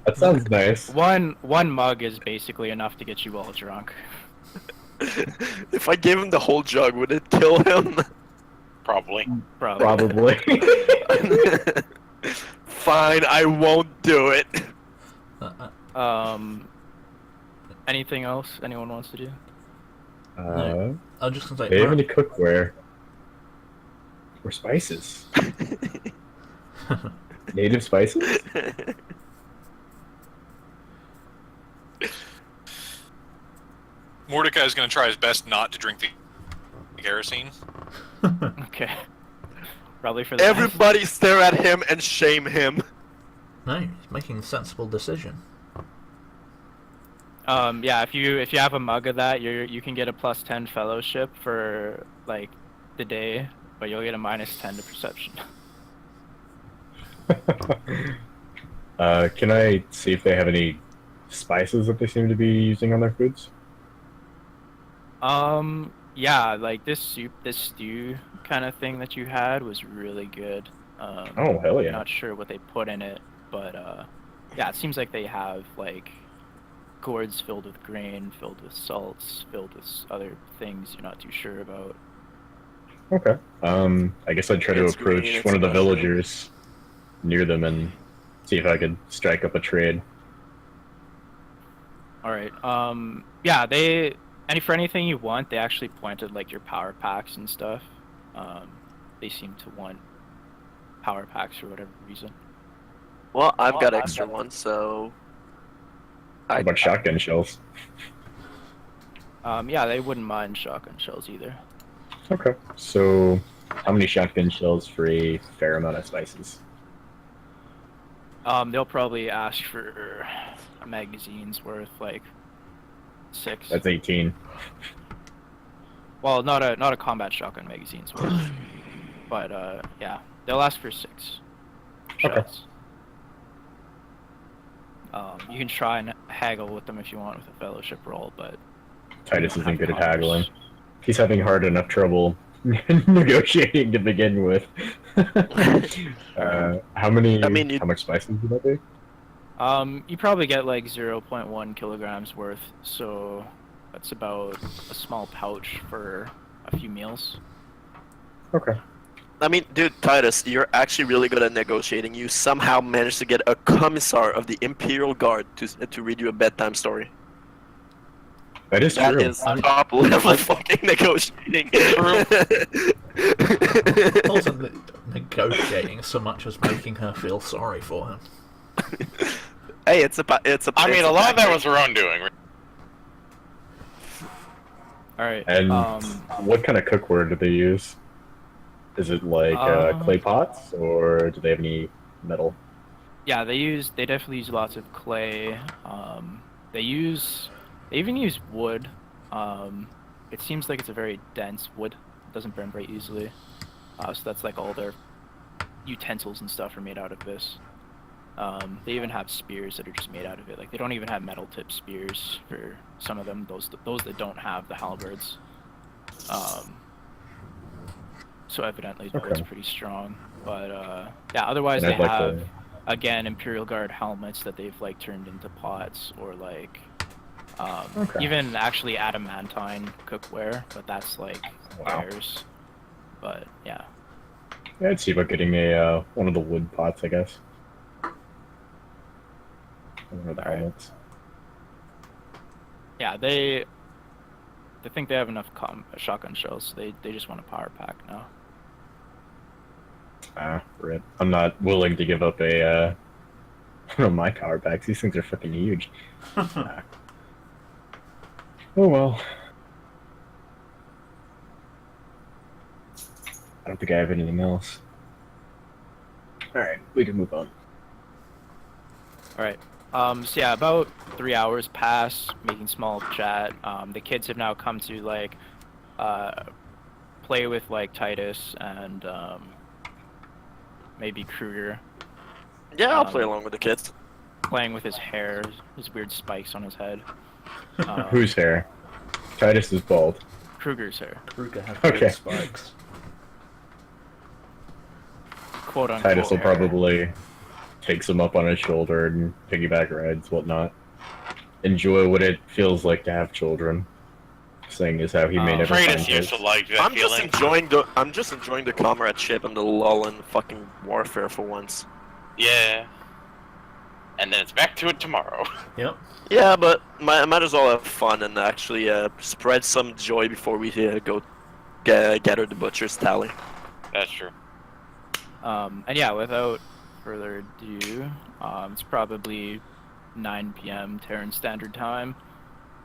That sounds nice. One mug is basically enough to get you all drunk. If I gave him the whole jug, would it kill him? Probably. Probably. Fine, I won't do it. Anything else anyone wants to do? No. I was just gonna say, Do they have any cookware? Or spices? Native spices? Mordecai's going to try his best not to drink the kerosene. Okay. Probably for the best. Everybody stare at him and shame him. no, he's making a sensible decision. Yeah, if you have a mug of that, you can get a +10 fellowship for like the day, but you'll get a -10 to perception. Can I see if they have any spices that they seem to be using on their foods? Yeah, like this stew kind of thing that you had was really good. Oh, hell yeah. Not sure what they put in it, but yeah, it seems like they have like gourds filled with grain, filled with salts, filled with other things you're not too sure about. Okay. I guess I'd try to It's approach green, one of the it's mushroom. villagers near them and see if I could strike up a trade. All right. Yeah, for anything you want, they actually pointed like your power packs and stuff. They seem to want power packs for whatever reason. Well, I've got extra ones, so... How about shotgun shells? Yeah, they wouldn't mind shotgun shells either. Okay. So, how many shotgun shells for a fair amount of spices? They'll probably ask for a magazine's worth, like 6. That's 18. Well, not a combat shotgun magazine's worth, but yeah, they'll ask for 6 Okay. shots. You can try and haggle with them if you want with a fellowship roll, but Titus don't isn't have good at commerce. haggling. He's having hard enough trouble negotiating to begin with. How many? I mean, how much spices would that be? You probably get like 0.1 kilograms worth, so that's about a small pouch for a few meals. Okay. I mean, dude, Titus, you're actually really good at negotiating. You somehow managed to get a commissar of the Imperial Guard to read you a bedtime story. That is That true. is top level fucking negotiating. It wasn't negotiating so much as making her feel sorry for him. Hey, it's a. I mean, a lot of that was her own doing. All right. And what kind of cookware do they use? Is it like clay pots, or do they have any metal? Yeah, they definitely use lots of clay. They even use wood. It seems like it's a very dense wood. It doesn't burn very easily. So that's like all their utensils and stuff are made out of this. They even have spears that are just made out of it. Like they don't even have metal tip spears for some of them. Those that don't have the halberds. So evidently the wood's pretty strong. But yeah, otherwise And they I'd like have to- again Imperial Guard helmets that they've like turned into pots, or like even actually adamantine cookware, but that's like Wow. theirs. But yeah. Yeah, I'd see about getting a one of the wood pots, I guess. One of the Alright. helmets. Yeah, they think they have enough shotgun shells. They just want a power pack now. Rip. I'm not willing to give up a one of my power packs. These things are fucking huge. Oh well. I don't think I have anything else. Alright, we can move on. All right. So yeah, about 3 hours pass, making small chat. The kids have now come to like play with like Titus and maybe Kruger, Yeah, I'll play along with the kids. playing with his hair, his weird spikes on his head. Whose hair? Titus is bald. Kruger's hair. Kruger has Okay. weird spikes. quote unquote. Titus will heir. probably take some up on his shoulder and piggyback rides, whatnot. Enjoy what it feels like to have children. Saying is how he may never find Kratos used his. to like that I'm feeling. just enjoying the comradeship and the lull in fucking warfare for once. Yeah. And then it's back to it tomorrow. Yep. Yeah, but might as well have fun and actually spread some joy before we go gather the butcher's tally. That's true. And yeah, without further ado, it's probably 9 p.m. Terran Standard Time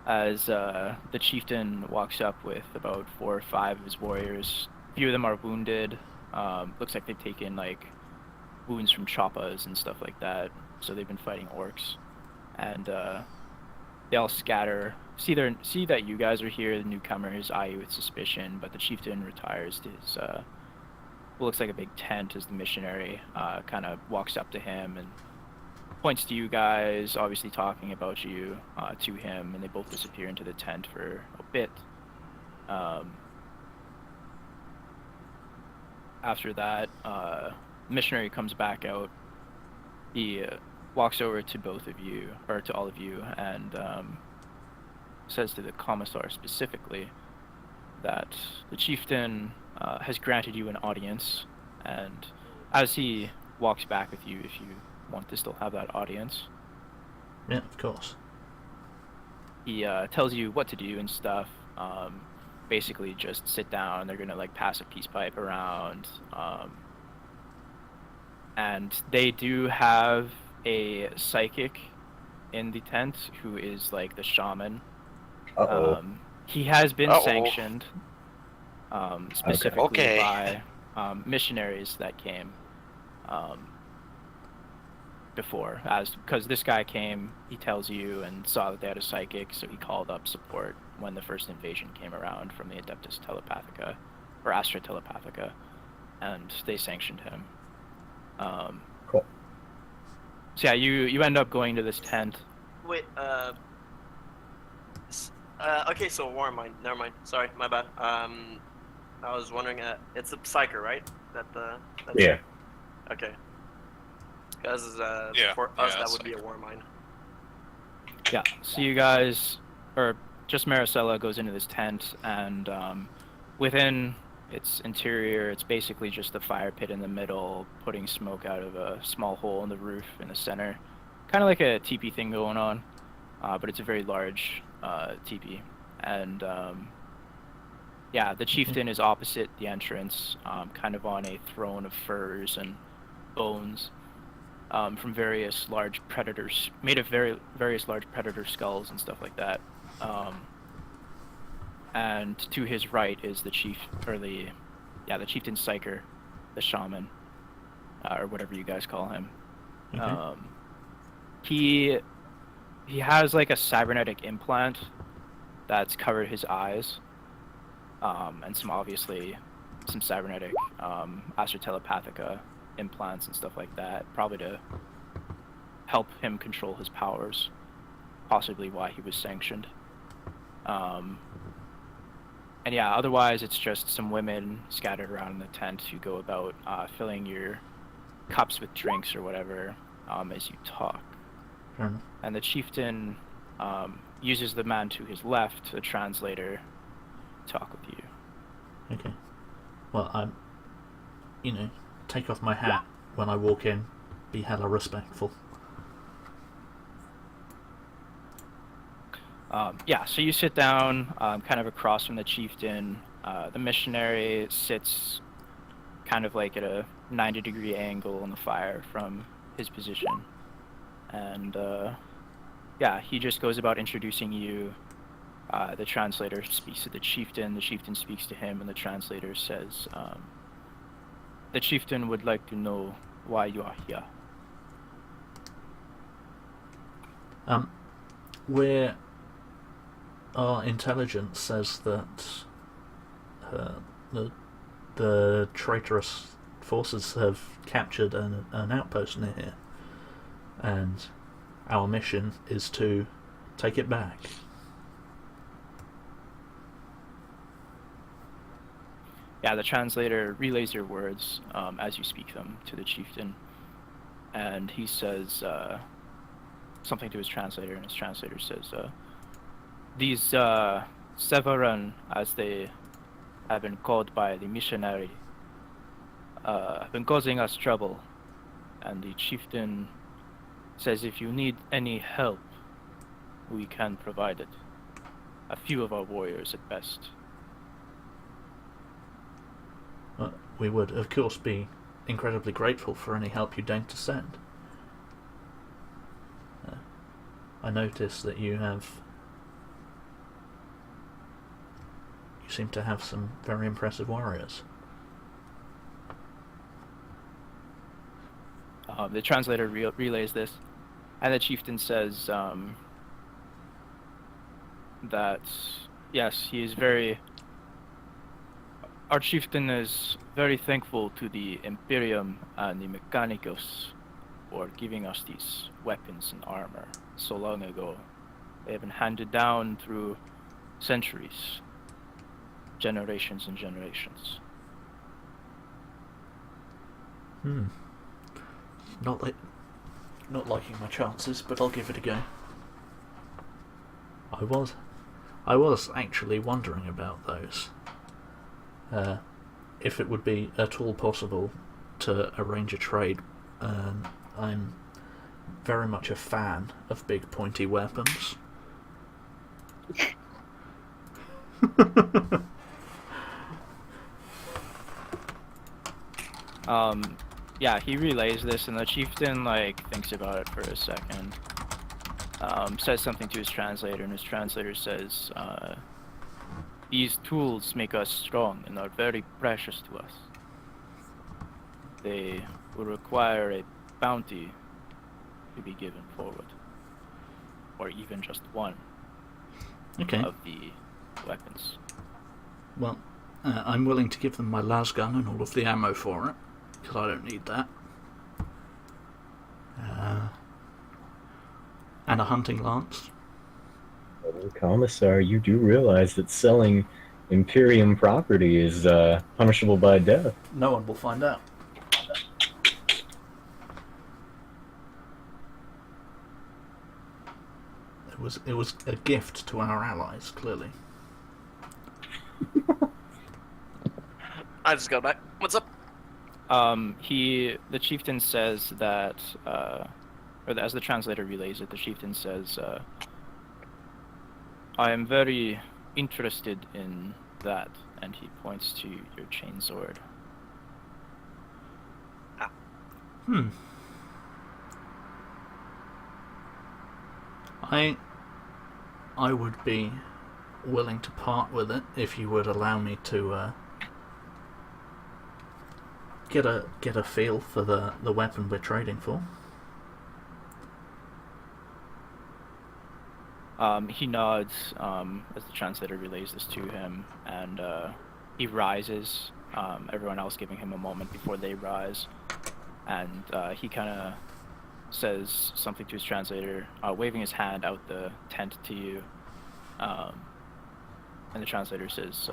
as the chieftain walks up with about 4 or 5 of his warriors. A few of them are wounded. Looks like they've taken like wounds from choppas and stuff like that. So they've been fighting orcs, and they all scatter. See that you guys are here. The newcomers eye you with suspicion, but the chieftain retires to his what looks like a big tent as the missionary kind of walks up to him and points to you guys, obviously talking about you to him, and they both disappear into the tent for a bit. After that, the missionary comes back out. He walks over to both of you, or to all of you, and says to the commissar specifically that the chieftain has granted you an audience, and as he walks back with you, if you want to still have that audience, Yeah, of course. he tells you what to do and stuff. Basically just sit down. They're gonna like pass a peace pipe around, and they do have a psychic in the tent who is like the shaman. Uh-oh. He has been Uh-oh. sanctioned specifically Okay. by missionaries that came before, because this guy came, he tells you, and saw that they had a psychic, so he called up support when the first invasion came around from the Adeptus Telepathica, or Astra Telepathica, and they sanctioned him. Cool. So yeah, you end up going to this tent. Wait, okay, so war mind. Never mind. Sorry, my bad. I was wondering, it's a psyker, right? That's Yeah. Okay. Because Yeah, for us, yeah, that would be a psyker. war mine. Yeah, so you guys, or just Maracella goes into this tent, and within its interior, it's basically just a fire pit in the middle, putting smoke out of a small hole in the roof in the center. Kind of like a teepee thing going on, but it's a very large teepee. And yeah, the chieftain is opposite the entrance, kind of on a throne of furs and bones from various large predators, made of various large predator skulls and stuff like that. And to his right is the chieftain psyker, the shaman, or whatever you guys call him. Okay. He has like a cybernetic implant that's covered his eyes, and some cybernetic Astra Telepathica implants and stuff like that, probably to help him control his powers, possibly why he was sanctioned. And yeah, otherwise it's just some women scattered around in the tent who go about filling your cups with drinks or whatever as you talk. Fair enough. And the chieftain uses the man to his left, a translator, to talk with you. Okay. Well, I'm, take off my hat when I walk in. Be hella respectful. Yeah, so you sit down kind of across from the chieftain. The missionary sits kind of like at a 90-degree angle on the fire from his position. And yeah, he just goes about introducing you. The translator speaks to the chieftain speaks to him, and the translator says, the chieftain would like to know why you are here. Our intelligence says that the traitorous forces have captured an outpost near here, and our mission is to take it back. yeah, the translator relays your words as you speak them to the chieftain, and he says something to his translator, and his translator says, "These Severan, as they have been called by the missionary, have been causing us trouble, and the chieftain says if you need any help, we can provide it. A few of our warriors at best." We would, of course, be incredibly grateful for any help you deign to send. I notice that you seem to have some very impressive warriors. The translator relays this, and the chieftain says that, yes, he is very... Our chieftain is very thankful to the Imperium and the Mechanicus for giving us these weapons and armor so long ago. They have been handed down through centuries, generations and generations. Not liking my chances, but I'll give it a go. I was actually wondering about those. If it would be at all possible to arrange a trade. I'm very much a fan of big pointy weapons. Yeah, he relays this, and the chieftain thinks about it for a second. Says something to his translator, and his translator says, "These tools make us strong and are very precious to us. They will require a bounty to be given forward, or even just one of the weapons." Well, I'm willing to give them my lasgun and all of the ammo for it, because I don't need that. And a hunting lance. Commissar, you do realize that selling Imperium property is punishable by death. No one will find out. It was a gift to our allies, clearly. I just got back. What's up? The chieftain says that, as the translator relays it, the chieftain says, "I am very interested in that," and he points to your chainsword. I would be willing to part with it if you would allow me to get a feel for the weapon we're trading for. He nods as the translator relays this to him, and he rises, everyone else giving him a moment before they rise, and he kind of says something to his translator, waving his hand out the tent to you, and the translator says,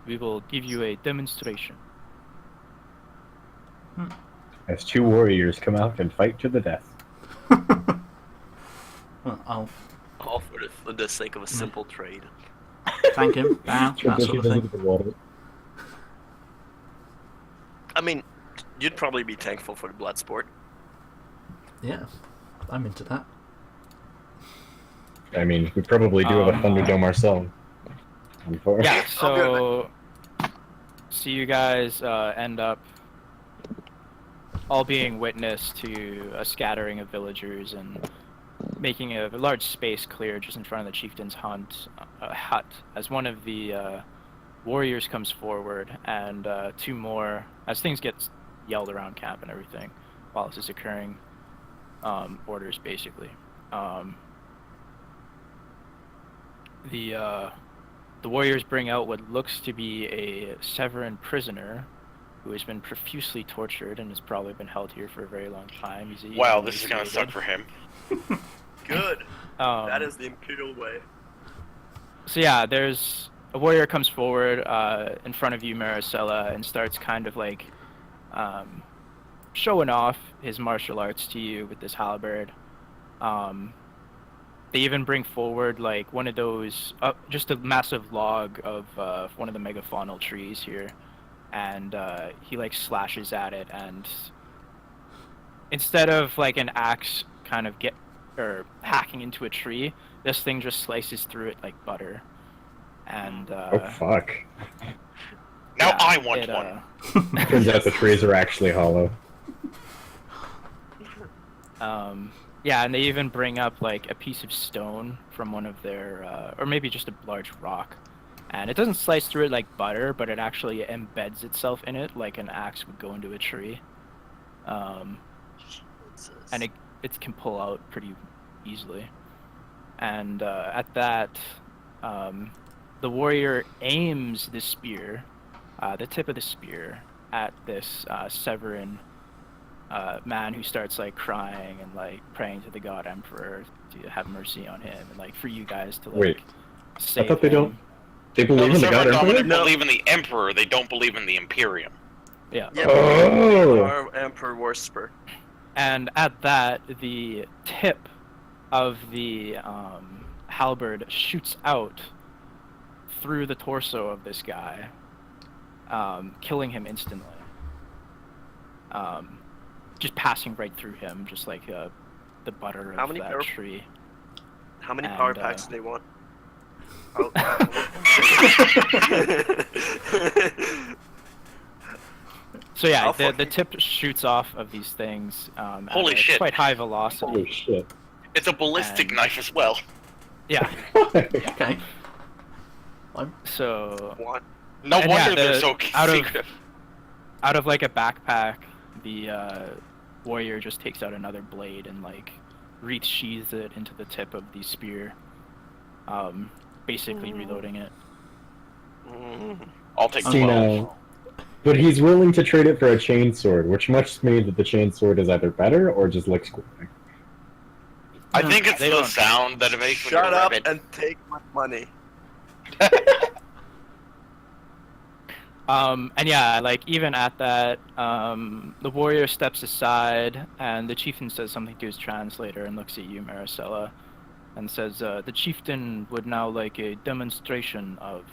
"We will give you a demonstration." As two warriors come out and fight to the death. Well, All for the sake of a simple trade. thank him, bow, that sort of thing. I mean, you'd probably be thankful for the blood sport. Yeah, I'm into that. I mean, we probably do have a Thunderdome ourselves. Yeah, so you guys end up all being witness to a scattering of villagers and making a large space clear just in front of the chieftain's hut as one of the warriors comes forward, and two more, as things get yelled around camp and everything while this is occurring, orders basically. The warriors bring out what looks to be a Severan prisoner who has been profusely tortured and has probably been held here for a very long time. He's Wow, this is gonna suck for him. Good. That is the Imperial way. So yeah, there's a warrior comes forward in front of you, Maracella, and starts kind of like showing off his martial arts to you with this halberd. They even bring forward like one of those, just a massive log of one of the megafaunal trees here, and he like slashes at it, and instead of like an axe kind of hacking into a tree, this thing just slices through it like butter. And Oh fuck! Now yeah, I want one. Turns out the trees are actually hollow. Yeah, and they even bring up like a piece of stone from one of their, or maybe just a large rock, and it doesn't slice through it like butter, but it actually embeds itself in it like an axe would go into a tree. And it can pull out pretty easily. And at that, the warrior aims the spear, the tip of the spear, at this Severan man who starts like crying and like praying to the god emperor to have mercy on him, and like for you guys to like Wait, save I thought they him. don't. They believe in the god emperor? They believe in the emperor. They don't believe in the Imperium. Yeah. Yeah, Oh. our Emperor Worsper. And at that, the tip of the halberd shoots out through the torso of this guy, killing him instantly. Just passing right through him, just like the butter How of many that tree. How many And, power packs do they want? Oh. So yeah, I'll the fucking- tip shoots off of these things. And Holy it's shit. quite high velocity. Holy shit! It's a ballistic And- knife as well. Yeah. Okay. So What? No And wonder yeah, they're the- so out of- secretive. out of like a backpack, the warrior just takes out another blade and like sheathes it into the tip of the spear, basically reloading it. I'll take See 12. now, but he's willing to trade it for a chainsword, which must mean that the chainsword is either better or just looks cool. I think it's They the don't- sound that it makes when Shut you up rev it. and take my money. And yeah, like even at that, the warrior steps aside, and the chieftain says something to his translator and looks at you, Maracella, and says, "The chieftain would now like a demonstration of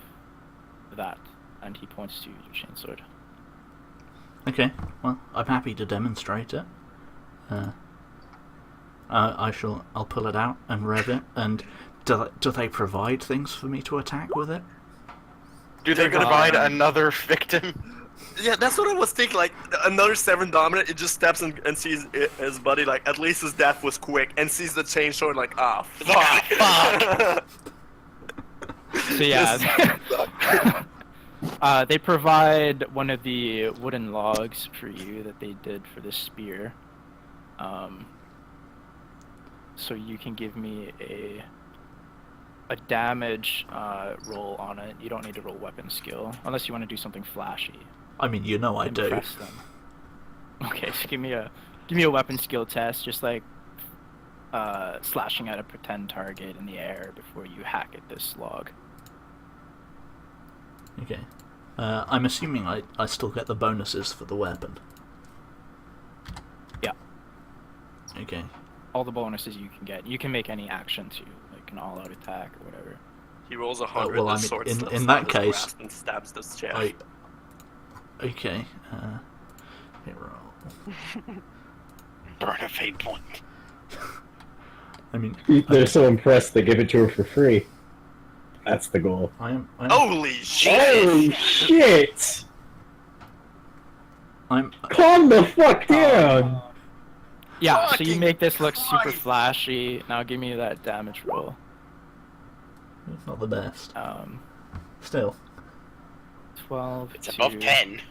that," and he points to your chainsword. Okay. Well, I'm happy to demonstrate it. I'll pull it out and rev it. And do they provide things for me to attack with it? Do they They're gonna provide buy- another victim? Yeah, that's what I was thinking. Like another Severan dominant, it just steps in and sees his buddy. Like at least his death was quick, and sees the chainsaw and like, ah, It's like, ah, So yeah, they provide one of the wooden logs for you that they did for this spear. So you can give me a damage roll on it. You don't need to roll weapon skill unless you want to do something flashy. I mean, you know I do. Impress them. Okay, so give me a weapon skill test, just like slashing at a pretend target in the air before you hack at this log. Okay. I'm assuming I still get the bonuses for the weapon. Yeah. Okay. All the bonuses you can get. You can make any action to, like an all-out attack or whatever. he rolls 100. well, the I mean, sword in slips that out of his case, grasp and stabs this chest. Okay. Here roll. burn a fate point. I mean, They're so impressed they give it to her for free. That's the goal. I am. Holy shit! Oh shit! I'm. Calm the fuck down! Yeah, so you Fucking make this look super Christ. flashy. Now give me that damage roll. It's not the best. Still. 12 It's to... above 10.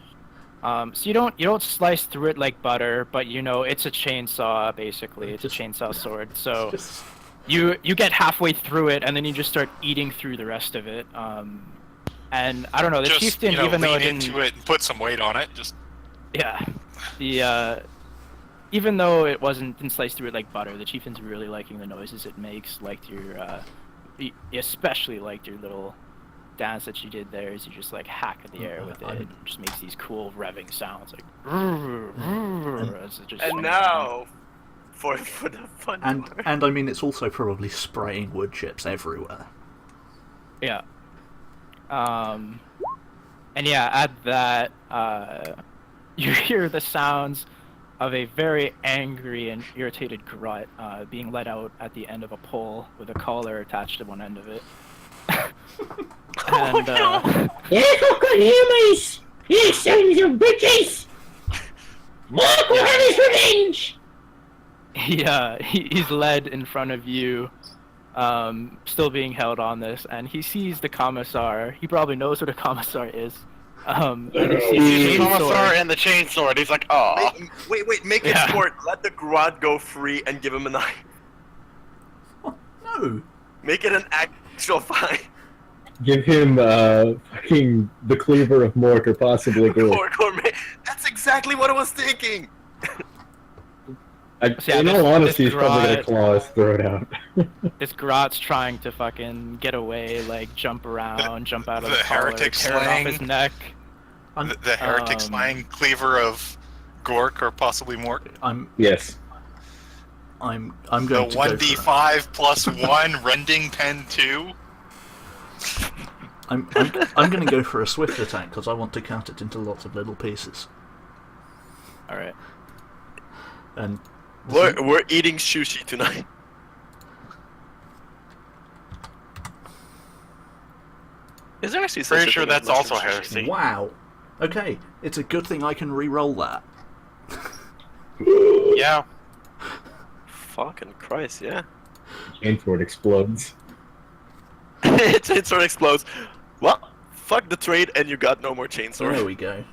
So you don't slice through it like butter, but you know it's a chainsaw basically. It's a chainsaw sword. So Just. you get halfway through it and then you just start eating through the rest of it. And I don't know, the Just, chieftain, you know, even though it lean didn't, into it and put some weight on it. Just yeah, the even though it didn't slice through it like butter, the chieftain's really liking the noises it makes. Liked your, especially liked your little dance that you did there is you just like hack at the air with it. It just makes these cool revving sounds like. And now, for the fun part. And I mean, it's also probably spraying wood chips everywhere. Yeah. And yeah, at that, you hear the sounds of a very angry and irritated grot being let out at the end of a pole with a collar attached to one end of it. And, humans! You sons of bitches! Mark will have his revenge! He's led in front of you, still being held on this, and he sees the Commissar. He probably knows what a Commissar is. And he sees The the Commissar chainsaw. and the chainsaw. He's like, oh. Wait, make it short. Let the Grod go free and give him a knife. No! Make it an actual fight. Give him fucking the cleaver of Mork or possibly Gore. That's exactly what I was thinking. In all honesty, he's probably gonna claw his throat out. This grot's trying to fucking get away, like jump around, jump out of the collar, heretic tear it off slang. his neck. The heretic slang cleaver of Gork or possibly Mork. Yes. I'm The going to go 1d5 plus 1 rending pen 2. I'm going to go for a swift attack because I want to cut it into lots of little pieces. All right. And We're eating sushi tonight. Is there actually such Pretty a sure thing as that's also mushroom sushi? heresy. wow. Okay, it's a good thing I can re-roll that. Yeah. Fucking Christ, yeah. Chainford explodes. It sort of explodes. Well, fuck the trade, and you got no more chainsaw. There we go.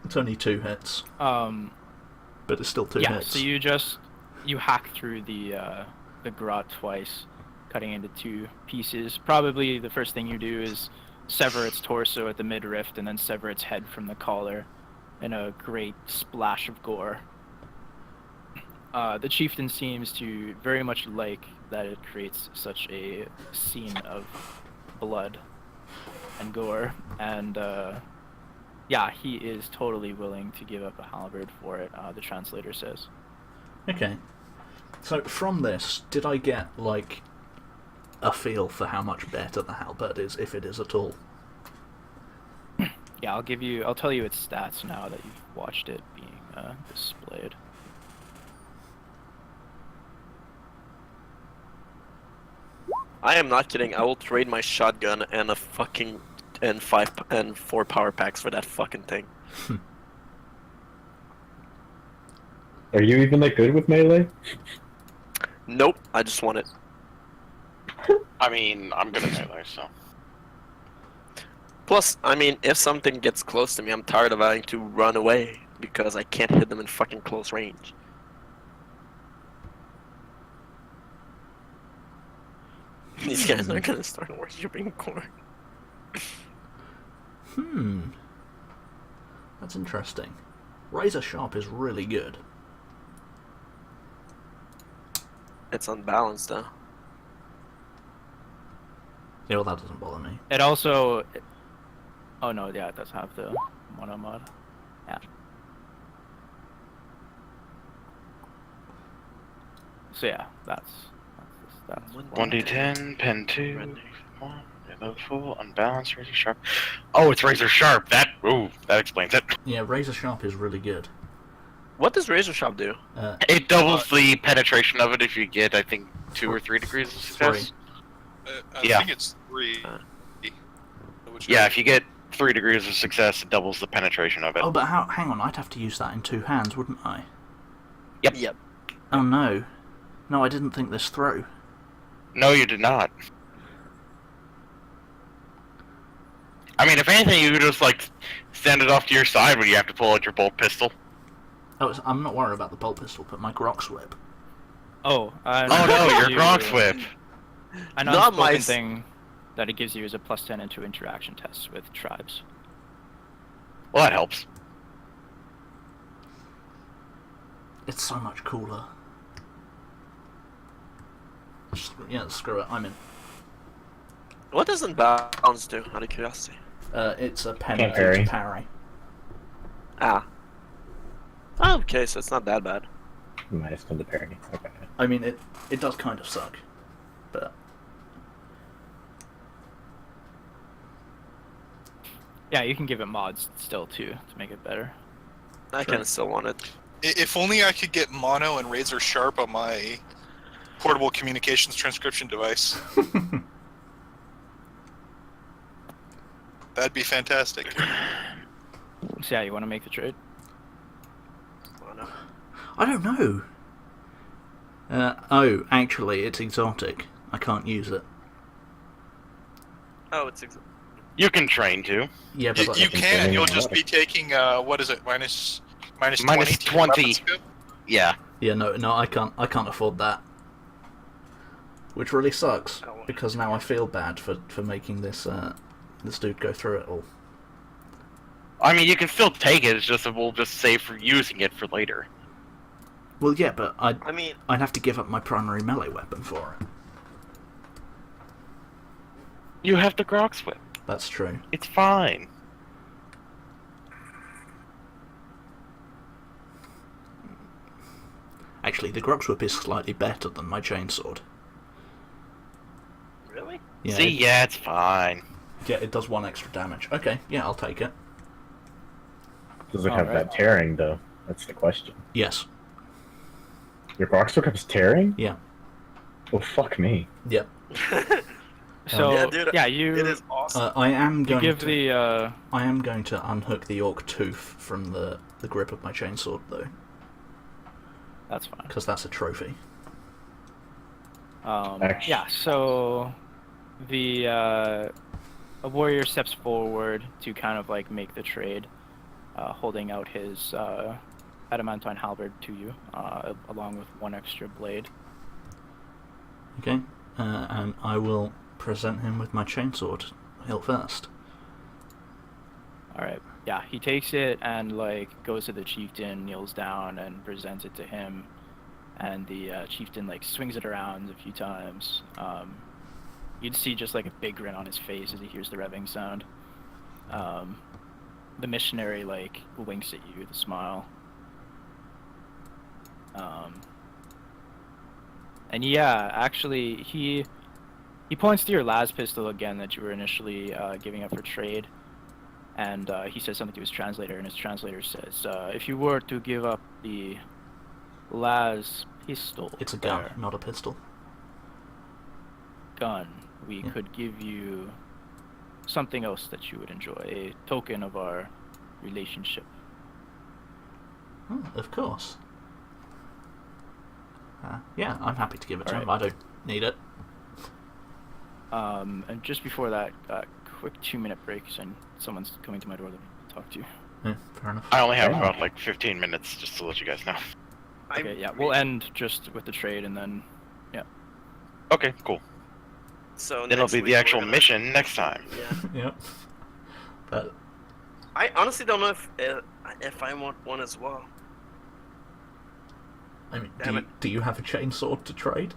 It's only 2 hits, but it's still 2 hits. So you hack through the grot twice, cutting into 2 pieces. Probably the first thing you do is sever its torso at the midriff and then sever its head from the collar in a great splash of gore. The chieftain seems to very much like that it creates such a scene of blood and gore, and he is totally willing to give up a halberd for it, the translator says. Okay. So from this, did I get, like, a feel for how much better the halberd is, if it is at all? Yeah, I'll tell you its stats now that you've watched it being displayed. I am not kidding. I will trade my shotgun and a fucking and 4 power packs for that fucking thing. Are you even that good with melee? Nope, I just want it. I mean, I'm good at melee, so. Plus, I mean, if something gets close to me, I'm tired of having to run away because I can't hit them in fucking close range. These guys are gonna start worshipping corn. That's interesting. Razor Sharp is really good. It's unbalanced, though. Yeah, well, that doesn't bother me. It also... Oh no, yeah, it does have the mono mod. Yeah. So yeah, that's 1d10, pen 2, 1, yellow full, unbalanced, razor sharp. Oh, it's razor sharp. That explains it. Yeah, Razor Sharp is really good. What does Razor Sharp do? It doubles the penetration of it if you get, I think, 2 or 3 degrees of success. I Yeah. think it's 3. Yeah, if you get 3 degrees of success, it doubles the penetration of it. Oh, but hang on, I'd have to use that in 2 hands, wouldn't I? Yep. Oh no. No, I didn't think this through. No, you did not. I mean, if anything, you could just, like, stand it off to your side when you have to pull out your bolt pistol. Oh, I'm not worried about the bolt pistol, but my Grok Whip. Oh, Oh no, your Gronk's whip. An Not my unspoken thing that it gives you is a +10 into interaction tests with tribes. Well, that helps. It's so much cooler. Yeah, screw it, I'm in. What does unbalance do, out of curiosity? It's a Can't penalty parry. to parry. Ah. Oh, okay, so it's not that bad. -10 to parry. Okay. I mean, it does kind of suck, but Yeah, you can give it mods still too to make it better. I kind of still want it. If only I could get mono and razor sharp on my portable communications transcription device. That'd be fantastic. So yeah, you want to make the trade? Mono. I don't know. Oh, actually, it's exotic. I can't use it. Oh, it's You can train too. Yeah, but You like, can. You'll just be taking what is it? Minus Minus 20 to your 20. weapon skill? Yeah. yeah, no, I can't afford that. Which really sucks Oh. because now I feel bad for making this this dude go through it all. I mean, you can still take it. It's just that we'll just save for using it for later. Well, yeah, but I mean, I'd have to give up my primary melee weapon for it. You have the Grox Whip. That's true. It's fine. Actually, the Grox Whip is slightly better than my chainsword. really? Yeah, See, yeah, it's fine. it does 1 extra damage. Okay, yeah, I'll take it. Does it have Alright. that tearing though? That's the question. Yes. Your Grox has tearing? Yeah. Oh fuck me. Yep. So Yeah, dude, you It is awesome. I am you going give to. the I am going to unhook the orc tooth from the grip of my chainsword though, that's fine. because that's a trophy. Actually- Yeah, so the a warrior steps forward to kind of like make the trade, holding out his adamantine halberd to you, along with 1 extra blade. Okay, and I will present him with my chainsword hilt first. All right. Yeah, he takes it and like goes to the chieftain, kneels down, and presents it to him. And the chieftain like swings it around a few times. You'd see just like a big grin on his face as he hears the revving sound. The missionary like winks at you with a smile. And yeah, actually he points to your last pistol again that you were initially giving up for trade. And he says something to his translator, and his translator says, if you were to give up the Laz pistol, It's a gun, there, not a pistol. gun, we Yeah. could give you something else that you would enjoy, a token of our relationship. Oh, of course. Yeah, I'm happy to give it to him. Alright. I don't need it. And just before that, quick 2-minute break, and someone's coming to my door to talk to you. Yeah, fair enough. I only have Yeah. about like 15 minutes just to let you guys know. Okay, yeah, we'll end just with the trade, and then Okay, cool. So Then it'll next be week the we're actual gonna- mission next time. Yeah. Yep. But I honestly don't know if I want one as well. I mean, Damn do you have a chainsword to trade?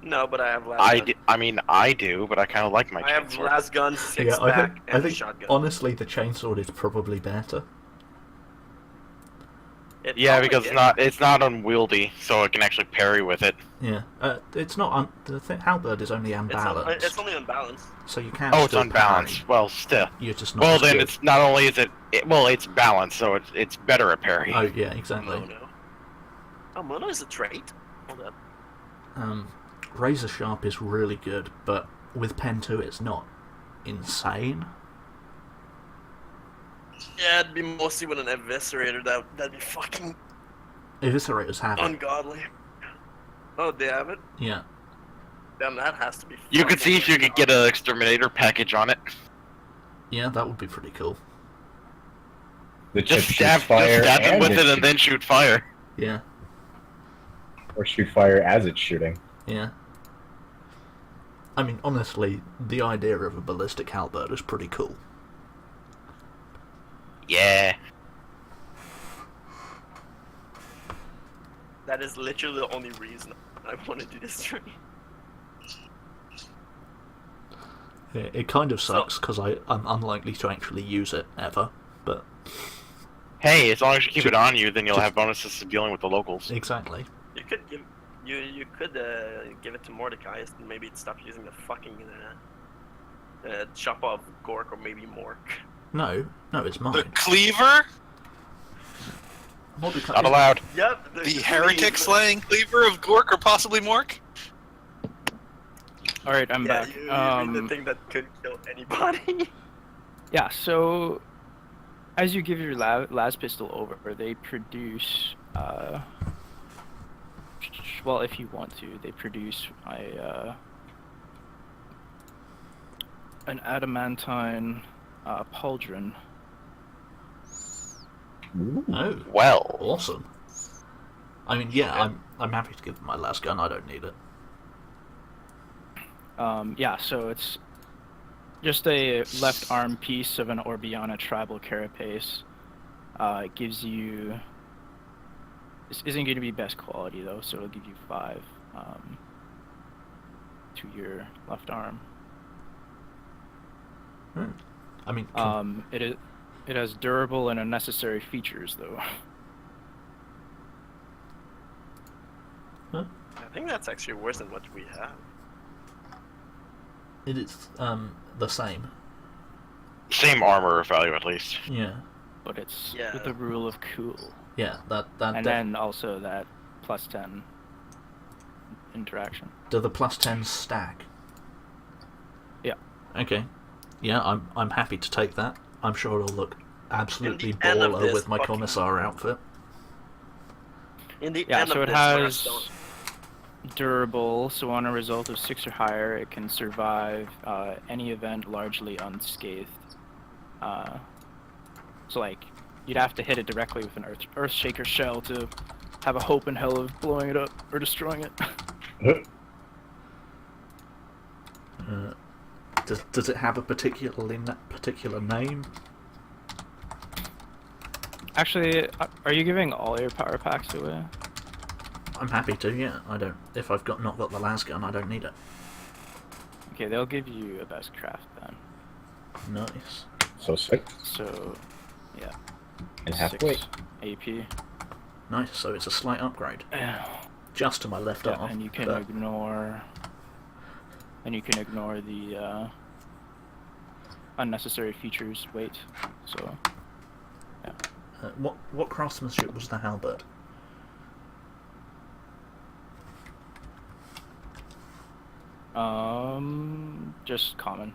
No, but I have last gun. I do, but I kind of like my I have chainsword. last gun, 6 Yeah, back, I and think shotgun. honestly the chainsword is probably better. It Yeah, probably because is. it's not unwieldy, so it can actually parry with it. Yeah, it's not. Halberd is only It's, unbalanced, it's only unbalanced. so you can. Oh, it's still unbalanced. parry. Well, still. You're just not. Well, as then good. it's not only is well, it's balanced, so it's better at parry. Oh yeah, exactly. Mono. Oh, mono is a trait? Hold up. Razor sharp is really good, but with pen 2 it's not insane. Yeah, it'd be mostly with an eviscerator. That'd be fucking Eviscerators have it. ungodly. Oh, they have it? Yeah. Damn, that has to be. You could fucking see if you could get an exterminator package on it. Yeah, that would be pretty cool. The Just chip stab, shoots fire just stab it and with it it and shoots- then shoot fire. Yeah, or shoot fire as it's shooting. yeah. I mean, honestly, the idea of a ballistic halberd is pretty cool. Yeah. That is literally the only reason I want to do this stream. It kind of sucks because I'm unlikely to actually use it ever, but Hey, as long as you keep Ju- it on you, then you'll just- have bonuses to dealing with the locals. exactly. You could give give it to Mordecai and maybe stop using the fucking chop off Gork or maybe Mork. No, it's The mine. cleaver? Mordecai Not isn't- allowed. Yep. The heretic slaying cleaver of Gork or possibly Mork? All right, I'm Yeah, back. you mean the thing that could kill anybody. Yeah, so as you give your las pistol over, they produce, well, if you want to, they produce an adamantine pauldron. Oh, Well, awesome. I mean, yeah, I'm happy to give them my last gun. I don't need it. Yeah, so it's just a left arm piece of an Orbiana tribal carapace. It gives you... This isn't going to be best quality though, so it'll give you 5 to your left arm. I mean, It has durable and unnecessary features though. I think that's actually worse than what we have. it is the same. same armor value at least. Yeah, But it's Yeah. with the rule of cool. yeah. That And then also that +10 interaction. do the +10s stack? Yeah. Okay. Yeah, I'm happy to take that. I'm sure it'll look absolutely In the end of baller this with my fucking- Commissar outfit. In the Yeah, end so of it this has milestone- durable, so on a result of 6 or higher, it can survive any event largely unscathed. So like, you'd have to hit it directly with an Earthshaker shell to have a hope in hell of blowing it up or destroying it. Does it have a particular name? Actually, are you giving all your power packs away? I'm happy to. Yeah, I don't. If I've not got the lasgun, I don't need it. Okay, they'll give you a best craft then. Nice. So 6 So, yeah. and halfway. 6 AP. Nice. So it's a slight upgrade, just to my left Yeah, arm. and you can but- ignore. And you can ignore the unnecessary features weight. So, what craftsmanship was the halberd? just common.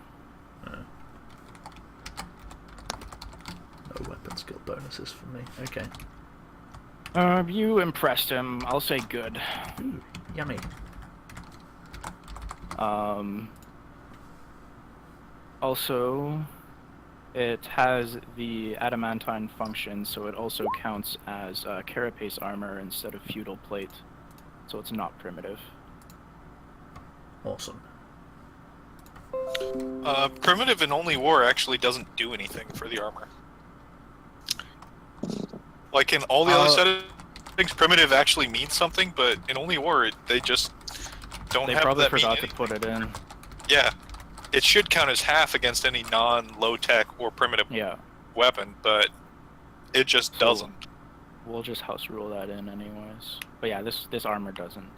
No weapon skill bonuses for me. Okay. You impressed him. I'll say good. Ooh, yummy. Also, it has the adamantine function, so it also counts as carapace armor instead of feudal plate. So it's not primitive. Awesome. Primitive in Only War actually doesn't do anything for the armor. Like in all the other settings, primitive actually means something, but in Only War, they just don't They have probably that mean forgot to anything. put it in. Yeah, it should count as half against any non-low tech or primitive Yeah, weapon, but it just So- doesn't. we'll just house rule that in anyways. But yeah, this armor doesn't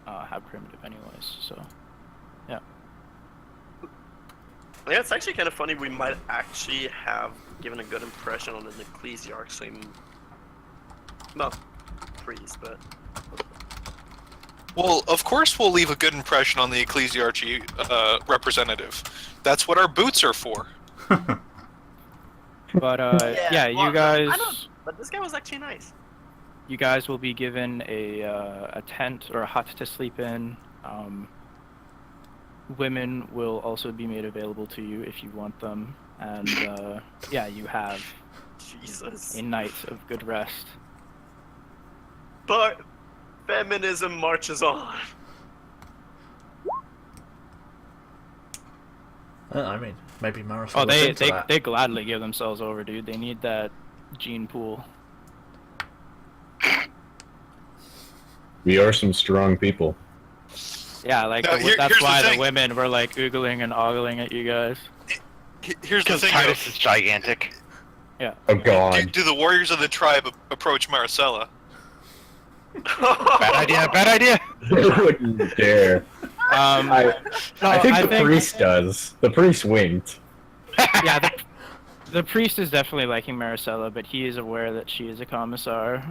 have primitive anyways, so yeah. Yeah, it's actually kind of funny. We might actually have given a good impression on an ecclesiarch, so not priest, but Well, of course we'll leave a good impression on the ecclesiarchy representative. That's what our boots are for. But yeah, well, you guys. I don't, but this guy was actually nice. You guys will be given a tent or a hut to sleep in. Women will also be made available to you if you want them, and yeah, you have Jesus. a night of good rest. But feminism marches on. I mean, maybe Maracella Oh, they into that. they gladly give themselves over, dude. They need that gene pool. We are some strong people. Yeah, like Now, that's here's the why the thing. women were like oogling and ogling at you guys. Here's the Because thing, Titus is gigantic. Yeah. Oh though. god. Do the warriors of the tribe approach Maracella? Bad idea, bad idea! They wouldn't dare. I think the priest does. The priest winked. Yeah, the priest is definitely liking Maricela, but he is aware that she is a commissar.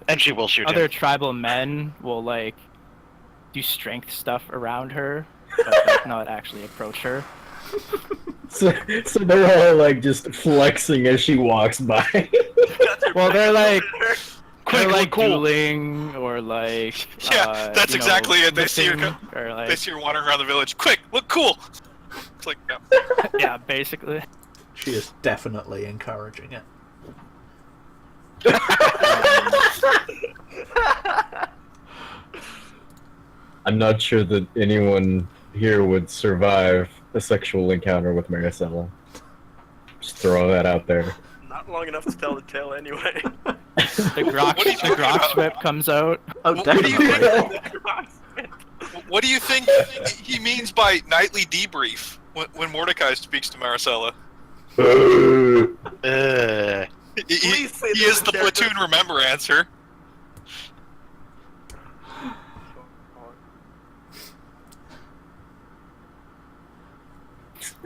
And she will shoot Other him. tribal men will like do strength stuff around her, but like, not actually approach her. So they're all like just flexing as she walks by. Well, they're like Quick, like cool. dueling or like Yeah, that's you know, exactly it. They see her lifting, or like They see her wandering around the village. Quick, look cool. It's like, no. yeah, basically. She is definitely encouraging it. I'm not sure that anyone here would survive a sexual encounter with Maricela. Just throw that out there. Not long enough to tell the tale anyway. The grok, What are you the talking grok about? whip comes out. Oh, What do you definitely. What do you think he means by nightly debrief when Mordecai speaks to Maricela? He Please say is those the characters. platoon remember answer.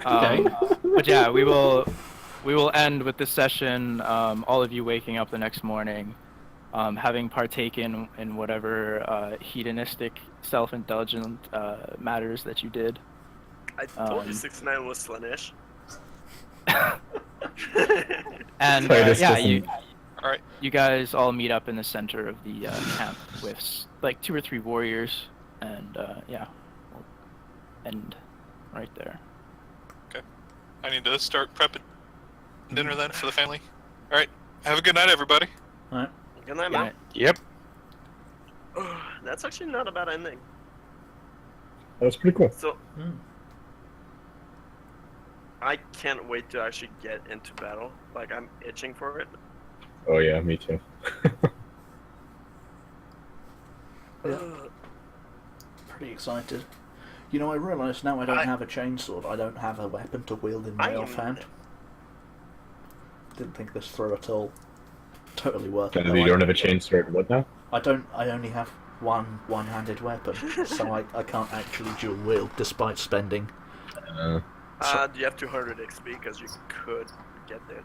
But yeah, we will end with this session. All of you waking up the next morning, having partaken in whatever hedonistic, self-indulgent matters that you did. I told you 69 was Slanesh. And Titus yeah, doesn't- All right. you guys all meet up in the center of the camp with like 2 or 3 warriors, and yeah, we'll end right there. I need to start prepping dinner then for the family. All right. Have a good night, everybody. Right. Good night, Yeah. man. Yep. That's actually not a bad ending. That was pretty cool. So Mm. I can't wait to actually get into battle. Like I'm itching for it. Oh yeah, me too. Yeah. Ugh. Pretty excited. You know, I realise now I don't I- have a chainsword. I don't have a weapon to wield in my I am- offhand. Didn't think this through at all. Totally worth it. And though. you don't have a chainsaw. What now? I don't. I only have one-handed weapon, so I can't actually dual wield despite spending. Do you have 200 XP? Because you could get there.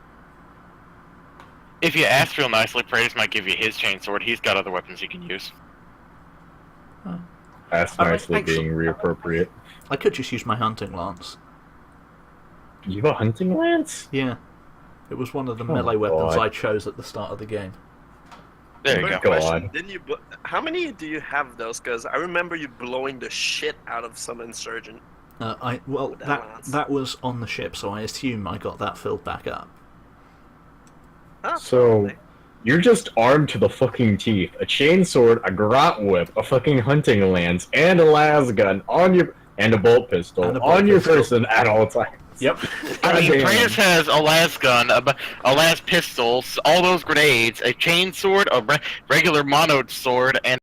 If you ask real nicely, Praise might give you his chainsword. He's got other weapons he can use. That's Alright, nicely thanks. being reappropriate. I could just use my hunting lance. You have a hunting lance? Yeah, it was one of the Oh melee weapons God. I chose at the start of the game. There you Quick go. Go question, on. Didn't you? How many do you have those? Because I remember you blowing the shit out of some insurgent. Well, With that that lance. that was on the ship, so I assume I got that filled back up. Ah, So, probably. you're just armed to the fucking teeth. A chainsword, a grot whip, a fucking hunting lance, and a lasgun on your... and a bolt pistol And a bolt on your pistol. person at all times. Yep. I mean, Goddamn. Praise has a las gun, a las pistol, all those grenades, a chainsword, a regular mono sword, and